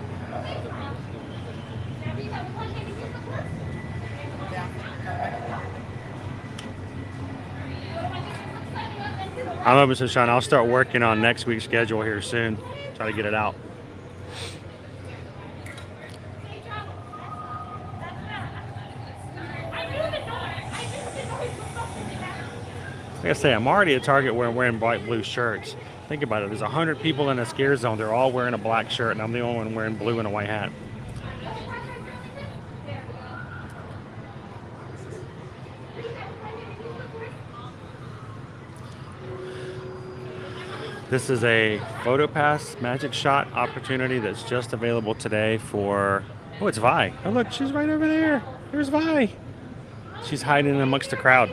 I'm hoping, Shoshana, I'll start working on next week's schedule here soon. Try to get it out. Like I say, I'm already at Target wearing bright blue shirts. Think about it. There's 100 people in a scare zone. They're all wearing a black shirt, and I'm the only one wearing blue and a white hat. This is a PhotoPass Magic Shot opportunity that's just available today for... Oh, it's Vi. Oh, look, she's right over there. There's Vi. She's hiding amongst the crowd.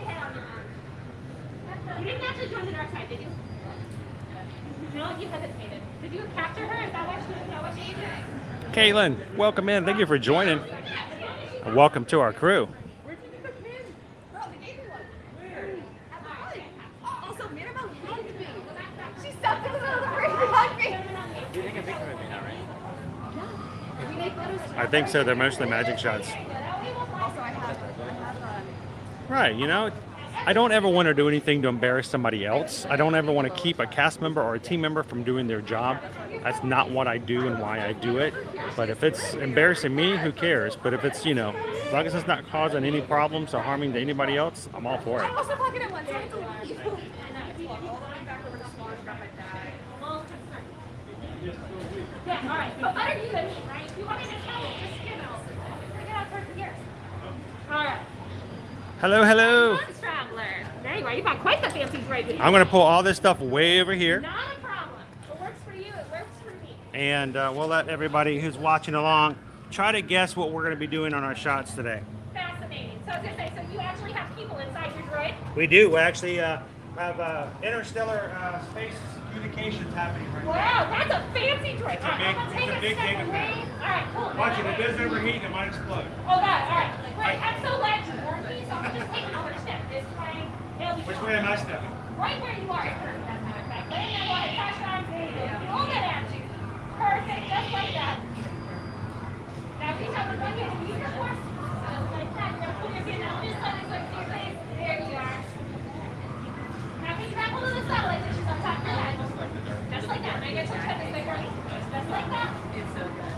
You didn't actually join the dark side, did you? No, you hesitated. Did you capture her? Is that what she did? Caitlin, welcome in. Thank you for joining. And welcome to our crew. Where did you put the pin? Girl, they gave me one. Where? Also, Mirabelle hugged me. She stepped in the middle of the ring and hugged me. You take a picture of me now, right? Yeah. We make photos. I think so. They're mostly magic shots. Also, I have Right, you know, I don't ever want to do anything to embarrass somebody else. I don't ever want to keep a cast member or a team member from doing their job. That's not what I do and why I do it. But if it's embarrassing me, who cares? But if it's, you know, as long as it's not causing any problems or harming to anybody else, I'm all for it. I'm also talking at once. I have to leave. Yeah, all right. But better you than me, right? You want me to tell you, just, you know, get out towards the gears. All right. Hello, hello. Traveler. There you are. You got quite the fancy drink. I'm going to pull all this stuff way over here. Not a problem. What works for you, it works for me. And we'll let everybody who's watching along try to guess what we're going to be doing on our shots today. Fascinating. So I was going to say, so you actually have people inside your droid? We do. We actually have interstellar space communications happening right now. Wow, that's a fancy droid. All right, I'm going to take it's a big step data away. pad. All right, cool. Watch it. If it doesn't overheat, it might explode. Oh, God. All right. Great. I'm so glad you warned me. So I'm going to just take another step this way. Which way am I stepping? Right where you are at first, as a matter of fact. Laying that water, cash on, hold it at you. Perfect, just like that. Now, reach out the bucket and use your force. Just like that. Now, put your hand out this side, like your face. There you are. Now, reach back over the satellite dishes on top of your head. Just like that. Now, get your head this way for me. Just like that. It's so good.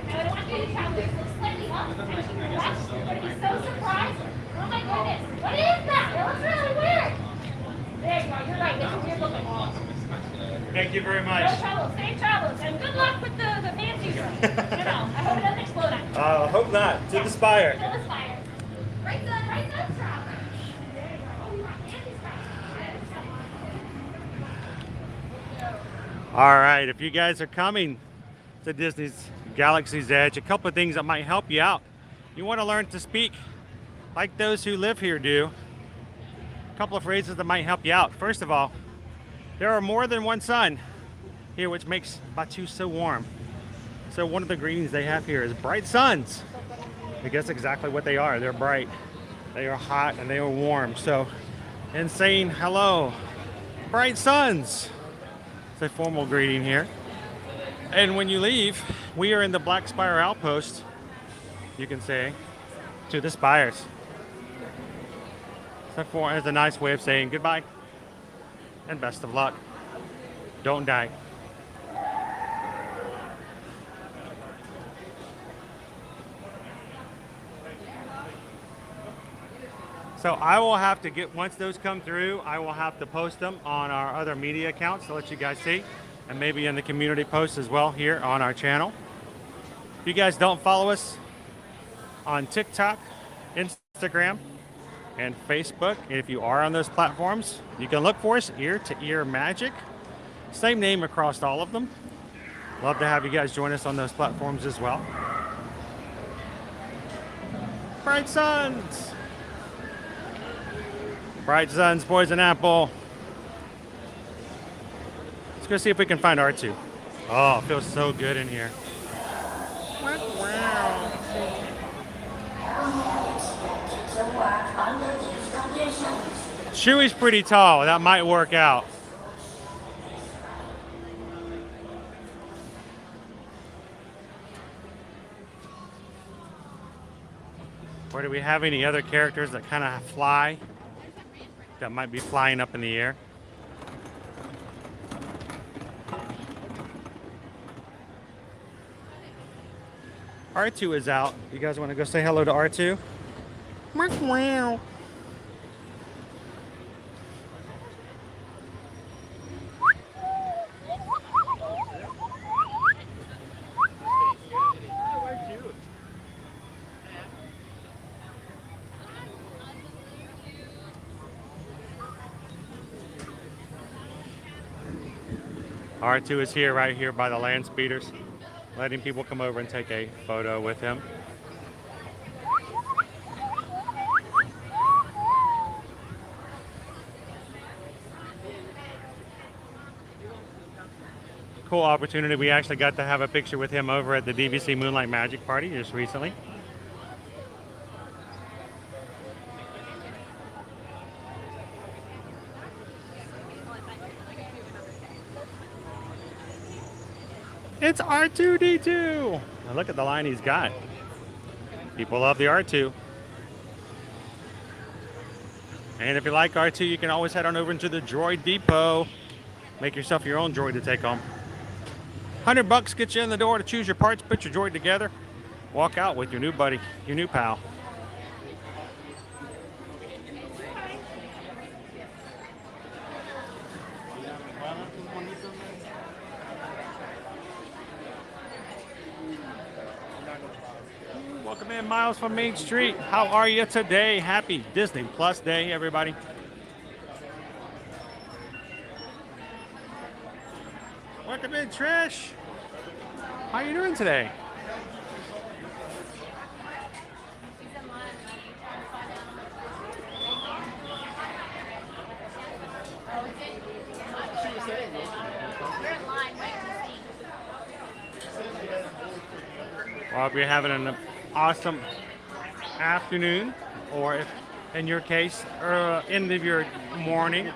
Now, I don't want you to travel this slightly up and keep your left. You're going to be so surprised. Oh my goodness, what is that? That looks really weird. There you are, you're right, it's a weird looking wall. Thank you very much. No trouble, safe travels, and good luck with the fancy drone. You know, I hope it doesn't explode on you. Hope not. To the spire. To the spire. Right side, traveler. There you are. Oh, we want fancy stuff. All right, if you guys are coming to Disney's Galaxy's Edge, a couple of things that might help you out. You want to learn to speak like those who live here do. A couple of phrases that might help you out. First of all, there are more than one sun here, which makes Batuu so warm. So one of the greetings they have here is bright suns. I guess exactly what they are. They're bright, they are hot, and they are warm. So in saying hello, bright suns, it's a formal greeting here. And when you leave, we are in the Black Spire Outpost. You can say to the spires. So it's a nice way of saying goodbye and best of luck. Don't die. So I will have to get, once those come through, I will have to post them on our other media accounts to let you guys see, and maybe in the community posts as well here on our channel. If you guys don't follow us on TikTok, Instagram, and Facebook, and if you are on those platforms, you can look for us, Ear to Ear Magic. Same name across all of them. Love to have you guys join us on those platforms as well. Bright suns! Bright suns, poison apple. Let's go see if we can find R2. Oh, it feels so good in here. Wow. Chewie's pretty tall. That might work out. Or do we have any other characters that kind of fly? That might be flying up in the air? R2 is out. You guys want to go say hello to R2? Wow. R2 is here, right here by the land speeders, letting people come over and take a photo with him. Cool opportunity. We actually got to have a picture with him over at the DVC Moonlight Magic Party just recently. It's R2-D2. Now look at the line he's got. People love the R2. And if you like R2, you can always head on over into the Droid Depot. Make yourself your own droid to take home. $100 gets you in the door to choose your parts, put your droid together, walk out with your new buddy, your new pal. Welcome in, Miles from Main Street. How are you today? Happy Disney Plus Day, everybody. Welcome in, Trish. How you doing today? Well, if you're having an awesome afternoon, or if, in your case, end of your morning.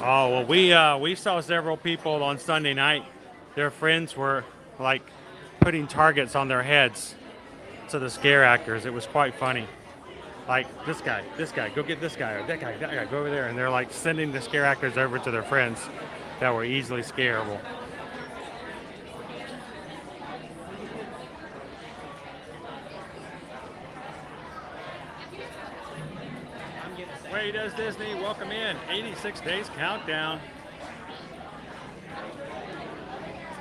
Oh, well, we saw several people on Sunday night. Their friends were like putting targets on their heads to the scare actors. It was quite funny. Like this guy, go get this guy, or that guy, go over there. And they're like sending the scare actors over to their friends that were easily scareable. Way does Disney. Welcome in. 86 days countdown.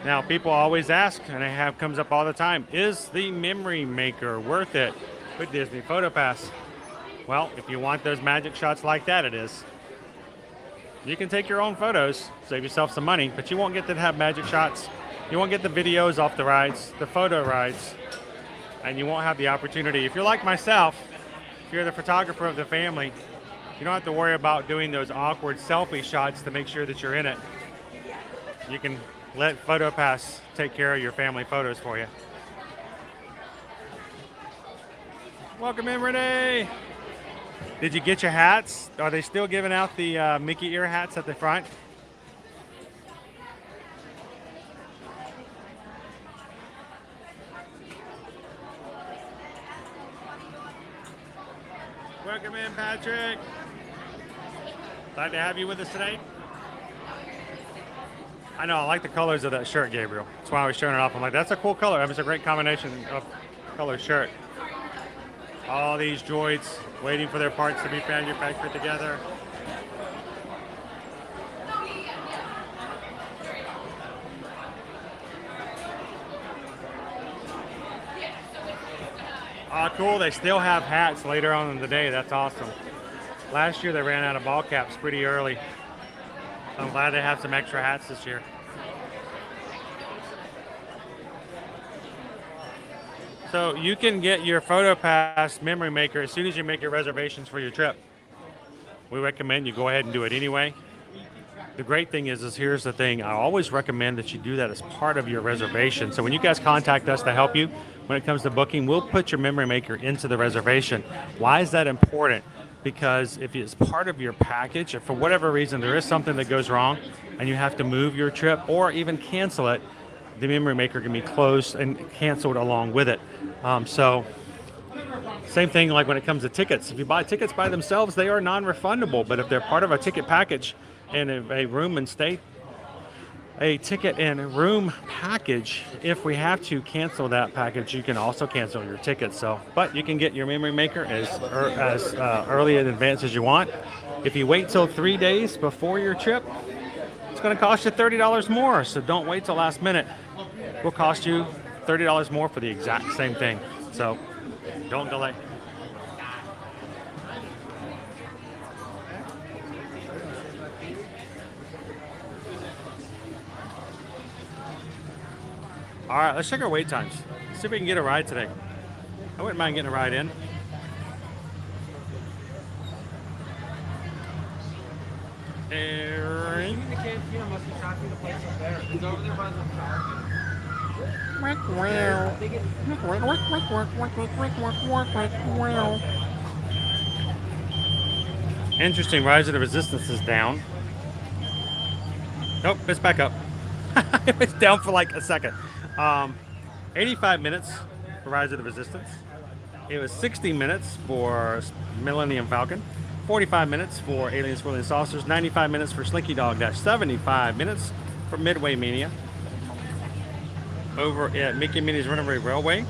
Now, people always ask, and it comes up all the time, is the memory maker worth it with Disney PhotoPass? Well, if you want those magic shots like that, it is. You can take your own photos, save yourself some money, but you won't get to have magic shots. You won't get the videos off the rides, the photo rides, and you won't have the opportunity. If you're like myself, if you're the photographer of the family, you don't have to worry about doing those awkward selfie shots to make sure that you're in it. You can let PhotoPass take care of your family photos for you. Welcome in, Renee. Did you get your hats? Are they still giving out the Mickey ear hats at the front? Welcome in, Patrick. Glad to have you with us today. I know, I like the colors of that shirt, Gabriel. That's why I was showing it off. I'm like, that's a cool color. That was a great combination of color shirt. All these droids waiting for their parts to be manufactured together. Cool. They still have hats later on in the day. That's awesome. Last year they ran out of ball caps pretty early. So I'm glad they have some extra hats this year. So you can get your PhotoPass memory maker as soon as you make your reservations for your trip. we recommend you go ahead and do it anyway. The great thing is here's the thing. I always recommend that you do that as part of your reservation. So when you guys contact us to help you when it comes to booking, we'll put your memory maker into the reservation. Why is that important? Because if it's part of your package, if for whatever reason there is something that goes wrong and you have to move your trip or even cancel it, the memory maker can be closed and canceled along with it. So same thing like when it comes to tickets. If you buy tickets by themselves, they are non-refundable. But if they're part of a ticket package and a room and stay, a ticket and room package, if we have to cancel that package, you can also cancel your ticket. So, but you can get your memory maker as early in advance as you want. If you wait till 3 days before your trip, it's going to cost you $30 more. So don't wait till last minute. It will cost you $30 more for the exact same thing. So don't delay. All right, let's check our wait times. See if we can get a ride today. I wouldn't mind getting a ride in. Interesting, Rise of the Resistance is down. Nope, it's back up. It was down for like a second. 85 minutes for Rise of the Resistance. It was 60 minutes for Millennium Falcon. 45 minutes for Aliens, Swirling Saucers. 95 minutes for Slinky Dog Dash. 75 minutes for Midway Mania. Over at Mickey and Minnie's Runaway Railway,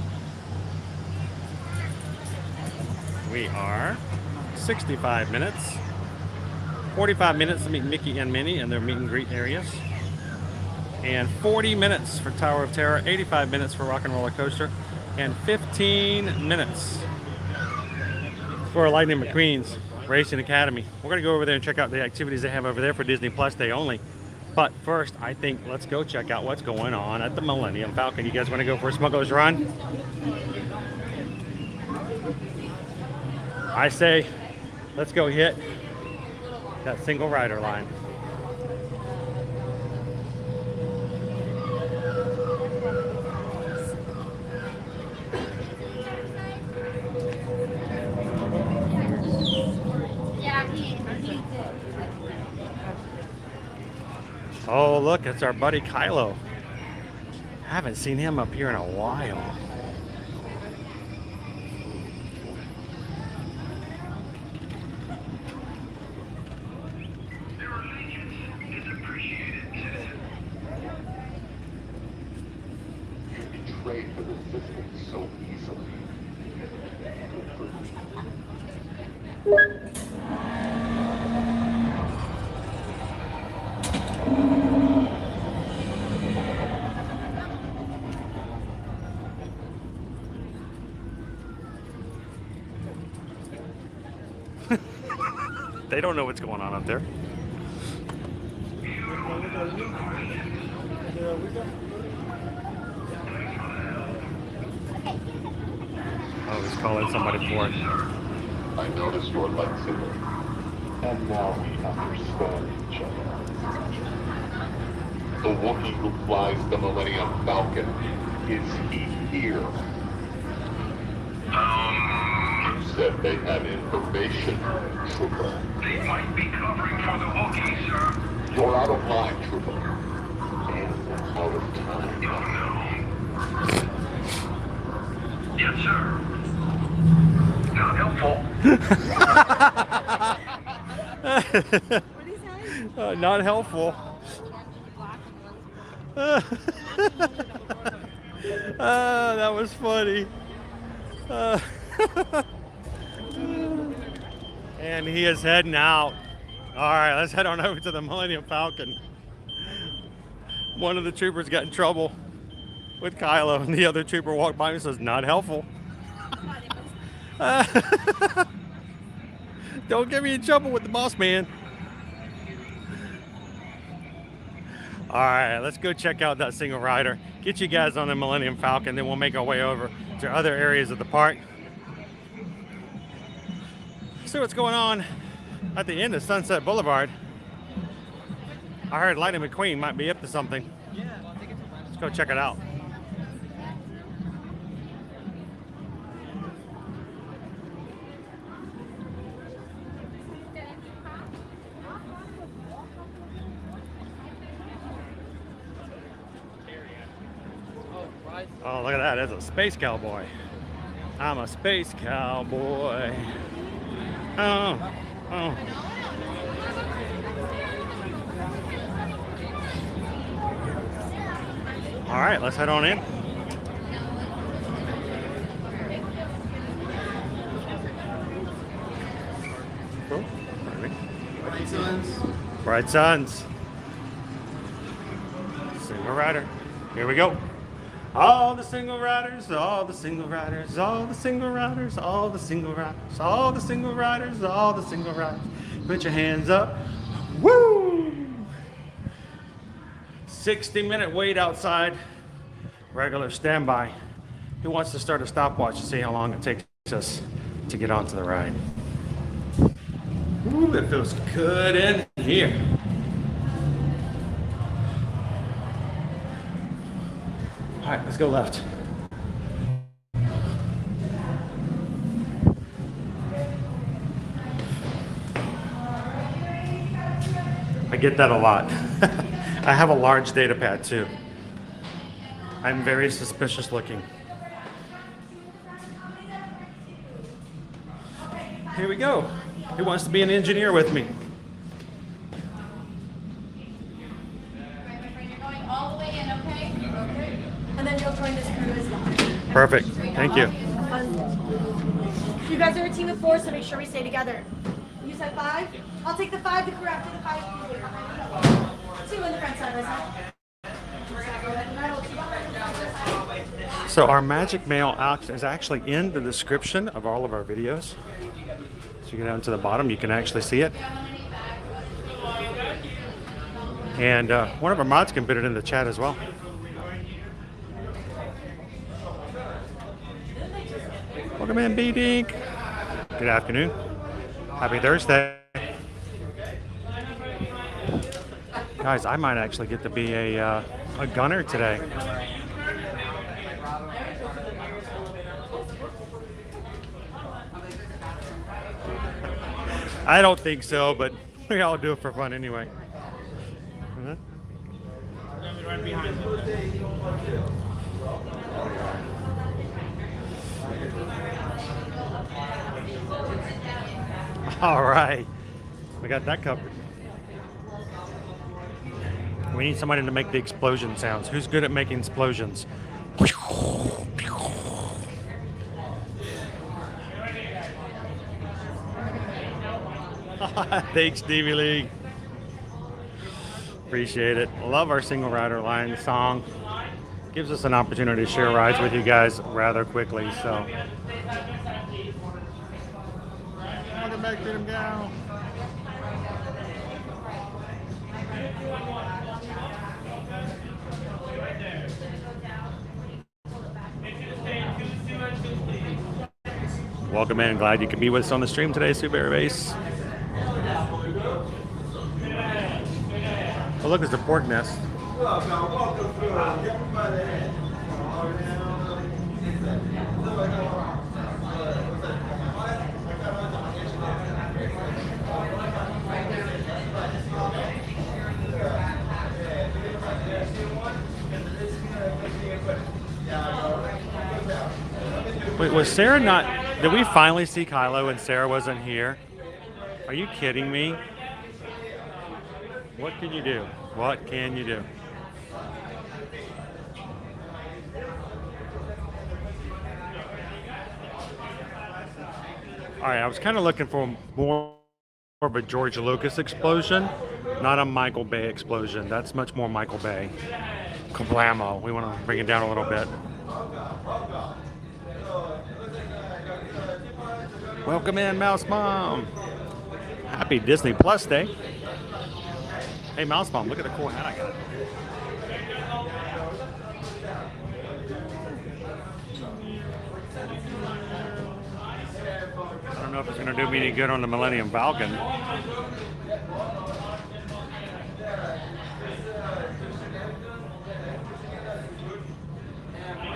we are 65 minutes. 45 minutes to meet Mickey and Minnie in their meet and greet areas. And 40 minutes for Tower of Terror, 85 minutes for Rock and Roller Coaster, and 15 minutes for Lightning McQueen's Racing Academy. We're going to go over there and check out the activities they have over there for Disney Plus Day only. But first, I think let's go check out what's going on at the Millennium Falcon. You guys want to go for a Smugglers run? I say, let's go hit that single rider line. Oh, look, it's our buddy Kylo. Haven't seen him up here in a while. Trade for the resistance so easily. They don't know what's going on up there. Oh, he's calling somebody for it. I noticed your lightsaber, and now we understand each other. The Wookiee who flies the Millennium Falcon, is he here? You said they had information, Trooper. They might be covering for the Wookiees, sir. You're out of line, Trooper. And out of time. Oh, no. Yes, sir. Not helpful. Not helpful. That was funny. And he is heading out. All right, let's head on over to the Millennium Falcon. One of the troopers got in trouble with Kylo, and the other trooper walked by and says, "Not helpful." Don't get me in trouble with the boss man. All right, let's go check out that single rider. Get you guys on the Millennium Falcon, then we'll make our way over to other areas of the park. See what's going on at the end of Sunset Boulevard. I heard Lightning McQueen might be up to something. Yeah, I think it's Let's go check it out. Oh, look at that. That's a space cowboy. I'm a space cowboy. Oh, oh. All right, let's head on in. Oh, pardon me. Bright Suns. Bright Suns. Single rider. Here we go. All the single riders, all the single riders, all the single riders, all the single riders, all the single riders, all the single riders. Put your hands up. Woo! 60-minute wait outside. Regular standby. Who wants to start a stopwatch to see how long it takes us to get onto the ride? Ooh, it feels good in here. All right, let's go left. I get that a lot. I have a large data pad too. I'm very suspicious looking. Here we go. Who wants to be an engineer with me? You're going all the way in, okay? Okay. And then you'll join this crew as well. Perfect. Thank you. You guys are a team of 4, so make sure we stay together. You said 5? I'll take the 5, the crew after the 5. 2 in the front side, by side. So our magic mail is actually in the description of all of our videos. So you go down to the bottom, you can actually see it. And one of our mods can put it in the chat as well. Welcome in, B-Dink. Good afternoon. Happy Thursday. Guys, I might actually get to be a gunner today. I don't think so, but we all do it for fun anyway. right behind you. All right, we got that covered. We need somebody to make the explosion sounds. Who's good at making explosions? Thanks, Stevie Lee. Appreciate it. Love our single rider line song. Gives us an opportunity to share rides with you guys rather quickly. So. Welcome back, get him down. Welcome in. Glad you could be with us on the stream today, Subaru Base. Oh, look, it's the pork nest. Wait, was Sarah not... Did we finally see Kylo and Sarah wasn't here? Are you kidding me? What can you do? What can you do? All right, I was kind of looking for more of a George Lucas explosion, not a Michael Bay explosion. That's much more Michael Bay. Kablamo. We want to bring it down a little bit. Welcome in, Mouse Mom. Happy Disney Plus Day. Hey, Mouse Mom, look at the cool hat I got. I don't don't know if it's going to do me any good on the Millennium Falcon.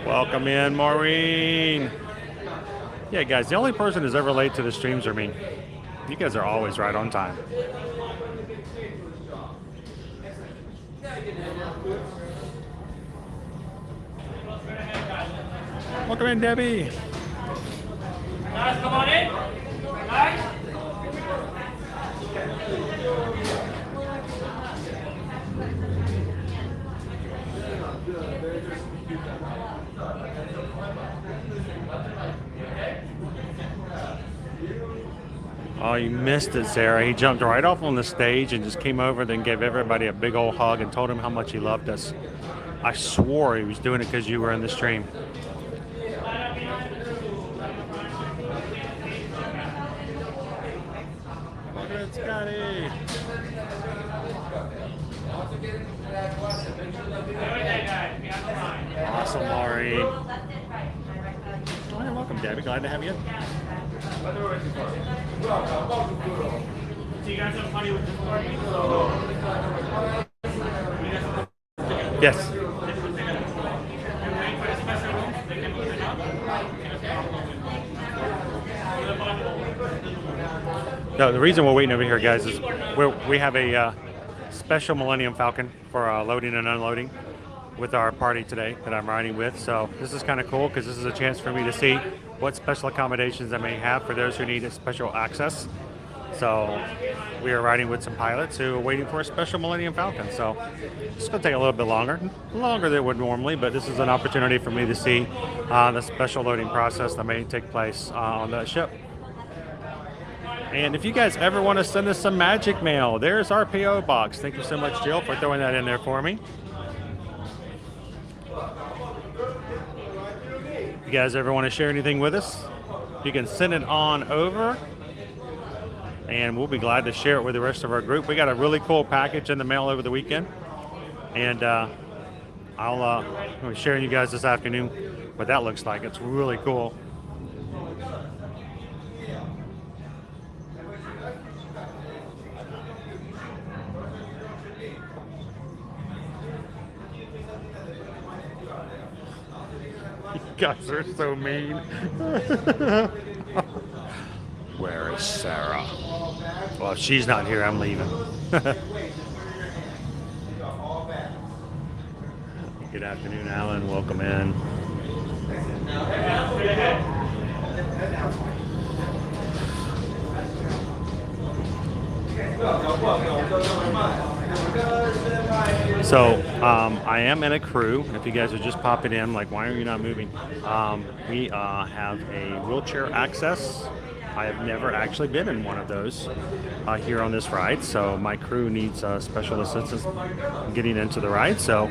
Welcome in, Maureen. Yeah, guys, the only person who's ever late to the streams are me. You guys are always right on time. Welcome in, Debbie. Guys, come on in. Guys. Oh, you missed it, Sarah. He jumped right off on the stage and just came over, then gave everybody a big old hug and told him how much he loved us. I swore he was doing it because you were in the stream. Look at Scotty. Awesome, Laurie. Oh, you're welcome, Debbie. Glad to have you. So you guys have money with this party? Yes. No, the reason we're waiting over here, guys, is we have a special Millennium Falcon for loading and unloading with our party today that I'm riding with. So this is kind of cool because this is a chance for me to see what special accommodations I may have for those who need a special access. So we are riding with some pilots who are waiting for a special Millennium Falcon. So it's going to take a little bit longer than it would normally, but this is an opportunity for me to see the special loading process that may take place on the ship. And if you guys ever want to send us some magic mail, there's our PO box. Thank you so much, Jill, for throwing that in there for me. If you guys ever want to share anything with us, you can send it on over, and we'll be glad to share it with the rest of our group. We got a really cool package in the mail over the weekend, and I'll be sharing you guys this afternoon what that looks like. It's really cool. You guys are so mean. Where is Sarah? Well, if she's not here, I'm leaving. Good afternoon, Alan. Welcome in. So I am in a crew. If you guys are just popping in, like, why are you not moving? We have a wheelchair access. I have never actually been in one of those here on this ride, so my crew needs special assistance getting into the ride. So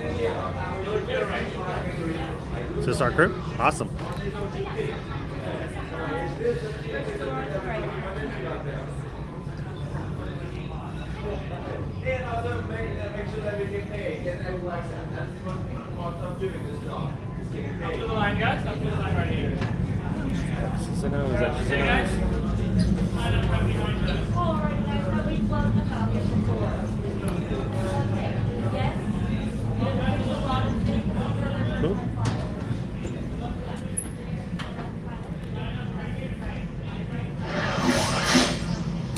is this our crew? Awesome. Up to the line, guys. Up to the line right here. Hey, guys.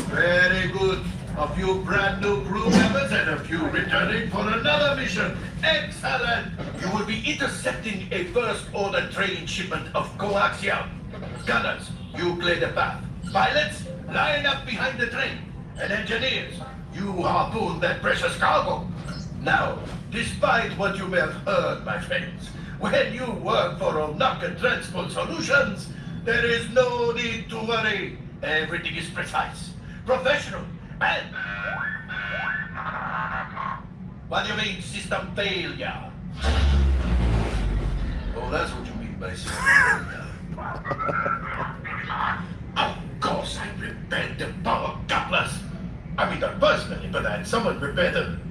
Very good. A few brand new crew members and a few returning for another mission. Excellent! You will be intercepting a first order train shipment of coaxium. Gunners, you clear the path. Pilots, line up behind the train. And engineers, you harpoon that precious cargo. Now, despite what you may have heard, my friends, when you work for Onaka Transport Solutions, there is no need to worry. Everything is precise, professional, and... What do you mean, system failure? Oh, that's what you mean by system failure. Of course I repaired the power couplers. I mean, not personally, but I had someone repair them.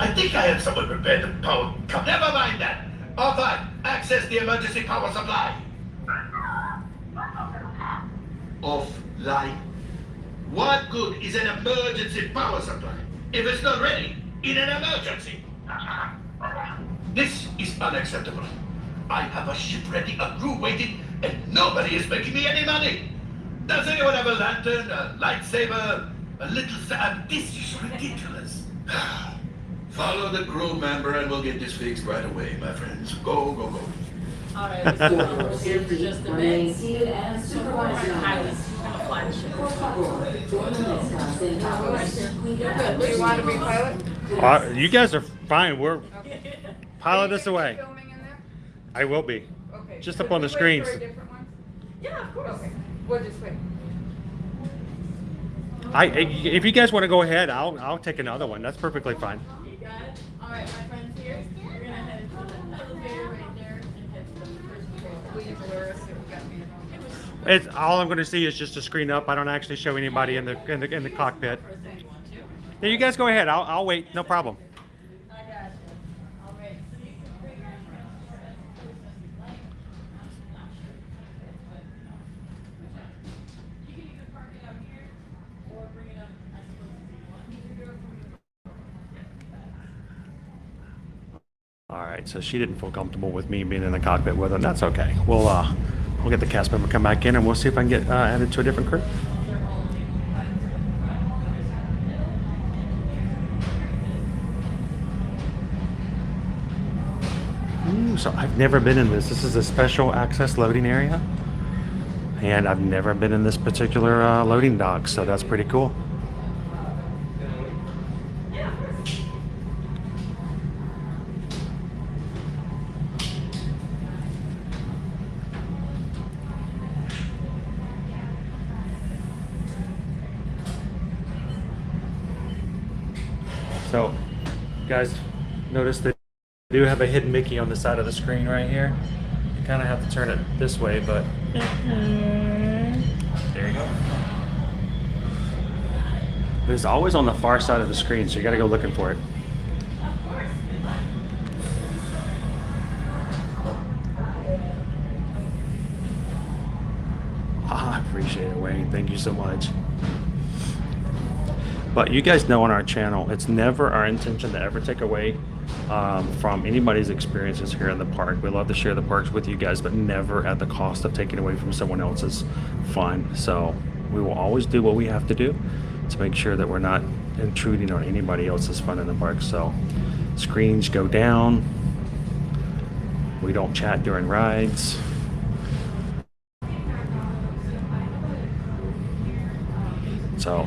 I think I had someone repair the power couplers. Never mind that. All fine. Access the emergency power supply. offline. What good is an emergency power supply if it's not ready in an emergency? This is unacceptable. I have a ship ready, a crew waiting, and nobody is making me any money. Does anyone have a lantern, a lightsaber, a little this is ridiculous. Follow the crew member and we'll get this fixed right away, my friends. Go, go, go. All right, so we're here for just a bit. Supervisor Highlands, flagship. Do you want to be pilot? You guys are fine. We're pilot us away. Filming in there? I will be. Okay. Just up on the screens. For a different one? Yeah, of course. Okay. We'll just wait. If you guys want to go ahead, I'll take another one. That's perfectly fine. You got it. All right, my friends here. We're gonna head to the elevator right there and head to the first floor. Will you blur us if we got me wrong? It's all I'm going to see is just a screen up. I don't actually show anybody in the cockpit. Yeah, you guys go ahead. I'll wait. No problem. I got you. All right. So you can bring your You can either park it out here or bring it up as close as you want. All right. So she didn't feel comfortable with me being in the cockpit with her. That's okay. We'll get the cast member come back in and we'll see if I can get added to a different crew. So I've never been in this. This is a special access loading area. And I've never been in this particular loading dock, so that's pretty cool. So, guys, notice that I do have a hidden Mickey on the side of the screen right here. You kind of have to turn it this way, but there you go. But it's always on the far side of the screen, so you got to go looking for it. I appreciate it, Wayne. Thank you so much. But you guys know on our channel, it's never our intention to ever take away from anybody's experiences here in the park. We love to share the parks with you guys, but never at the cost of taking away from someone else's fun. So we will always do what we have to do to make sure that we're not intruding on anybody else's fun in the park. So screens go down. We don't chat during rides. So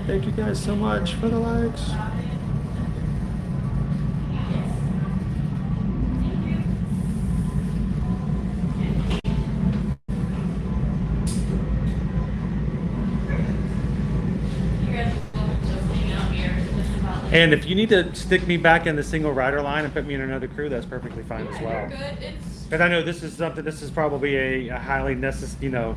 thank you guys so much for the likes. And if you need to stick me back in the single rider line and put me in another crew, that's perfectly fine as well. Because I know this is something, this is probably a highly necessary, you know,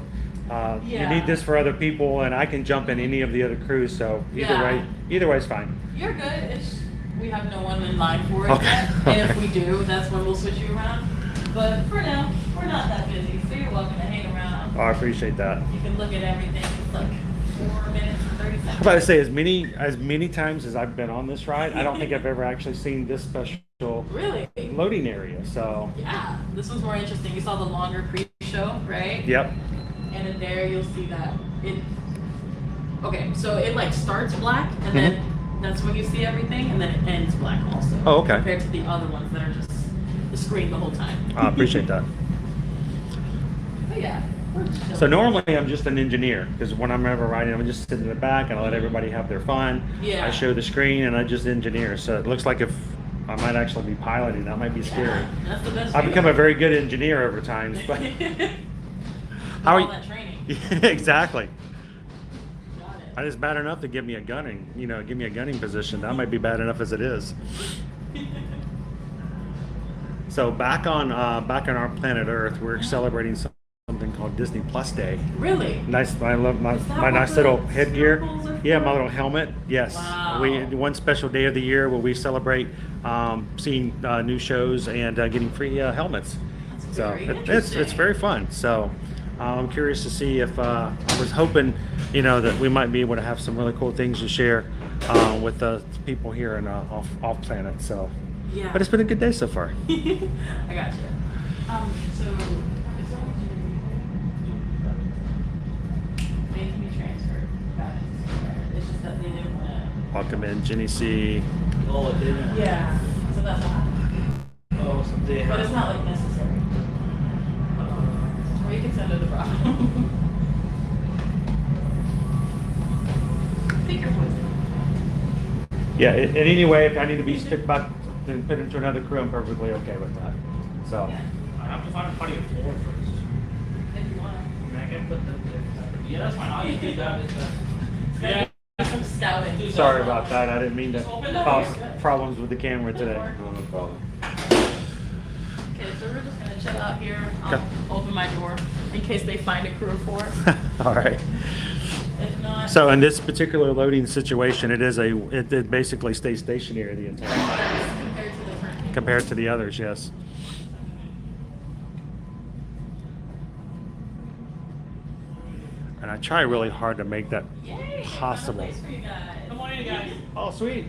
you need this for other people, and I can jump in any of the other crews. So either way is fine. You're good. We have no one in line for it yet. And if we do, that's when we'll switch you around. But for now, we're not that busy, so you're welcome to hang around. Oh, I appreciate that. You can look at everything. It's like 4 minutes and 30 seconds. I'm about to say, as many times as I've been on this ride, I don't think I've ever actually seen this special loading area. So yeah, this was more interesting. You saw the longer pre-show, right? Yep. And in there you'll see that so it like starts black and then that's when you see everything, and then it ends black also. Oh, okay. Compared to the other ones that are just the screen the whole time. I appreciate that. But yeah. So normally I'm just an engineer, because when I'm ever riding, I'm just sitting in the back and I let everybody have their fun. Yeah. I show the screen and I just engineer. So it looks like if I might actually be piloting, that might be scary. That's the best. I've become a very good engineer over time. But how are you? That training. Exactly. And it's bad enough to give me a gunning position. That might be bad enough as it is. So back on our planet Earth, we're celebrating something called Disney Plus Day. Really? Nice. I love my nice little headgear. Yeah, my little helmet. Yes, Wow. we one special day of the year where we celebrate seeing new shows and getting free helmets. That's So very it's very fun. So I'm curious to see if I was hoping, you know, that we might be able to have some really cool things to share with the people here in off planet. So, Yeah. but it's been a good day so far. I got you. So it's all they can be transferred. Got it. It's just that they didn't want to. Welcome in, Jenny C. Oh, it didn't. Yeah. So that's what happened. Oh, so they But have. it's not like necessary. Or you can send it abroad. Pick your poison. Yeah, and anyway, if I need to be stick back and put into another crew, I'm perfectly okay with that. So. Yeah. I have to find a funny floor first. If you want. I mean, I can put them there. Yeah, that's fine. All you do that is yeah. Some scouting. Sorry about that. I didn't mean to cause problems with the camera today. No problem. Okay, so we're just gonna chill out here. I'll open my door in case they find a crew of 4. All right. If not, So in this particular loading situation, it basically stays stationary the entire time compared to the front. compared to the others. Yes. And I try really hard to make that Yay! possible. Place for you guys. Come on in, guys. Oh, sweet.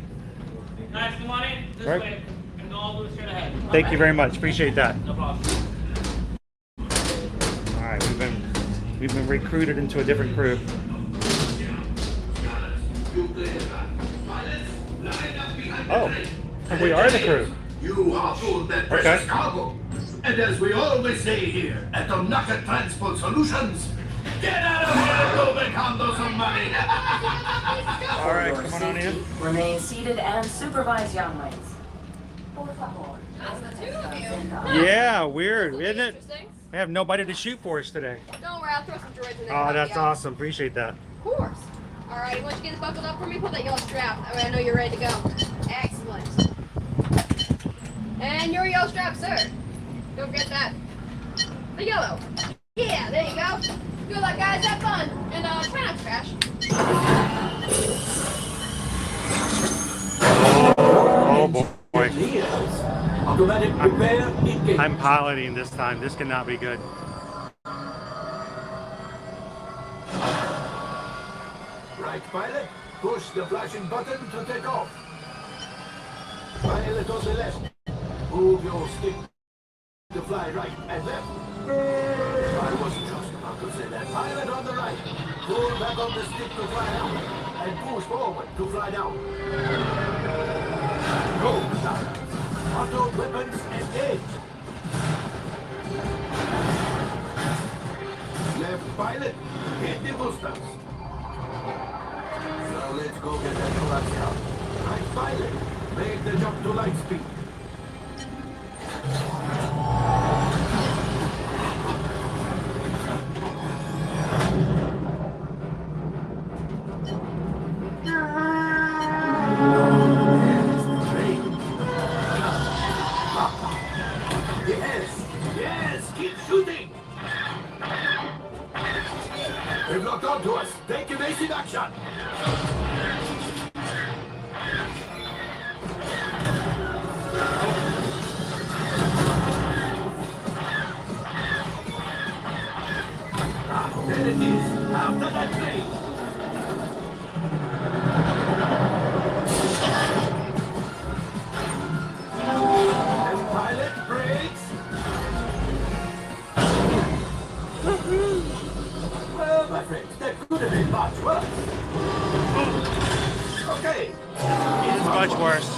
Guys, come on in. This Right. way. And go all the way straight ahead. Thank you very much. Appreciate that. No problem. All right, we've been recruited into a different crew. Oh, and we are the crew. You are full that precious cargo. And as we always say here at Onaka Transport Solutions, get out of here and go become those some money. All right, come on in. Remain seated and supervise young ladies. Yeah, weird, isn't it? We have nobody to shoot for us today. Don't worry, I'll throw some droids in there. Oh, to that's help you out. awesome. Appreciate that. Of course. Alright, once you get buckled up for me, pull that yellow strap. That way I know you're ready to go. Excellent. And your yellow strap, sir. Don't forget that. The yellow. Yeah, there you go. Good luck, guys. Have fun. And try not to crash. Oh boy. Automatic repair engaged. I'm piloting this time. This cannot be good. Right, pilot. Push the flashing button to take off. Pilot on the left. Move your stick to fly right and left. I was just about to say that. Pilot on the right. Pull back on the stick to fly out. And push forward to fly down. Go, pilot. Auto weapons engaged. Left pilot. Hit the boosters. So let's go get that collapse out. Right pilot. Make the jump to light speed. Yes, keep shooting. They've locked onto us. Take evasive action. There it is. After that plane. And pilot brakes. Well, my friends, that could have been much worse. Okay. It's much worse.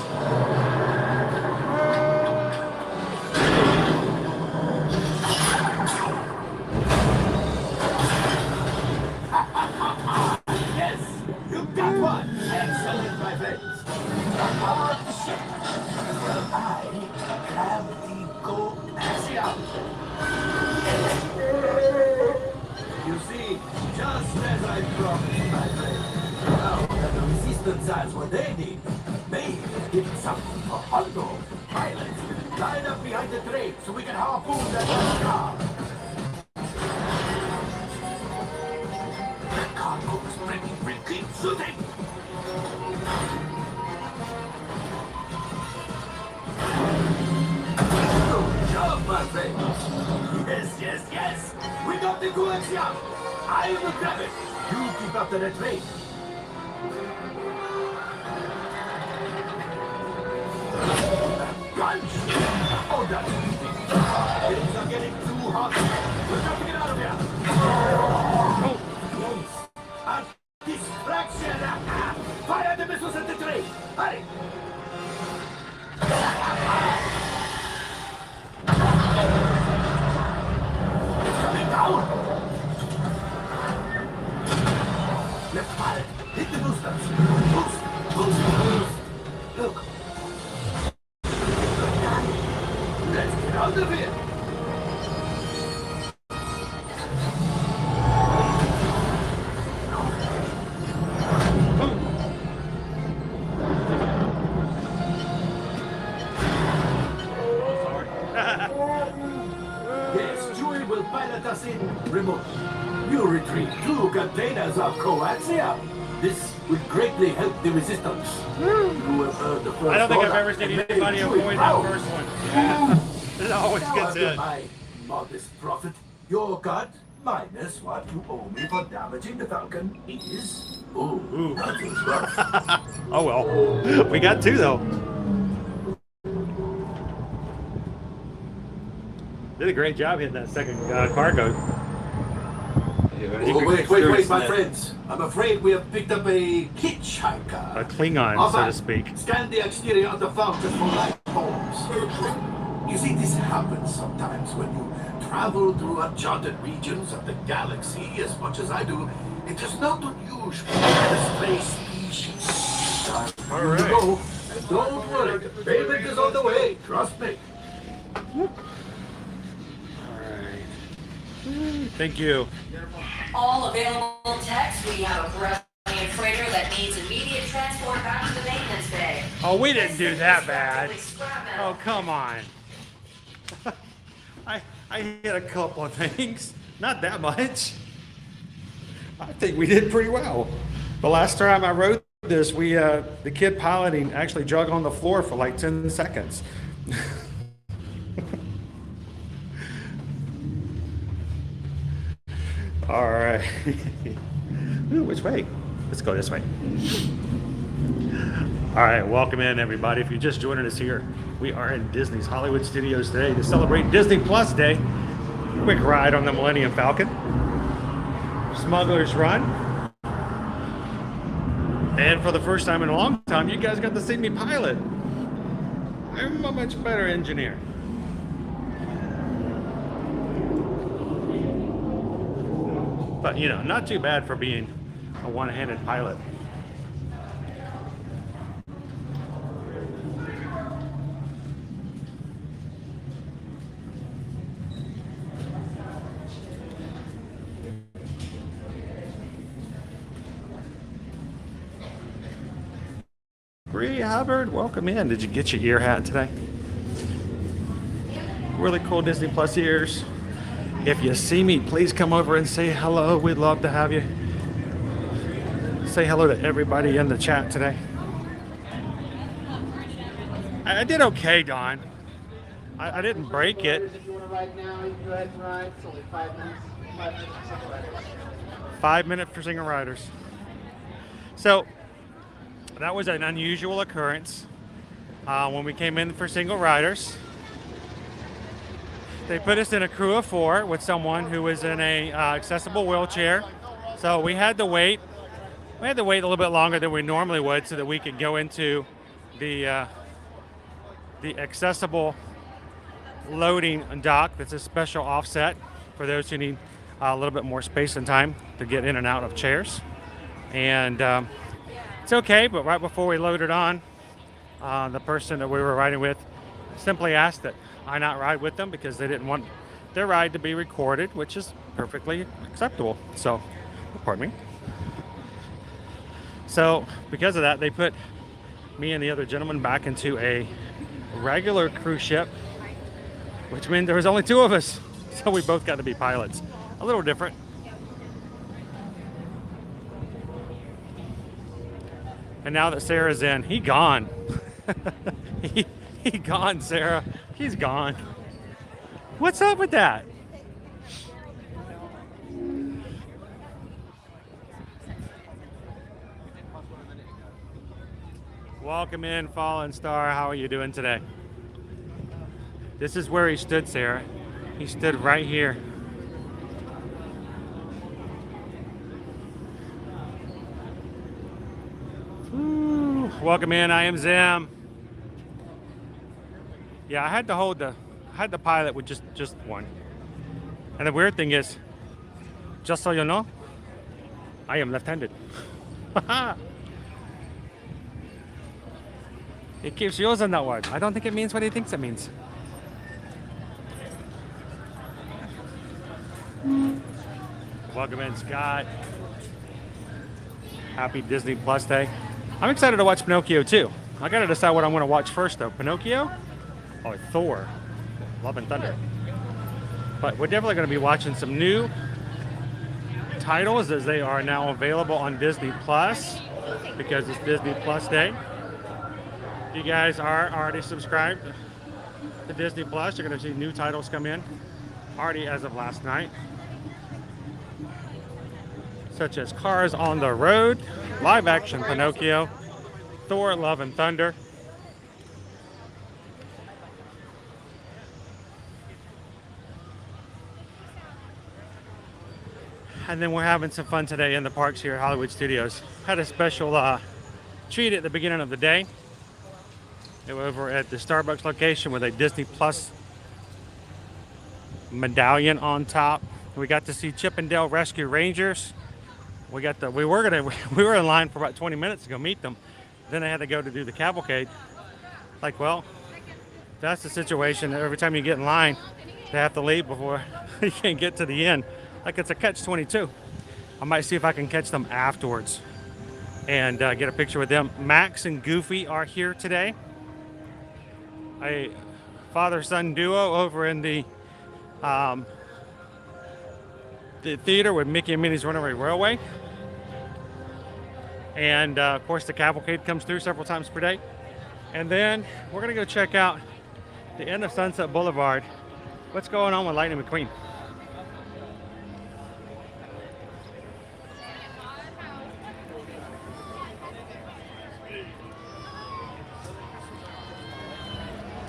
Yes, you got one. Excellent, my friends. The power of the ship. Well, I have the coaxium. You see, just as I promised, my friend. Now that the resistance has what they need, maybe give something for Hondo. Pilots, line up behind the train so we can harpoon that last car. The cargo focus, breaking, breathing, shooting! Good job, my friend! Yes, yes, yes! We got the coaxium! I will grab it! You keep up the red train! Punch! Oh, that's easy! Things are getting too hot! We've got to get out of here! Oh! A distraction! Fire the missiles at the train! Hurry! It's coming down! Left pilot, hit the boosters! Boost! Boost! Boost! Look! Let's get out of here! Yes, Chewie will pilot us in remotely. You retrieve 2 containers of coaxium. This will greatly help the resistance. You have heard the first I don't think I've order. ever seen It anybody made Chewie avoid proud. that first one. It always Now gets after in. my modest profit, your cut minus what you owe me for damaging the Falcon is... Ooh. Nothing's rough. Oh well. We got 2 though. Did a great job hitting that second cargo. Oh, wait, my friends. I'm afraid we have picked up a hitchhiker. A Klingon, All so to right. speak. Scan the exterior of the Falcon for life forms. You see, this happens sometimes when you travel through uncharted regions of the galaxy as much as I do. It is not unusual for the space species. All right. Go, and don't worry, the payment is on the way. Trust me. Thank you. All available techs, we have a Corellian freighter that needs immediate transport back to the maintenance bay. Oh, we didn't do that bad. Oh, come on. I hit a couple of things. Not that much. I think we did pretty well. The last time I rode this, the kid piloting actually drug on the floor for like 10 seconds. All right. Ooh, which way? Let's go this way. All right, welcome in everybody. If you're just joining us here, we are in Disney's Hollywood Studios today to celebrate Disney Plus Day. Quick ride on the Millennium Falcon. Smugglers Run. And for the first time in a long time, you guys got to see me pilot. I'm a much better engineer. But, you know, not too bad for being a one-handed pilot. Bree Hubbard, welcome in. Did you get your ear hat today? Really cool Disney Plus ears. If you see me, please come over and say hello. We'd love to have you. Say hello to everybody in the chat today. I did okay, Don. I didn't break it. If you want to ride now, you can go ahead and ride. It's only 5 minutes. 5 minutes for single riders. 5 minutes for single riders. So that was an unusual occurrence when we came in for single riders. They put us in a crew of 4 with someone who was in a accessible wheelchair. So we had to wait. We had to wait a little bit longer than we normally would so that we could go into the accessible loading dock. That's a special offset for those who need a little bit more space and time to get in and out of chairs. And it's okay, but right before we loaded on, the person that we were riding with simply asked that I not ride with them because they didn't want their ride to be recorded, which is perfectly acceptable. So, pardon me. So, because of that, they put me and the other gentleman back into a regular cruise ship, which meant there was only 2 of us. So we both got to be pilots. A little different. And now that Sarah's in, he gone. he gone, Sarah. He's gone. What's up with that? Welcome in, Fallen Star. How are you doing today? This is where he stood, Sarah. He stood right here. Ooh, welcome in. I am Zim. Yeah, I had the pilot with just one. And the weird thing is, just so you know, I am left-handed. He keeps using that word. I don't think it means what he thinks it means. Welcome in, Scott. Happy Disney Plus Day. I'm excited to watch Pinocchio too. I gotta decide what I'm gonna watch first though. Pinocchio or Thor? Love and Thunder. But we're definitely gonna be watching some new titles as they are now available on Disney Plus because it's Disney Plus Day. If you guys are already subscribed to Disney Plus, you're gonna see new titles come in already as of last night, such as Cars on the Road, live action Pinocchio, Thor, Love and Thunder. And then we're having some fun today in the parks here at Hollywood Studios. Had a special treat at the beginning of the day. They were over at the Starbucks location with a Disney Plus medallion on top. We got to see Chip and Dale Rescue Rangers. We were in line for about 20 minutes to go meet them. Then I had to go to do the cavalcade. Like, well, that's the situation. Every time you get in line, they have to leave before you can get to the end. Like it's a catch-22. I might see if I can catch them afterwards and get a picture with them. Max and Goofy are here today. A father-son duo over in the theater with Mickey and Minnie's Runaway Railway. And of course the cavalcade comes through several times per day. And then we're gonna go check out the end of Sunset Boulevard. What's going on with Lightning McQueen?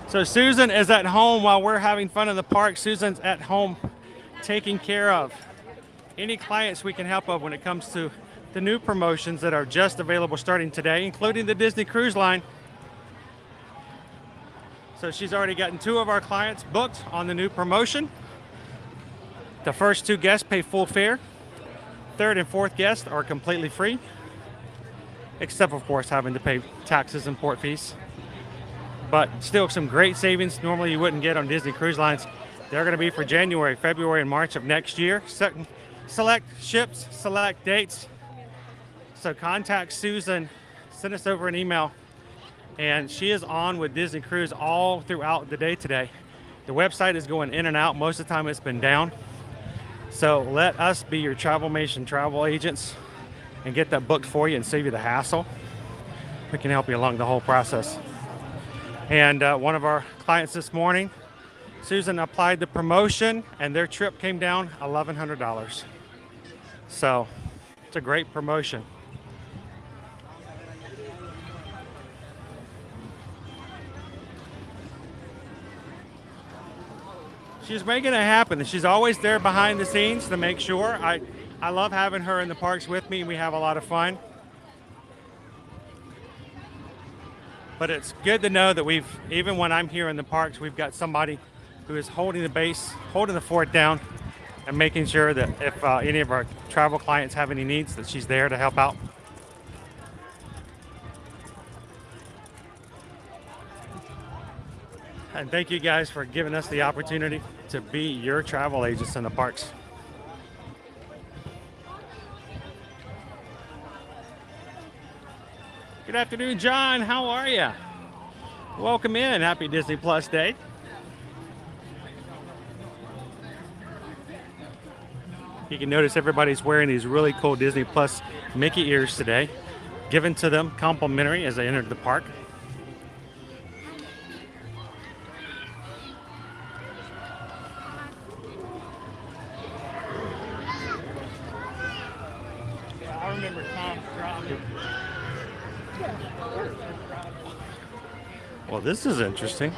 So Susan is at home while we're having fun in the park. Susan's at home taking care of any clients we can help of when it comes to the new promotions that are just available starting today, including the Disney Cruise Line. So she's already gotten 2 of our clients booked on the new promotion. The first 2 guests pay full fare. 3rd and 4th guests are completely free, except of course having to pay taxes and port fees. But still some great savings normally you wouldn't get on Disney Cruise Lines. They're going to be for January, February, and March of next year. Select ships, select dates. So contact Susan, send us over an email. And she is on with Disney Cruise all throughout the day today. The website is going in and out. Most of the time it's been down. So let us be your Travelmation travel agents and get that booked for you and save you the hassle. We can help you along the whole process. And one of our clients this morning, Susan applied the promotion and their trip came down $1,100. So it's a great promotion. She's making it happen. She's always there behind the scenes to make sure. I love having her in the parks with me. We have a lot of fun. But it's good to know that even when I'm here in the parks, we've got somebody who is holding the base, holding the fort down, and making sure that if any of our travel clients have any needs, that she's there to help out. And thank you guys for giving us the opportunity to be your travel agents in the parks. Good afternoon, John. How are you? Welcome in. Happy Disney Plus Day. You can notice everybody's wearing these really cool Disney Plus Mickey ears today. given to them complimentary as they entered the park. I remember Tom dropping. Well, this is interesting.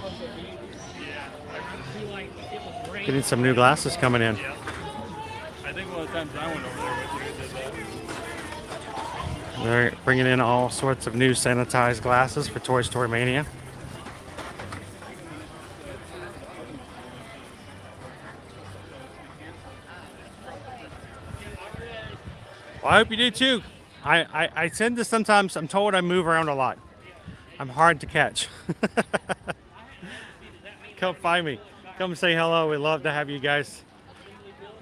Getting some new glasses coming in. I think one of the times I went over there with you, did that. They're bringing in all sorts of new sanitized glasses for Toy Story Mania. Well, I hope you do too. I tend to sometimes, I'm told I move around a lot. I'm hard to catch. Come find me. Come say hello. We'd love to have you guys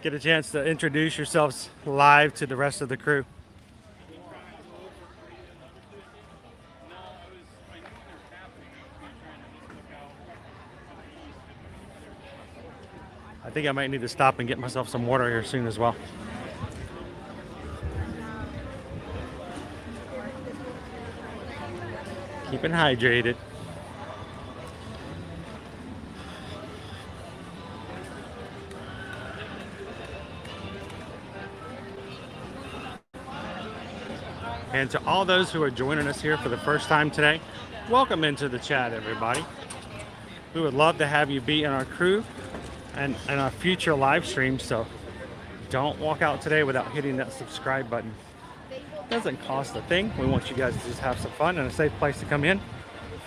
get a chance to introduce yourselves live to the rest of the crew. I think I might need to stop and get myself some water here soon as well. Keeping hydrated. And to all those who are joining us here for the first time today, welcome into the chat, everybody. We would love to have you be in our crew and our future live streams, so don't walk out today without hitting that subscribe button. It doesn't cost a thing. We want you guys to just have some fun and a safe place to come in.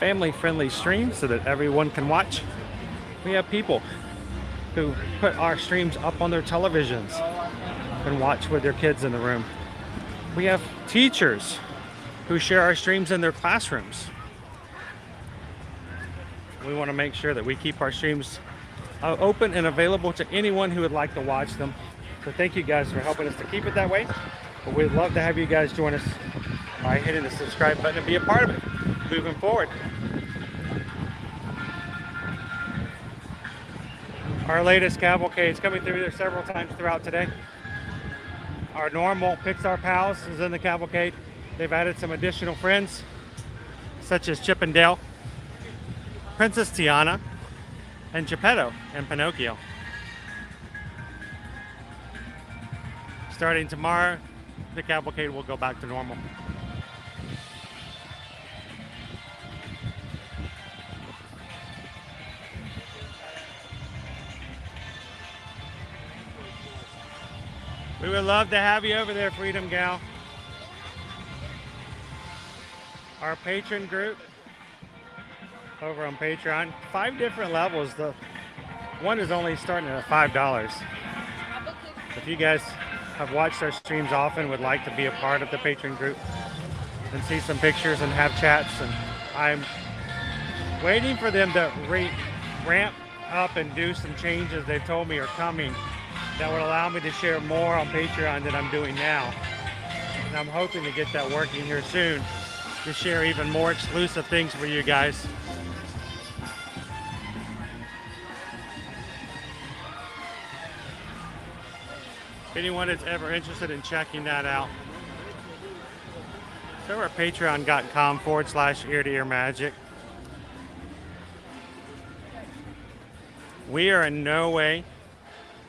Family-friendly stream so that everyone can watch. We have people who put our streams up on their televisions and watch with their kids in the room. We have teachers who share our streams in their classrooms. We want to make sure that we keep our streams open and available to anyone who would like to watch them. So thank you guys for helping us to keep it that way. But we'd love to have you guys join us by hitting the subscribe button and be a part of it moving forward. Our latest cavalcade is coming through there several times throughout today. Our normal Pixar pals is in the cavalcade. They've added some additional friends, such as Chip and Dale, Princess Tiana, and Geppetto and Pinocchio. Starting tomorrow, the cavalcade will go back to normal. We would love to have you over there, Freedom Gal. Our patron group over on Patreon, 5 different levels. The one is only starting at $5. If you guys have watched our streams often, would like to be a part of the patron group and see some pictures and have chats, and I'm waiting for them to ramp up and do some changes they've told me are coming that would allow me to share more on Patreon than I'm doing now. And I'm hoping to get that working here soon to share even more exclusive things for you guys. If anyone is ever interested in checking that out, so we're at patreon.com/ear-to-ear magic. We are in no way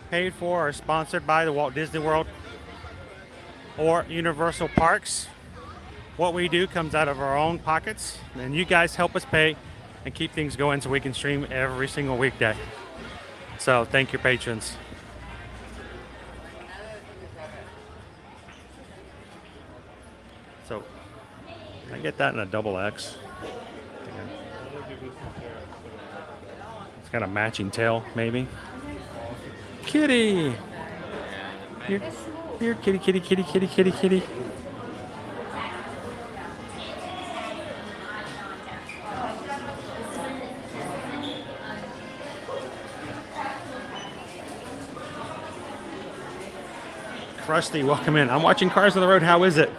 paid for or sponsored by the Walt Disney World or Universal Parks. What we do comes out of our own pockets, and you guys help us pay and keep things going so we can stream every single weekday. So thank you, patrons. So can I get that in a XX? It's got a matching tail, maybe. Kitty! Here, kitty, kitty, kitty, kitty, kitty, kitty. Krusty, welcome in. I'm watching Cars on the Road. How is it?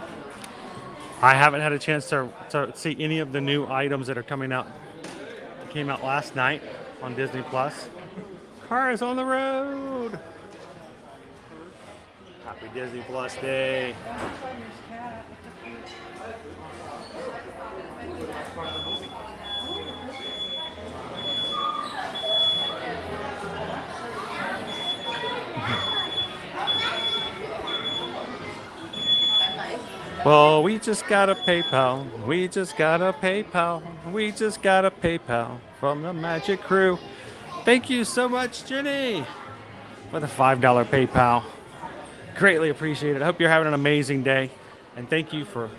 I haven't had a chance to see any of the new items that are coming out. It came out last night on Disney Plus. Cars on the Road. Happy Disney Plus Day. part of the movie. Well, we just got a PayPal. We just got a PayPal. We just got a PayPal from the Magic Crew. Thank you so much, Jenny, for the $5 PayPal. Greatly appreciate it. I hope you're having an amazing day. And thank you for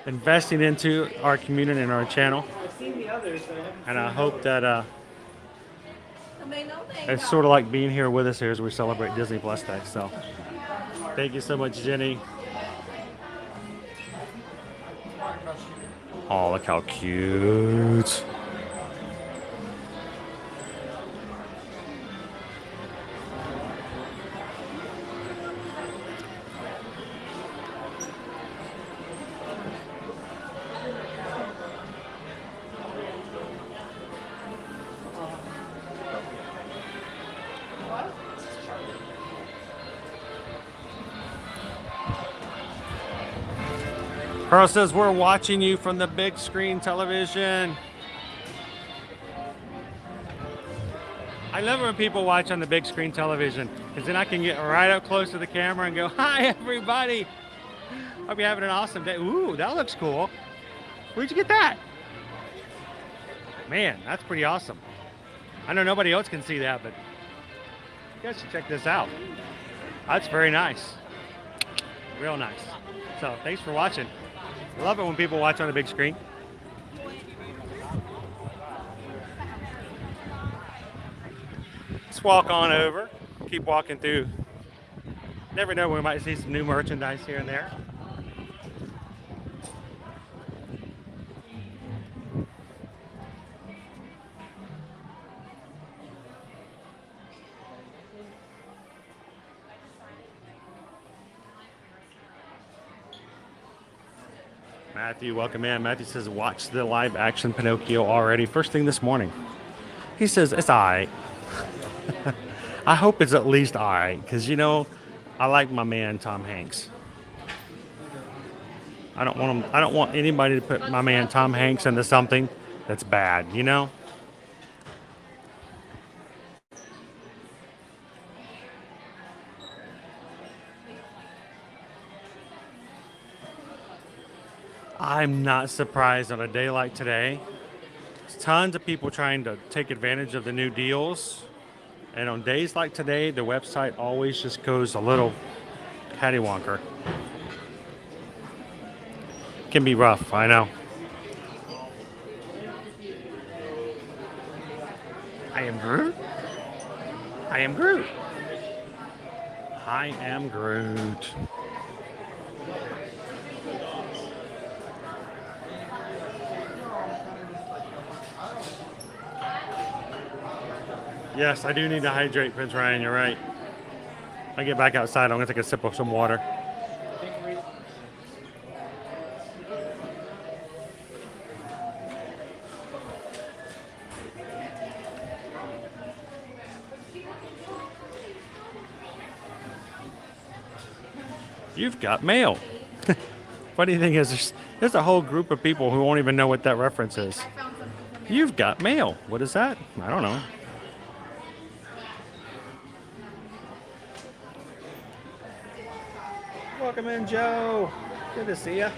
investing into our community and our channel. I've seen the others, but I haven't And seen I hope that May no thank it's sort of like being here with us here as we celebrate Disney Plus Day. So thank you so much, Jenny. Oh, look how cute. Carl says we're watching you from the big screen television. I love when people watch on the big screen television, because then I can get right up close to the camera and go, hi everybody. Hope you're having an awesome day. Ooh, that looks cool. Where'd you get that? Man, that's pretty awesome. I know nobody else can see that, but you guys should check this out. That's very nice. Real nice. So thanks for watching. I love it when people watch on the big screen. Let's walk on over. Keep walking through. Never know, we might see some new merchandise here and there. Matthew, welcome in. Matthew says, watch the live action Pinocchio already. First thing this morning. He says, it's all right. I hope it's at least all right, because, you know, I like my man Tom Hanks. I don't want anybody to put my man Tom Hanks into something that's bad, you know? I'm not surprised on a day like today. There's tons of people trying to take advantage of the new deals. And on days like today, the website always just goes a little cattywonker. Can be rough, I know. I am Groot. I am Groot. I am Groot. Yes, I do need to hydrate, Prince Ryan. You're right. When I get back outside, I'm going to take a sip of some water. You've got mail. Funny thing is, there's a whole group of people who won't even know what that reference is. You've got mail. What is that? I don't know. Welcome in, Joe. Good to see you.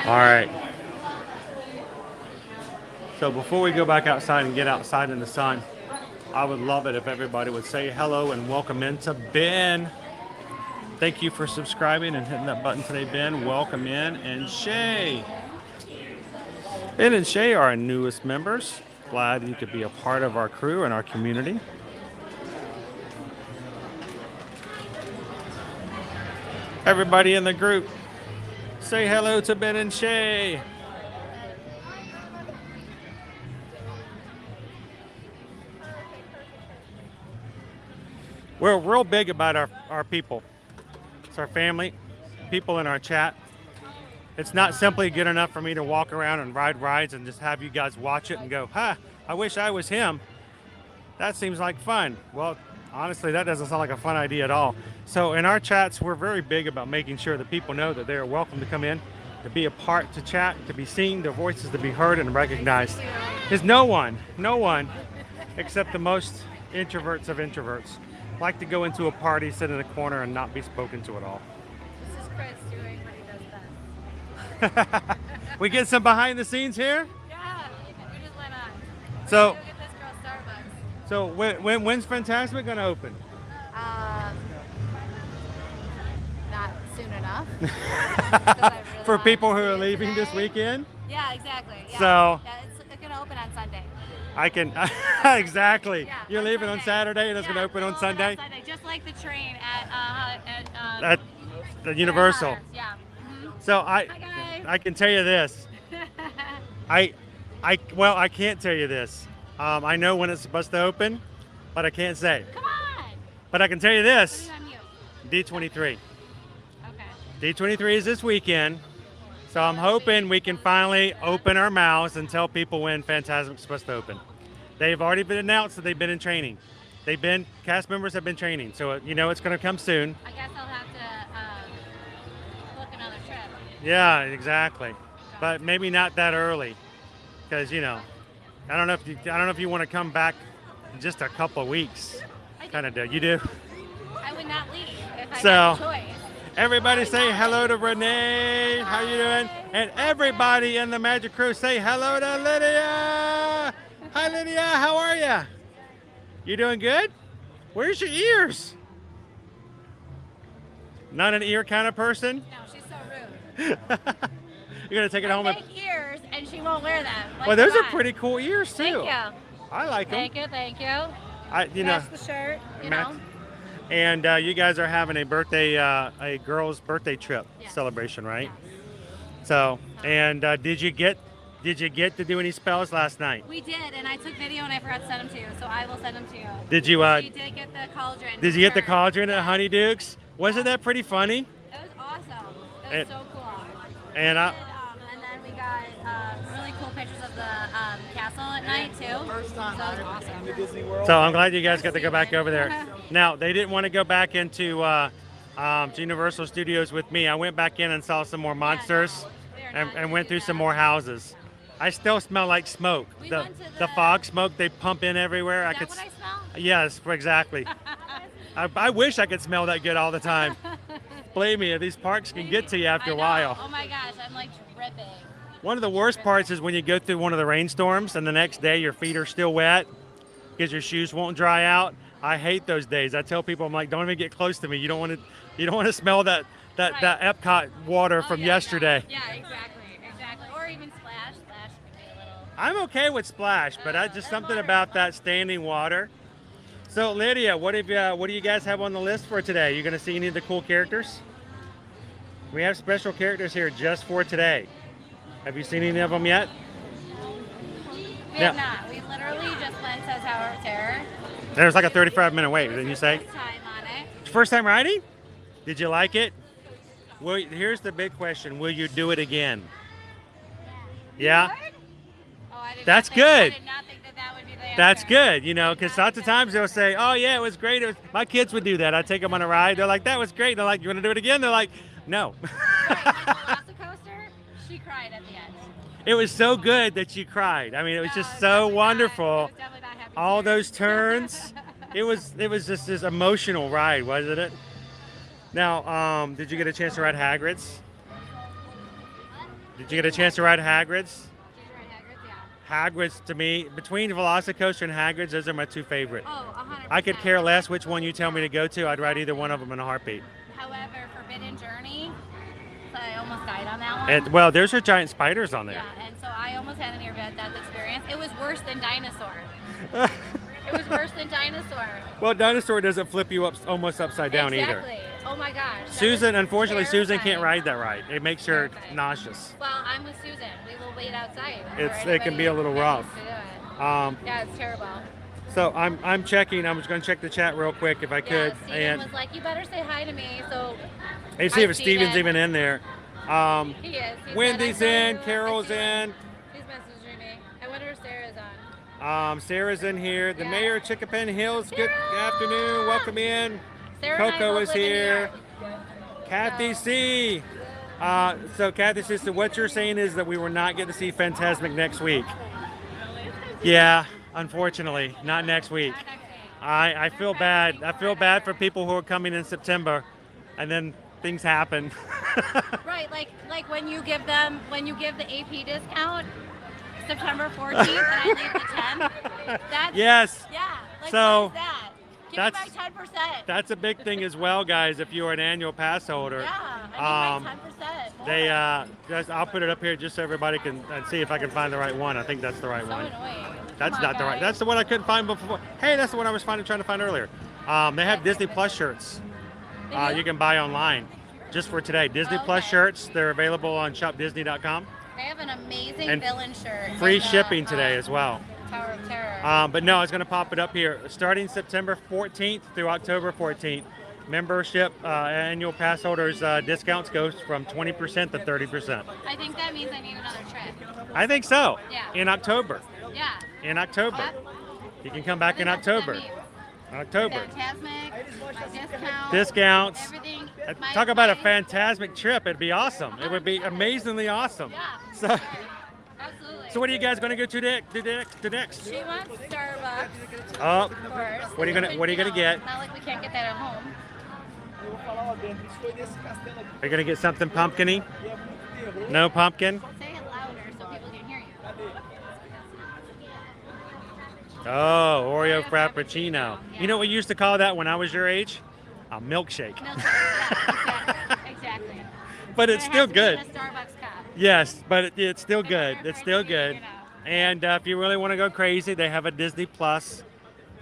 All right. So before we go back outside and get outside in the sun, I would love it if everybody would say hello and welcome into Ben. Thank you for subscribing and hitting that button today, Ben. Welcome in. And Shay. Ben and Shay are our newest members. Glad you could be a part of our crew and our community. Everybody in the group, say hello to Ben and Shay. We're real big about our people. It's our family, people in our chat. It's not simply good enough for me to walk around and ride rides and just have you guys watch it and go, I wish I was him. That seems like fun. Well, Honestly, that doesn't sound like a fun idea at all. So in our chats, we're very big about making sure that people know that they are welcome to come in, to be a part, to chat, to be seen, their voices to be heard and recognized. There's no one, except the most introverts of introverts, like to go into a party, sit in a corner, and not be spoken to at all. This is Chris doing what he does best. We get some behind the scenes here. Yeah, we just went on. So, Go get this girl Starbucks. so when's Phantasmic gonna open? Not soon enough. 'Cause I really For wanted people to who see are it leaving today. this weekend. Yeah, exactly. Yeah. So- yeah, it's gonna open on Sunday. I can exactly. Yeah, You're on leaving on Saturday, and it's gonna open on we'll Sunday just like the train at at the Universal. Yeah. So Hi, guys. I can tell you this. I can't tell you this. I know when it's supposed to open, but I can't say. Come on. But I can tell you this. Put it on you. D23. Okay. D23 is this weekend. So I'm hoping we can finally open our mouths and tell people when Phantasmic's supposed to open. They've already been announced that they've been in training. Cast members have been training. So you know it's going to come soon. I guess I'll have to book another trip. Yeah, exactly. But maybe not that early, because I don't know if you want to come back in just a couple of weeks. Kind of do. You do. I would not leave if I So- had the choice. Everybody say hello to Renee. How you doing? And everybody in the Magic Crew say hello to Lydia. Hi Lydia, how are you? You doing good? Where's your ears? Not an ear kind of person? No, she's so rude. You're gonna take it home I and make ears and she won't wear them. Like, well, those come are on. pretty cool ears too. Thank you. I like them. Thank you, thank you. Know. Match the shirt, you Match- know. And you guys are having a girl's birthday trip celebration, right? So, and did you get to do any spells last night? We did, and I took video and I forgot to send them to you, so I will send them to you. Did you? She did get the cauldron. Did you get the shirt. cauldron at Honeydukes? Wasn't that pretty funny? It was awesome. It And- was so cool. And And then we got really cool pictures of the castle at night too. First time so it was awesome. Disney World. so I'm glad you guys got to go back over there. Now they didn't want to go back into Universal Studios with me. I went back in and saw some more monsters and went through some more houses. I still smell like smoke. We The went to the fog smoke they pump in everywhere. Is that what I smell? Yes, exactly. I wish I could smell that good all the time. Believe me, these parks can get to you after a while. Oh my gosh, I'm like dripping. One of the worst parts is when you go through one of the rainstorms and the next day your feet are still wet because your shoes won't dry out. I hate those days. I tell people, I'm like, don't even get close to me. You don't want to smell that Epcot water from yesterday. Yeah, exactly. Or even splash. Splash could be a little. I'm okay with splash, but I just something about that standing water. So Lydia, what do you guys have on the list for today? You going to see any of the cool characters? We have special characters here just for today. Have you seen any of them yet? We have not. We literally just went to Tower of Terror. There's like a 35-minute wait, didn't you say? First time on it. First time riding? Did you like it? Well, here's the big question. Will you do it again? Yeah? Oh, I did That's not think, good. I did not think that would be the answer. That's good, because lots of times they'll say, oh, yeah, it was great. My kids would do that. I'd take them on a ride. They're like, that was great. They're like, you want to do it again? They're like, no. Velocicoaster, she cried at the end. It was so good that you cried. I mean, it was just so wonderful. All those turns. It was just this emotional ride, wasn't it? Now, did you get a chance to ride Hagrid's? Did you get a chance to ride Hagrid's? Hagrid's, to me, between Velocicoaster and Hagrid's, those are my two favorite. Oh, 100%. I could care less which one you tell me to go to. I'd ride either one of them in a heartbeat. However, Forbidden Journey, so I almost died on that one. And, well, there's giant spiders on there. Yeah, and so I almost had a near-death experience. It was worse than Dinosaur. It was worse than Dinosaur. Well, Dinosaur doesn't flip you up almost upside down either. Exactly. Oh my gosh. that Susan, was unfortunately, Susan can't terrifying. ride that ride. It makes her nauseous. Well, I'm with Susan. We will wait outside. It can be a little rough. Yeah, it's terrible. So I'm checking. I was going to check the chat real quick if I could, Steven and was like, "You better say hi to me." So see Hi, if Steven's Steven. even in there. He is. He Wendy's said, "I saw in, you. Carol's I see you." in. He's messaging me. I wonder if Sarah's Sarah's in here. The mayor of Chickapin Hills. Good afternoon. Welcome in. Sarah and I Coco both is live in New here. York. Kathy C. So Kathy C. So what you're saying is that we will not get to see Phantasmic next week. Yeah, unfortunately, not next week. I feel bad. I feel bad for people who are coming in September, and then things happen. Right, like when you give the AP discount September 14th and I leave the 10th. That's Yes. Yeah. Like So, what is that? Give that's- me my 10%. That's a big thing as well, guys. If you're an annual pass holder, Yeah, I need my 10% more. they I'll put it up here just so everybody can see if I can find the right one. I think that's the right so one. annoying. That's Come on, not the right. guys. That's the one I couldn't find before. Hey, that's the one I was trying to find earlier. They have Disney Plus shirts. You can buy online just for today. Disney Plus shirts. They're available on shopdisney.com. They have an amazing And villain shirt. Free like the, shipping today as well. Tower of Terror. But no, it's going to pop it up here. Starting September 14th through October 14th, membership annual pass holders discounts goes from 20% to 30%. I think that means I need another trip. I think so. Yeah. In October. Yeah. In October. Yep. You can come back in That's what that October. means. October. Phantasmic, discount, Discounts. everything. Talk about a phantasmic trip. It'd be awesome. It would be amazingly awesome. Yeah. So, Absolutely. so what are you guys going to go to next? She wants Starbucks. Oh, Of course. what are you gonna get? Not like we can't get that at home. Are you gonna get something pumpkin-y? No pumpkin? Say it louder so people can hear you. Oh, Oreo Frappuccino. You know what we used to call that when I was your age? A milkshake. Exactly. But it's still good. A Starbucks cup. Yes, but it's still good. It's still good. And if you really want to go crazy, they have a Disney Plus.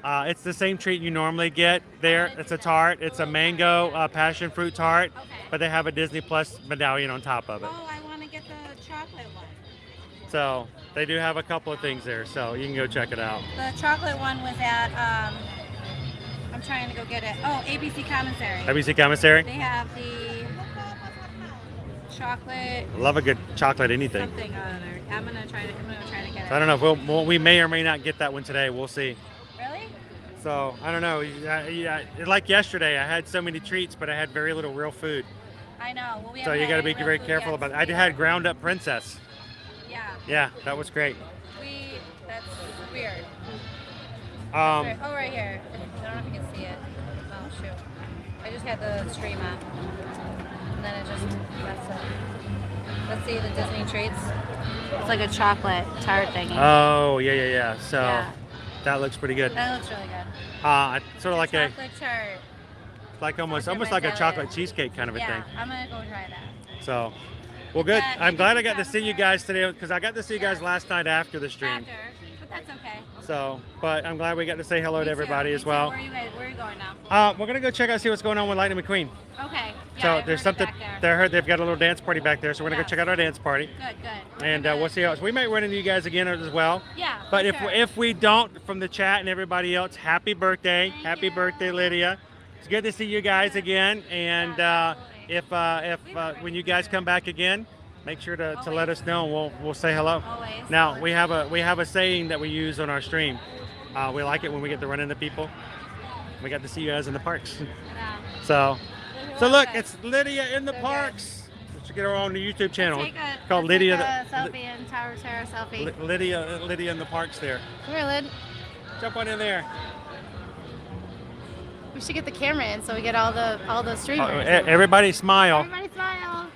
It's the same treat you normally get there. It's a tart. It's a mango passion fruit tart, but they have a Disney Plus medallion on top of it. Oh, I want to get the chocolate one. So they do have a couple of things there, so you can go check it out. The chocolate one was at, I'm trying to go get it. Oh, ABC Commissary. ABC Commissary? They have the chocolate. Love a good chocolate anything. Something or other. I'm gonna try to get it. I don't know if we may or may not get that one today. We'll see. Really? So I don't know. Like yesterday, I had so many treats, but I had very little real food. I know. Well, we So you got to be very careful about it. I had ground up princess. Yeah. Yeah, that was great. That's weird. Um, Weird. Oh, right here. I don't know if you can see it. Oh, shoot. I just had the stream up. And then that's it. Let's see the Disney treats. It's like a chocolate tart thingy. Oh, yeah. So Yeah. that looks pretty good. That looks really good. Sort of like a, Chocolate tart. like almost like a medallion. chocolate cheesecake kind of a Yeah, thing. I'm gonna go try that. So, well, good. I'm glad I got to see you guys today because I got to see you guys last night after the stream. But that's okay. So, but I'm glad we got to say hello to everybody as So well. where are you going now? We're gonna go check out see what's going on with Lightning McQueen. Okay. Yeah, So I there's heard something. back there. They heard they've got a little dance party back there, so we're gonna go check out our dance party. Good. And we'll see how. We might run into you guys again as well. Yeah. But for sure. if we don't, from the chat and everybody else, happy birthday, happy birthday, Lydia. It's good to see you guys again. And if when you guys come back again, make sure to let us know, and we'll say hello. Always. Now we have a saying that we use on our stream. We like it when we get to run into people. We got to see you guys in the parks. So look, it's Lydia in the parks. Let's get her on the YouTube channel called Lydia. Selfie and Tower of Terror selfie. Lydia in the parks there. Come here, Lyd. Jump on in there. We should get the camera in so we get all the streamers. Everybody smile. Everybody smile.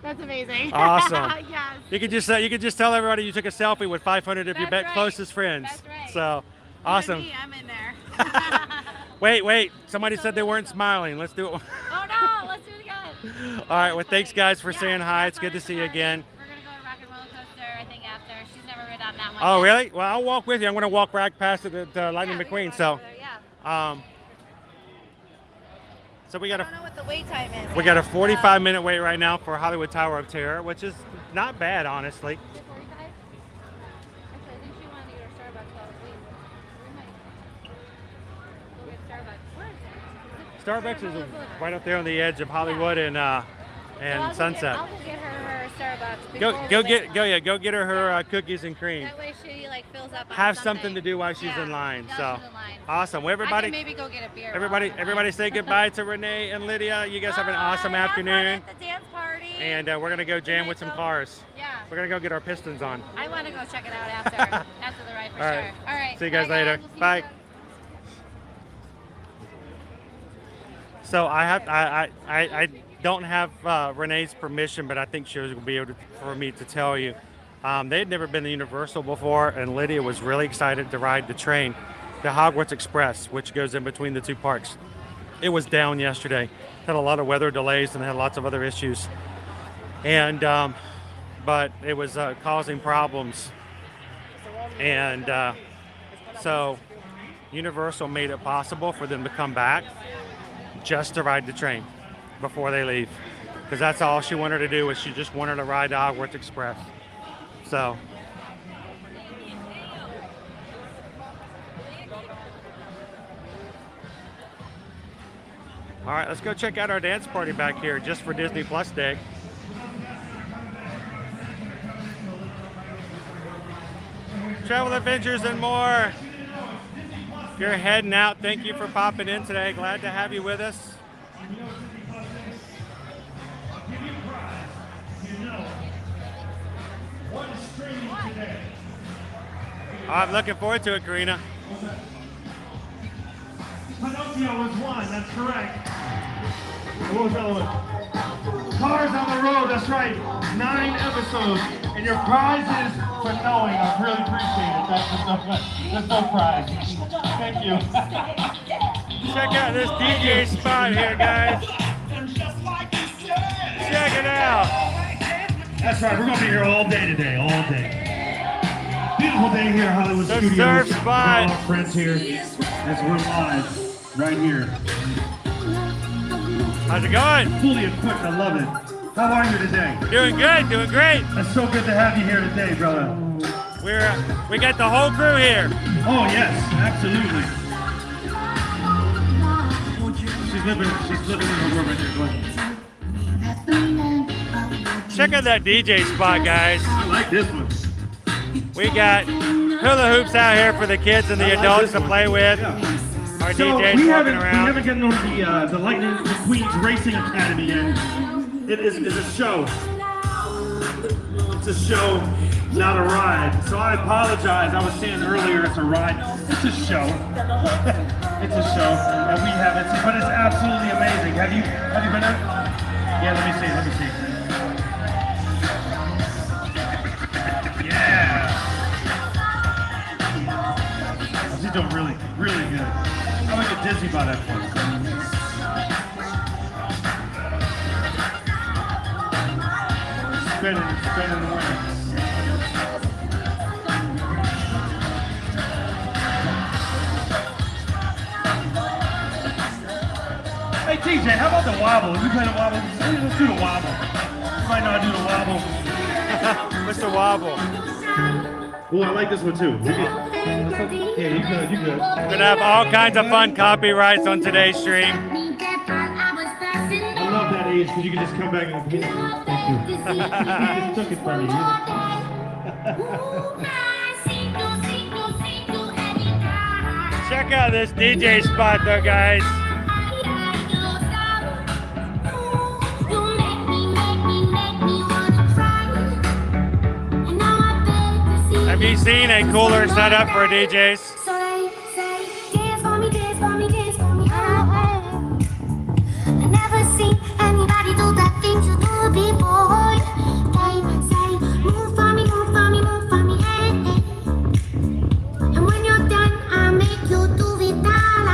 That's amazing. Awesome. Yes. You could just tell everybody you took a selfie with 500 of your That's right. closest friends. That's right. So awesome. Me, I'm in there. Wait. Somebody said they weren't smiling. Let's do it. Oh no, let's do it again. All right. Well, thanks guys for saying hi. It's good to see you again. We're gonna go to Rock and Roller Coaster, I think after. She's never ridden on that one. Oh, yet. really? Well, I'll walk with you. I'm going to walk right past the Lightning McQueen. So, so we got I don't know what the wait time is. we got a 45-minute wait right now for Hollywood Tower of Terror, which is not bad, honestly. 45? Actually, I think she wanted to get her Starbucks while we might go get Starbucks. Where is it? Starbucks is right up there on the edge of Hollywood and Well, I'll Sunset. I'll go get her Starbucks. Go get her cookies and cream. That way she like fills up. On Have something to do while she's in line. So awesome. Well, everybody, I can maybe go get a beer. everybody say goodbye to Renee and Lydia. You guys have an awesome afternoon. At the dance party. And we're gonna go jam with some cars. Yeah. We're gonna go get our pistons on. I want to go check it out after the ride for All sure. right. All right. See you guys Bye, later. We'll see you Bye. soon. So I don't have Renee's permission, but I think she was going to be able for me to tell you. They had never been to Universal before, and Lydia was really excited to ride the train, the Hogwarts Express, which goes in between the two parks. It was down yesterday. Had a lot of weather delays and had lots of other issues. And but it was causing problems. And so Universal made it possible for them to come back just to ride the train before they leave, because that's all she wanted to do, was she just wanted to ride the Hogwarts Express. So all right, let's go check out our dance party back here just for Disney Plus Day. Travel adventures and more. If you're heading out, thank you for popping in today. Glad to have you with us. I'm looking forward to it, Karina. Pinocchio was one, that's correct. What was the other one? Cars on the Road, that's right. 9 episodes. And your prize is for knowing. I really appreciate it. That's no prize. Thank you. Check out this DJ spot here, guys. Check it out. That's right, we're going to be here all day today, all day. Beautiful day here at Hollywood The Studios. surf spot. All our friends here. As we're live right here. How's it going? Fully equipped, I love it. How are you today? Doing good, doing great. It's so good to have you here today, brother. We got the whole crew here. Oh yes, absolutely. She's living in her world right here. Check out that DJ spot, guys. I like this one. We got hula hoops out here for the kids and the adults to play with. Our So DJ's we walking haven't gotten on the Lightning McQueen's Racing Academy yet. It is a show. It's a show, not a ride. So I apologize. I was saying earlier it's a ride. It's a show. It's a show, and we haven't. But it's absolutely amazing. Have you been there? Yeah. Let me see. Yeah. She's doing really good. I would get dizzy by that point. Spinning the wings. Hey TJ, how about the wobble? We play the wobble. Let's do the wobble. You might know how to do the wobble. What's the wobble? Oh, I like this one too. Yeah, you good. We're gonna have all kinds of fun copyrights on today's stream. I love that age because you can just come back and get it. Thank you. You just took it from me. Check out this DJ spot though, guys. Have you seen a cooler setup for DJs?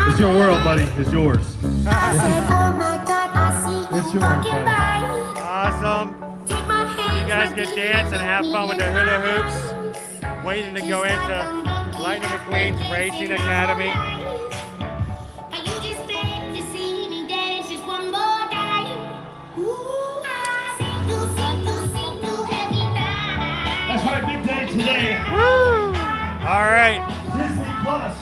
It's your world, buddy. It's yours. It's yours, buddy. Awesome. You guys can dance and have fun with the hula hoops. Waiting to go into Lightning McQueen's Racing Academy. That's my big day today. Woo! All right. Disney Plus.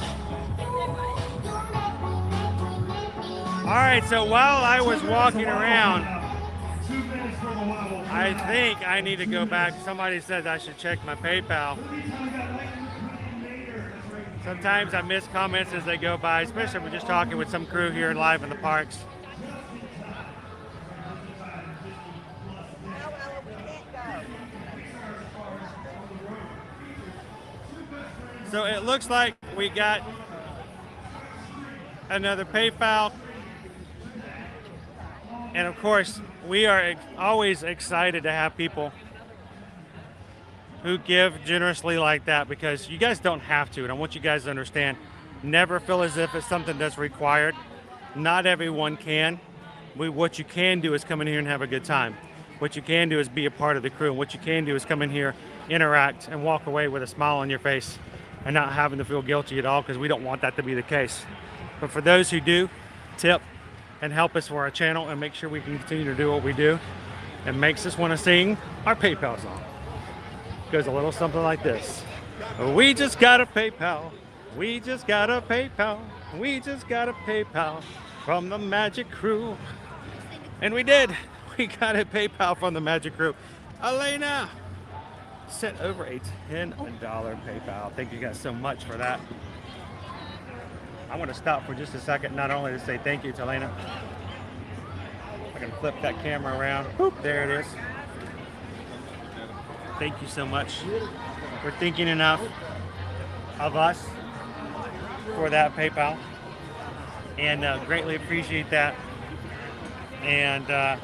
All right, so while I was walking around, I think I need to go back. Somebody said I should check my PayPal. Sometimes I miss comments as they go by, especially if we're just talking with some crew here live in the parks. So it looks like we got another PayPal. And of course, we are always excited to have people who give generously like that, because you guys don't have to. And I want you guys to understand, never feel as if it's something that's required. Not everyone can. What you can do is come in here and have a good time. What you can do is be a part of the crew. And what you can do is come in here, interact, and walk away with a smile on your face and not having to feel guilty at all, because we don't want that to be the case. But for those who do, tip and help us for our channel and make sure we can continue to do what we do and makes us want to sing our PayPal song. It goes a little something like this. We just got a PayPal. We just got a PayPal. We just got a PayPal from the Magic Crew. And we did. We got a PayPal from the Magic Crew. Elena sent over a $10 PayPal. Thank you guys so much for that. I want to stop for just a second, not only to say thank you to Elena. I can flip that camera around. Boop, there it is. Thank you so much for thinking enough of us for that PayPal, and greatly appreciate that. And I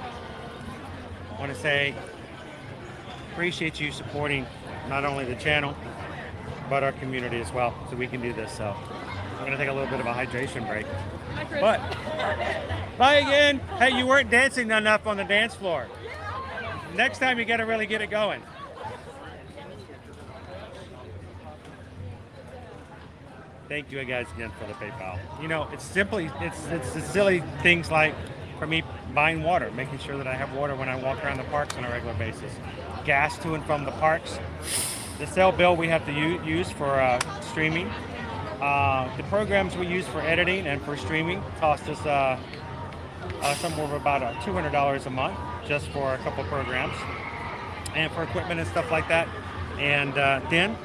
want to say appreciate you supporting not only the channel but our community as well, so we can do this. So I'm gonna take a little bit of a hydration break. But bye again. Hey, you weren't dancing enough on the dance floor. Next time you gotta really get it going. Thank you guys again for the PayPal. You know, it's the silly things like, for me, buying water, making sure that I have water when I walk around the parks on a regular basis. Gas to and from the parks. The cell bill we have to use for streaming. The programs we use for editing and for streaming cost us somewhere of about $200 a month just for a couple programs and for equipment and stuff like that. And then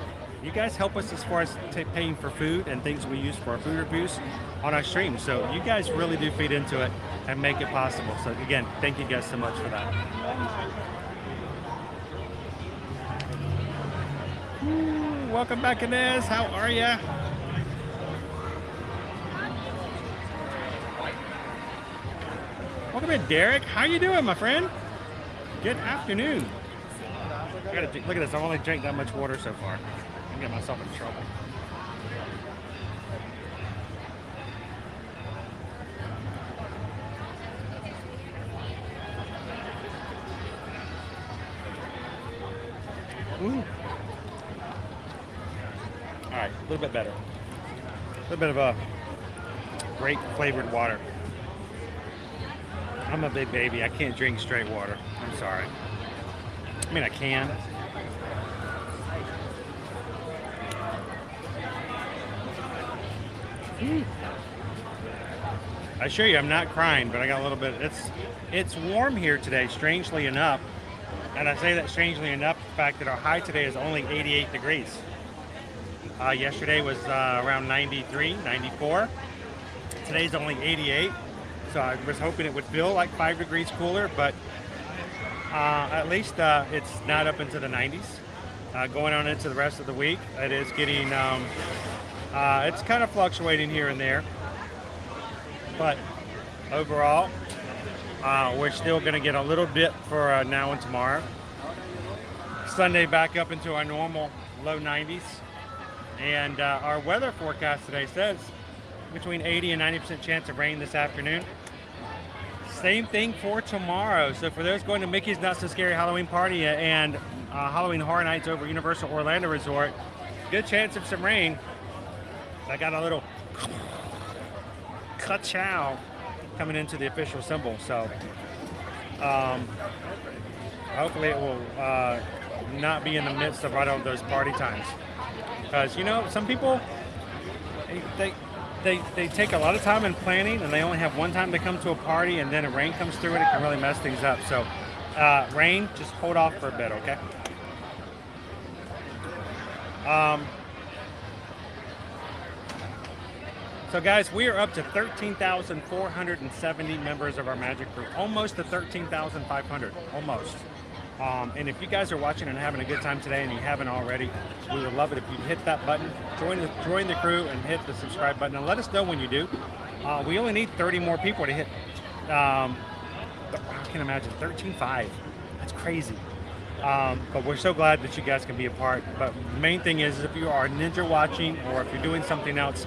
you guys help us as far as paying for food and things we use for our food reviews on our stream. So you guys really do feed into it and make it possible. So again, thank you guys so much for that. Welcome back, Inez. How are ya? Welcome in, Derek. How you doing, my friend? Good afternoon. I gotta look at this. I've only drank that much water so far. I'm getting myself in trouble. Ooh. All right, a little bit better. A little bit of a great flavored water. I'm a big baby. I can't drink straight water. I'm sorry. I mean, I can. I assure you, I'm not crying, but I got a little bit. It's warm here today, strangely enough. And I say that strangely enough, the fact that our high today is only 88 degrees. Yesterday was around 93, 94. Today's only 88. So I was hoping it would feel like 5 degrees cooler, but at least it's not up into the 90s. Going on into the rest of the week, it is getting, it's kind of fluctuating here and there. But overall, we're still going to get a little dip for now and tomorrow. Sunday back up into our normal low 90s. And our weather forecast today says between 80 and 90% chance of rain this afternoon. Same thing for tomorrow. So for those going to Mickey's Not So Scary Halloween Party and Halloween Horror Nights over Universal Orlando Resort, good chance of some rain. I got a little ka-chow coming into the official symbol. So hopefully it will not be in the midst of right of those party times. Because, you know, some people, they take a lot of time in planning and they only have one time to come to a party, and then a rain comes through and it can really mess things up. So rain, just hold off for a bit, okay? So guys, we are up to 13,470 members of our Magic Crew. Almost to 13,500, almost. And if you guys are watching and having a good time today and you haven't already, we would love it if you hit that button, join the crew and hit the subscribe button and let us know when you do. We only need 30 more people to hit, I can imagine, 13.5. That's crazy. But we're so glad that you guys can be a part. But the main thing is if you are ninja watching or if you're doing something else,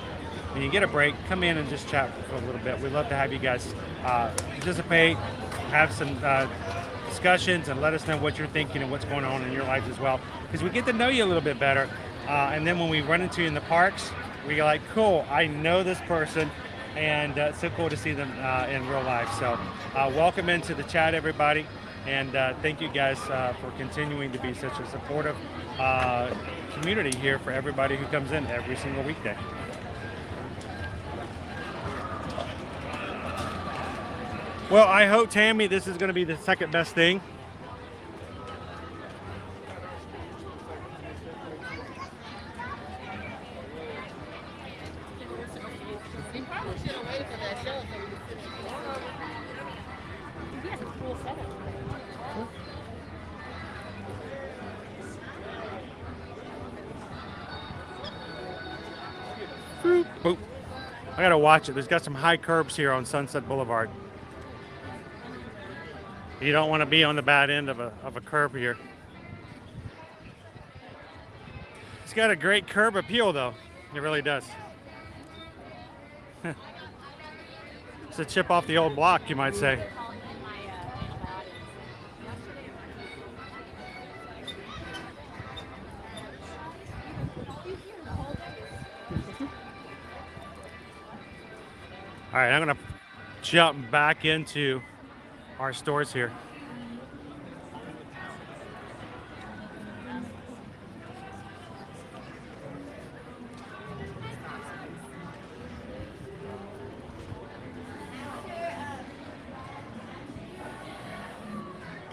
when you get a break, come in and just chat for a little bit. We'd love to have you guys participate, have some discussions, and let us know what you're thinking and what's going on in your lives as well. Because we get to know you a little bit better. And then when we run into you in the parks, we're like, cool, I know this person. And it's so cool to see them in real life. So welcome into the chat, everybody. And thank you guys for continuing to be such a supportive community here for everybody who comes in every single weekday. Well, I hope, Tammy, this is going to be the second best thing. Boop. I gotta watch it. There's got some high curbs here on Sunset Boulevard. You don't want to be on the bad end of a curb here. It's got a great curb appeal, though. It really does. It's a chip off the old block, you might say. All right, I'm gonna jump back into our stores here.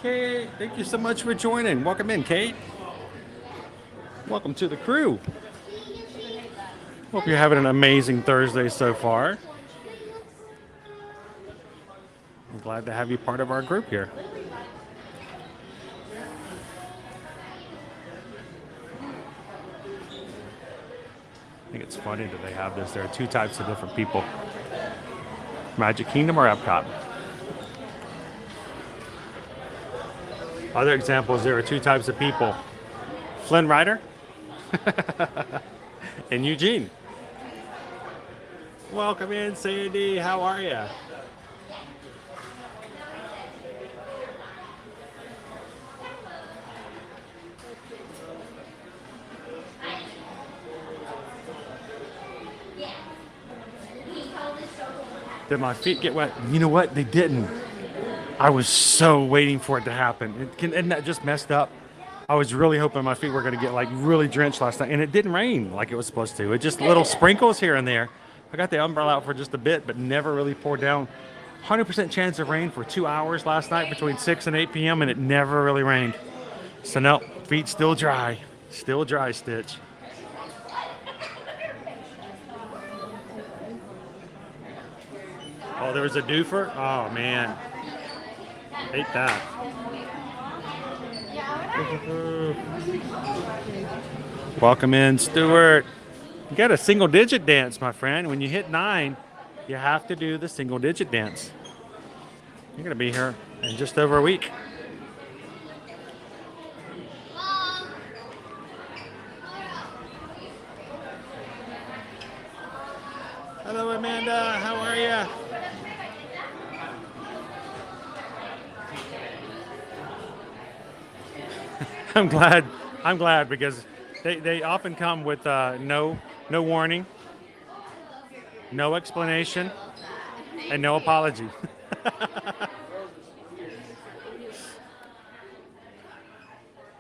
Kate, thank you so much for joining. Welcome in, Kate. Welcome to the crew. Hope you're having an amazing Thursday so far. I'm glad to have you part of our group here. I think it's funny that they have this. There are two types of different people. Magic Kingdom or Epcot. Other examples, there are two types of people. Flynn Rider and Eugene. Welcome in, Sandy. How are you? Did my feet get wet? You know what? They didn't. I was so waiting for it to happen. Isn't that just messed up? I was really hoping my feet were going to get like really drenched last night, and it didn't rain like it was supposed to. It just little sprinkles here and there. I got the umbrella out for just a bit, but never really poured down. 100% chance of rain for 2 hours last night between 6 and 8 p.m., and it never really rained. So no, feet still dry. Still dry, Stitch. Oh, there was a doofer? Oh, man. Hate that. Welcome in, Stuart. You got a single digit dance, my friend. When you hit 9, you have to do the single digit dance. You're going to be here in just over a week. Hello, Amanda. How are you? I'm glad because they often come with no warning, no explanation, and no apology.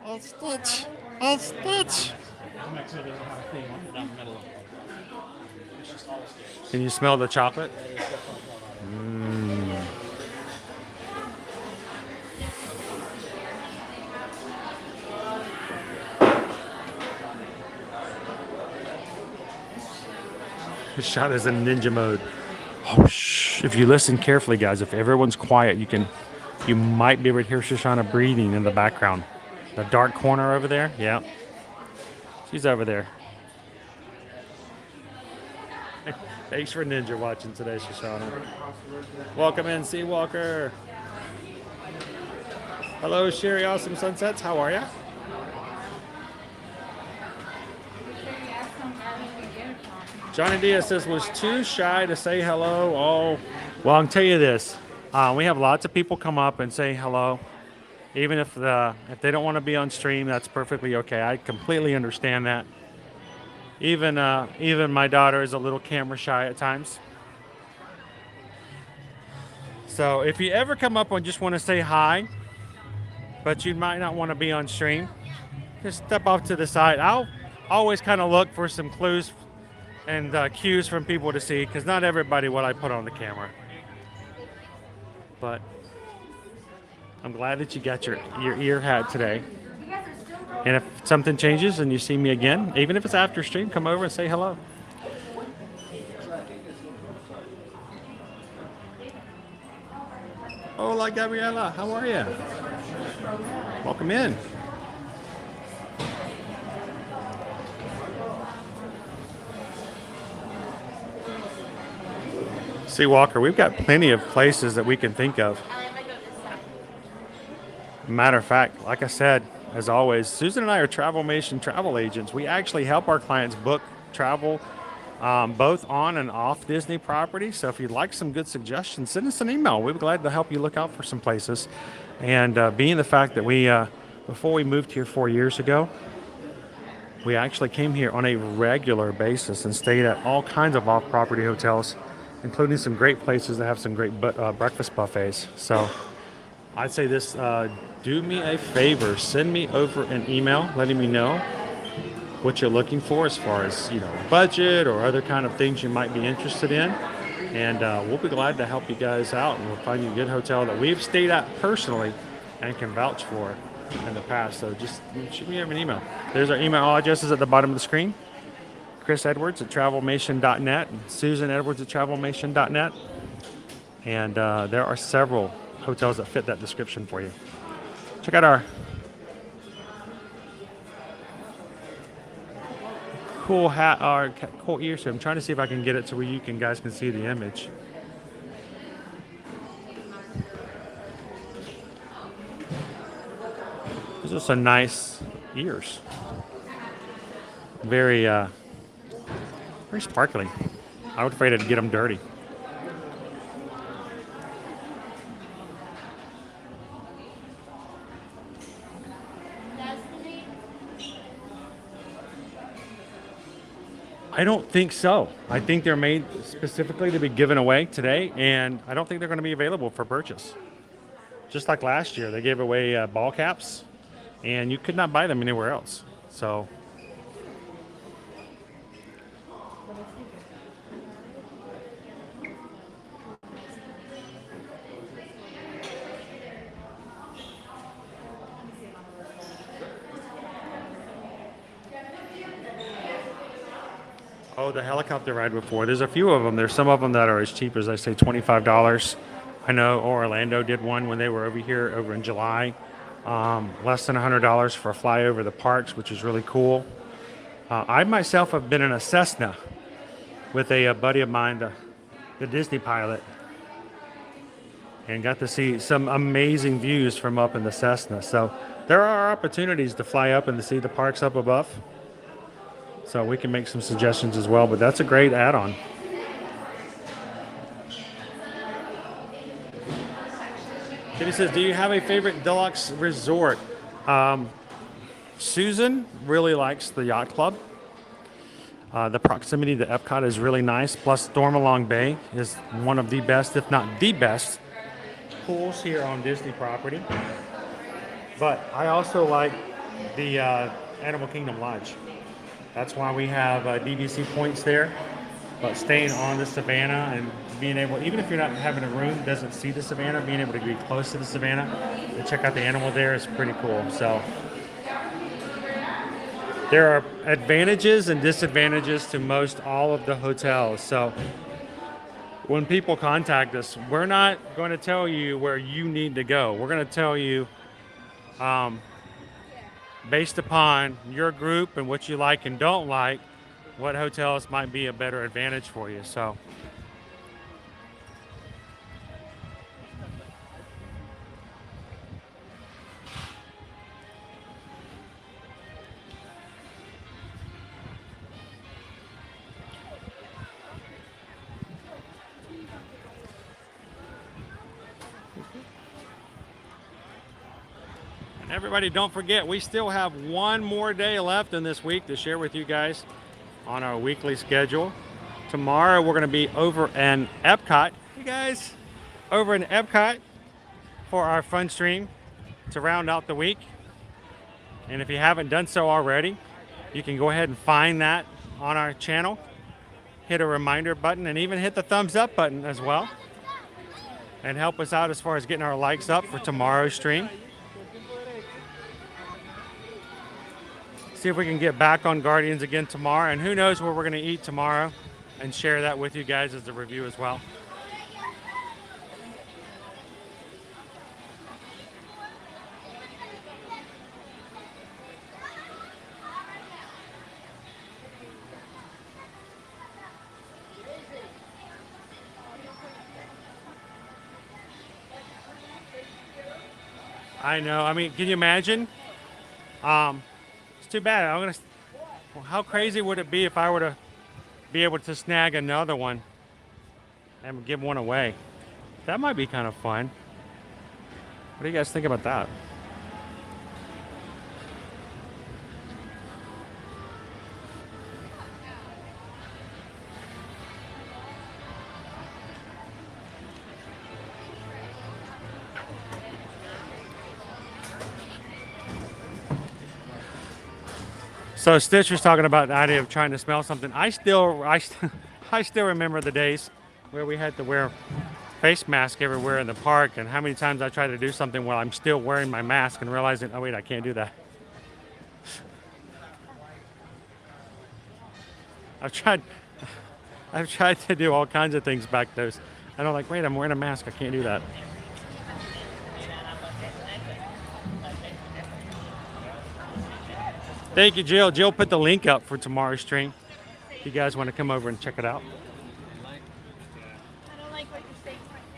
Oh, Stitch. Oh, Stitch. Can you smell the chocolate? Shoshana's in ninja mode. Oh, shh. If you listen carefully, guys, if everyone's quiet, you might be able to hear Shoshana breathing in the background. The dark corner over there, yeah. She's over there. Thanks for ninja watching today, Shoshana. Welcome in, Seawalker. Hello, Sherry Awesome Sunsets. How are ya? Johnny Diaz says, was too shy to say hello. Oh, well, I can tell you this. We have lots of people come up and say hello. Even if they don't want to be on stream, that's perfectly okay. I completely understand that. Even my daughter is a little camera shy at times. So if you ever come up and just want to say hi, but you might not want to be on stream, just step off to the side. I'll always kind of look for some clues and cues from people to see, because not everybody what I put on the camera. But I'm glad that you got your ear hat today. And if something changes and you see me again, even if it's after stream, come over and say hello. Hola, Gabriela. How are you? Welcome in. See, Walker, we've got plenty of places that we can think of. Matter of fact, like I said, as always, Susan and I are Travelmation travel agents. We actually help our clients book travel both on and off Disney property. So if you'd like some good suggestions, send us an email. We'd be glad to help you look out for some places. And being the fact that we, before we moved here 4 years ago, we actually came here on a regular basis and stayed at all kinds of off-property hotels, including some great places that have some great breakfast buffets. So I'd say this, do me a favor, send me over an email letting me know what you're looking for as far as, budget or other kind of things you might be interested in. And we'll be glad to help you guys out, and we'll find you a good hotel that we've stayed at personally and can vouch for in the past. So just shoot me an email. There's our email addresses at the bottom of the screen. chrisedwards@travelmation.net and susanedwards@travelmation.net. And there are several hotels that fit that description for you. Check out our cool hat, our cool ears. I'm trying to see if I can get it to where you guys can see the image. Those are some nice ears. Very sparkling. I was afraid I'd get them dirty. I don't think so. I think they're made specifically to be given away today, and I don't think they're going to be available for purchase. Just like last year, they gave away ball caps, and you could not buy them anywhere else. So oh, the helicopter ride before. There's a few of them. There's some of them that are as cheap as, I say, $25. I know Orlando did one when they were over here over in July. Less than $100 for a fly over the parks, which is really cool. I myself have been in a Cessna with a buddy of mine, the Disney pilot, and got to see some amazing views from up in the Cessna. So there are opportunities to fly up and to see the parks up above. So we can make some suggestions as well, but that's a great add-on. Kitty says, do you have a favorite deluxe resort? Susan really likes the Yacht Club. The proximity to Epcot is really nice. Plus, Stormalong Bay is one of the best, if not the best, pools here on Disney property. But I also like the Animal Kingdom Lodge. That's why we have DVC points there. But staying on the Savannah and being able, even if you're not having a room that doesn't see the Savannah, being able to be close to the Savannah and check out the animal there is pretty cool. So There are advantages and disadvantages to most all of the hotels. So when people contact us, we're not going to tell you where you need to go. We're going to tell you based upon your group and what you like and don't like, what hotels might be a better advantage for you. So everybody, don't forget, we still have one more day left in this week to share with you guys on our weekly schedule. Tomorrow we're going to be over in Epcot, you guys, over in Epcot for our fun stream to round out the week. And if you haven't done so already, you can go ahead and find that on our channel, hit a reminder button, and even hit the thumbs up button as well, and help us out as far as getting our likes up for tomorrow's stream. See if we can get back on Guardians again tomorrow, and who knows where we're going to eat tomorrow, and share that with you guys as a review as well. I know. I mean, can you imagine? Too bad. Well, how crazy would it be if I were to be able to snag another one and give one away? That might be kind of fun. What do you guys think about that? So Stitch was talking about the idea of trying to smell something. I still remember the days where we had to wear face mask everywhere in the park, and how many times I tried to do something while I'm still wearing my mask and realizing, oh wait, I can't do that. I've tried to do all kinds of things back those, and I'm like, wait, I'm wearing a mask, I can't do that. Thank you, Jill. Jill put the link up for tomorrow's stream. If you guys want to come over and check it out. I don't like what you're saying right now.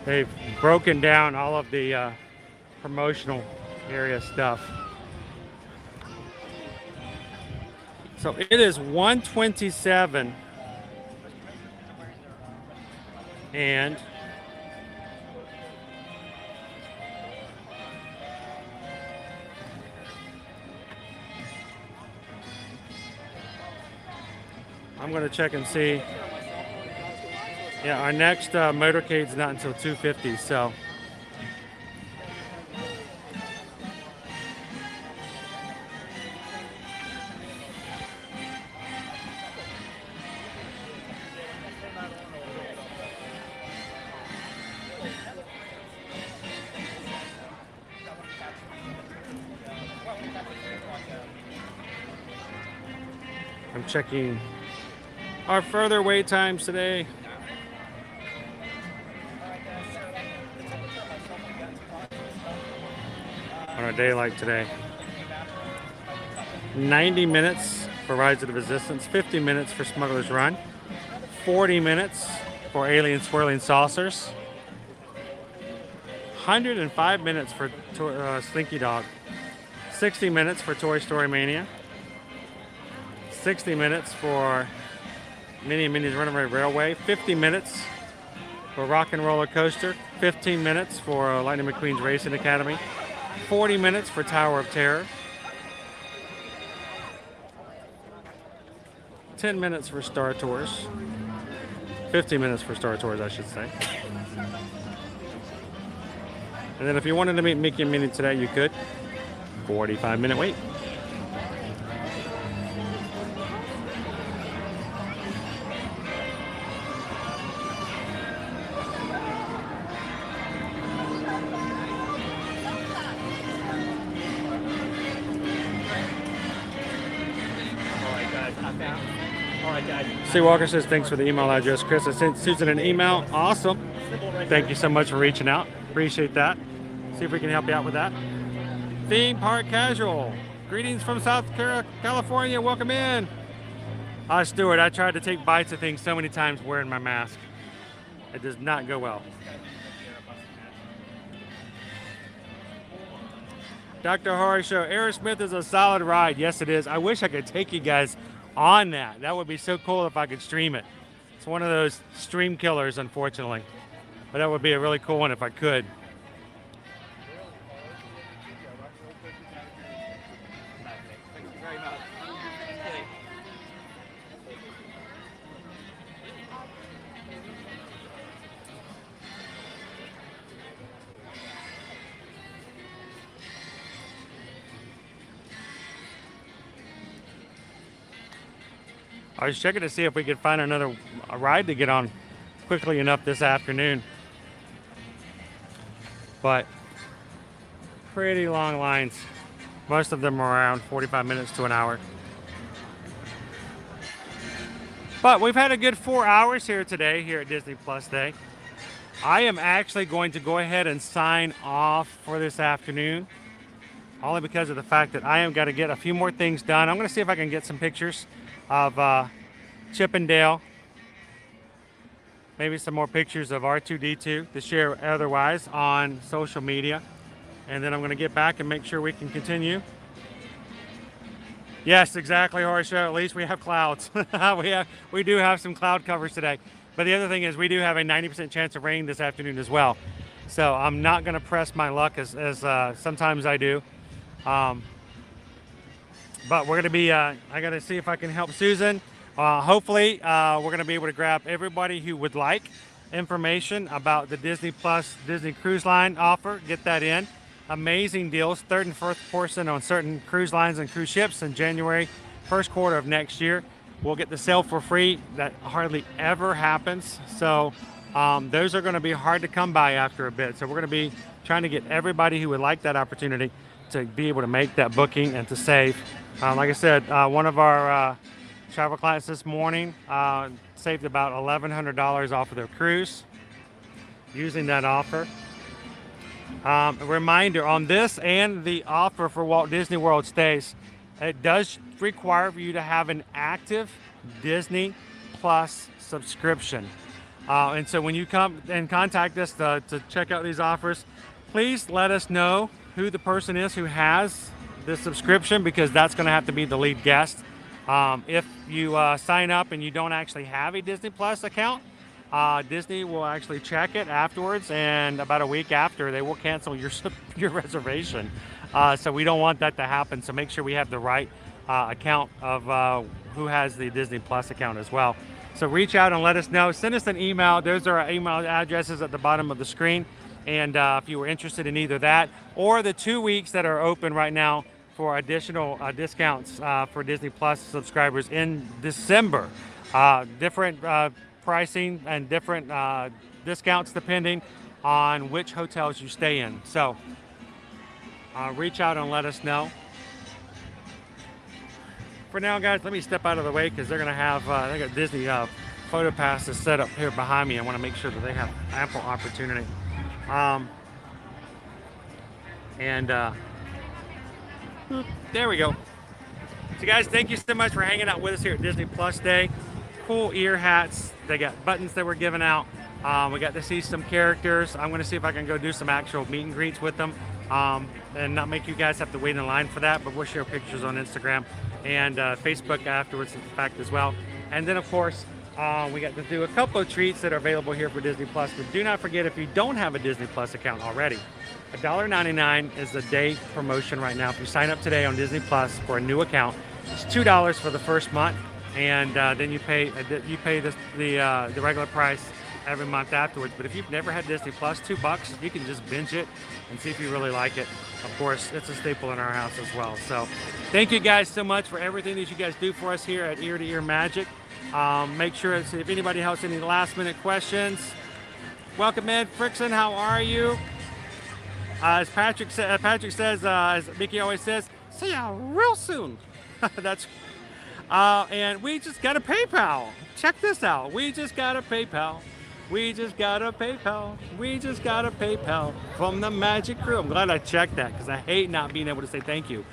They've broken down all of the promotional area stuff. So it is 1:27, and I'm going to check and see. Yeah, our next motorcade's not until 2:50, so. I'm checking our further wait times today. On a day like today. 90 minutes for Rise of the Resistance, 50 minutes for Smugglers Run, 40 minutes for Alien Swirling Saucers, 105 minutes for Slinky Dog, 60 minutes for Toy Story Mania, 60 minutes for Mini and Minnie's Runaway Railway, 50 minutes for Rock and Roller Coaster, 15 minutes for Lightning McQueen's Racing Academy, 40 minutes for Tower of Terror, 10 minutes for Star Tours. 15 minutes for Star Tours, I should say. And then if you wanted to meet Mickey and Minnie today, you could. 45-minute wait. C. Walker says, thanks for the email address, Chris. I sent Susan an email. Awesome. Thank you so much for reaching out. Appreciate that. See if we can help you out with that. Theme Park Casual. Greetings from South California. Welcome in. Stuart, I tried to take bites of things so many times wearing my mask. It does not go well. Dr. Horror Show. Aerosmith is a solid ride. Yes, it is. I wish I could take you guys on that. That would be so cool if I could stream it. It's one of those stream killers, unfortunately. But that would be a really cool one if I could. I was checking to see if we could find another ride to get on quickly enough this afternoon. But pretty long lines. Most of them are around 45 minutes to an hour. But we've had a good 4 hours here today, here at Disney Plus Day. I am actually going to go ahead and sign off for this afternoon. Only because of the fact that I am going to get a few more things done. I'm going to see if I can get some pictures of Chip and Dale. Maybe some more pictures of R2-D2 to share otherwise on social media. And then I'm going to get back and make sure we can continue. Yes, exactly, Horror Show. At least we have clouds. we do have some cloud covers today. But the other thing is we do have a 90% chance of rain this afternoon as well. So I'm not going to press my luck as sometimes I do. But we're going to be, I got to see if I can help Susan. Hopefully, we're going to be able to grab everybody who would like information about the Disney Plus Disney Cruise Line offer. Get that in. Amazing deals. Third and fourth portion on certain cruise lines and cruise ships in January, first quarter of next year. We'll get the sale for free. That hardly ever happens. So those are going to be hard to come by after a bit. So we're going to be trying to get everybody who would like that opportunity to be able to make that booking and to save. Like I said, one of our travel clients this morning saved about $1,100 off of their cruise using that offer. A reminder on this and the offer for Walt Disney World stays, it does require for you to have an active Disney Plus subscription. And so when you come and contact us to check out these offers, please let us know who the person is who has this subscription, because that's going to have to be the lead guest. If you sign up and you don't actually have a Disney Plus account, Disney will actually check it afterwards, and about a week after, they will cancel your reservation. So we don't want that to happen. So make sure we have the right account of who has the Disney Plus account as well. So reach out and let us know. Send us an email. Those are our email addresses at the bottom of the screen. And if you were interested in either that or the 2 weeks that are open right now for additional discounts for Disney Plus subscribers in December. Different pricing and different discounts depending on which hotels you stay in. So reach out and let us know. For now, guys, let me step out of the way because they're going to have, they got Disney photo passes set up here behind me. I want to make sure that they have ample opportunity. There we go. So guys, thank you so much for hanging out with us here at Disney Plus Day. Cool ear hats. They got buttons that were given out. We got to see some characters. I'm going to see if I can go do some actual meet and greets with them and not make you guys have to wait in line for that, but we'll share pictures on Instagram and Facebook afterwards, in fact, as well. And then, of course, we got to do a couple of treats that are available here for Disney Plus. But do not forget, if you don't have a Disney Plus account already, $1.99 is the day promotion right now. If you sign up today on Disney Plus for a new account, it's $2 for the first month. and then you pay the regular price every month afterwards. But if you've never had Disney Plus, $2, you can just binge it and see if you really like it. Of course, it's a staple in our house as well. So thank you guys so much for everything that you guys do for us here at Ear to Ear Magic. Make sure if anybody has any last minute questions, welcome in. Frickson, how are you? As Patrick says, as Mickey always says, see ya real soon. That's and we just got a PayPal. Check this out. We just got a PayPal. We just got a PayPal. We just got a PayPal from the Magic Crew. I'm glad I checked that because I hate not being able to say thank you.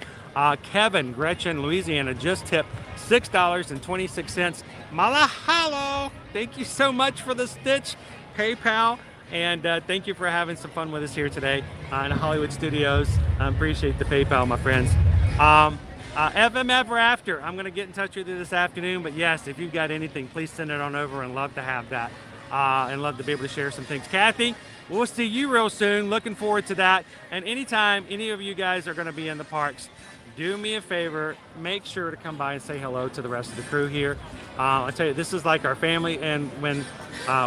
Kevin, Gretchen, Louisiana just tipped $6.26. Malahalo. Thank you so much for the stitch, PayPal. And thank you for having some fun with us here today in Hollywood Studios. I appreciate the PayPal, my friends. FM Ever After, I'm going to get in touch with you this afternoon. But yes, if you've got anything, please send it on over and love to have that. And love to be able to share some things. Kathy, we'll see you real soon. Looking forward to that. And anytime any of you guys are going to be in the parks, do me a favor, make sure to come by and say hello to the rest of the crew here. I tell you, this is like our family, and when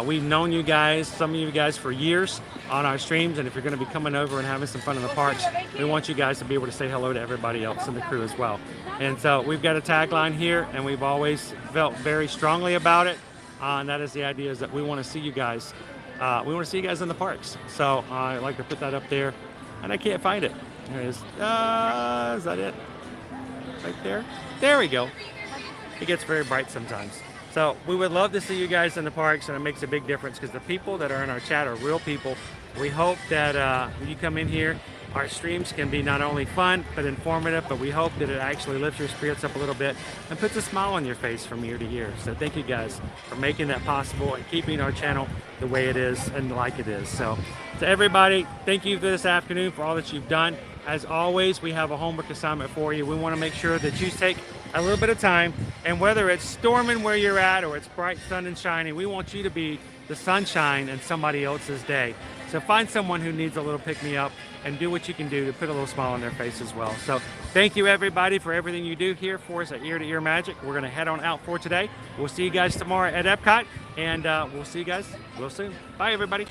we've known you guys, some of you guys for years on our streams, and if you're going to be coming over and having some fun in the parks, we want you guys to be able to say hello to everybody else in the crew as well. And so we've got a tagline here, and we've always felt very strongly about it, and that is the idea is that we want to see you guys. We want to see you guys in the parks. So I'd like to put that up there, and I can't find it. There it is. Is that it? Right there? There we go. It gets very bright sometimes. So we would love to see you guys in the parks, and it makes a big difference because the people that are in our chat are real people. We hope that when you come in here, our streams can be not only fun but informative, but we hope that it actually lifts your spirits up a little bit and puts a smile on your face from year to year. So thank you guys for making that possible and keeping our channel the way it is and like it is. So to everybody, thank you this afternoon for all that you've done. As always, we have a homework assignment for you. We want to make sure that you take a little bit of time, and whether it's storming where you're at or it's bright sun and shining, we want you to be the sunshine in somebody else's day. So find someone who needs a little pick-me-up and do what you can do to put a little smile on their face as well. So thank you everybody for everything you do here for us at Ear to Ear Magic. We're going to head on out for today. We'll see you guys tomorrow at Epcot, and we'll see you guys real soon. Bye everybody.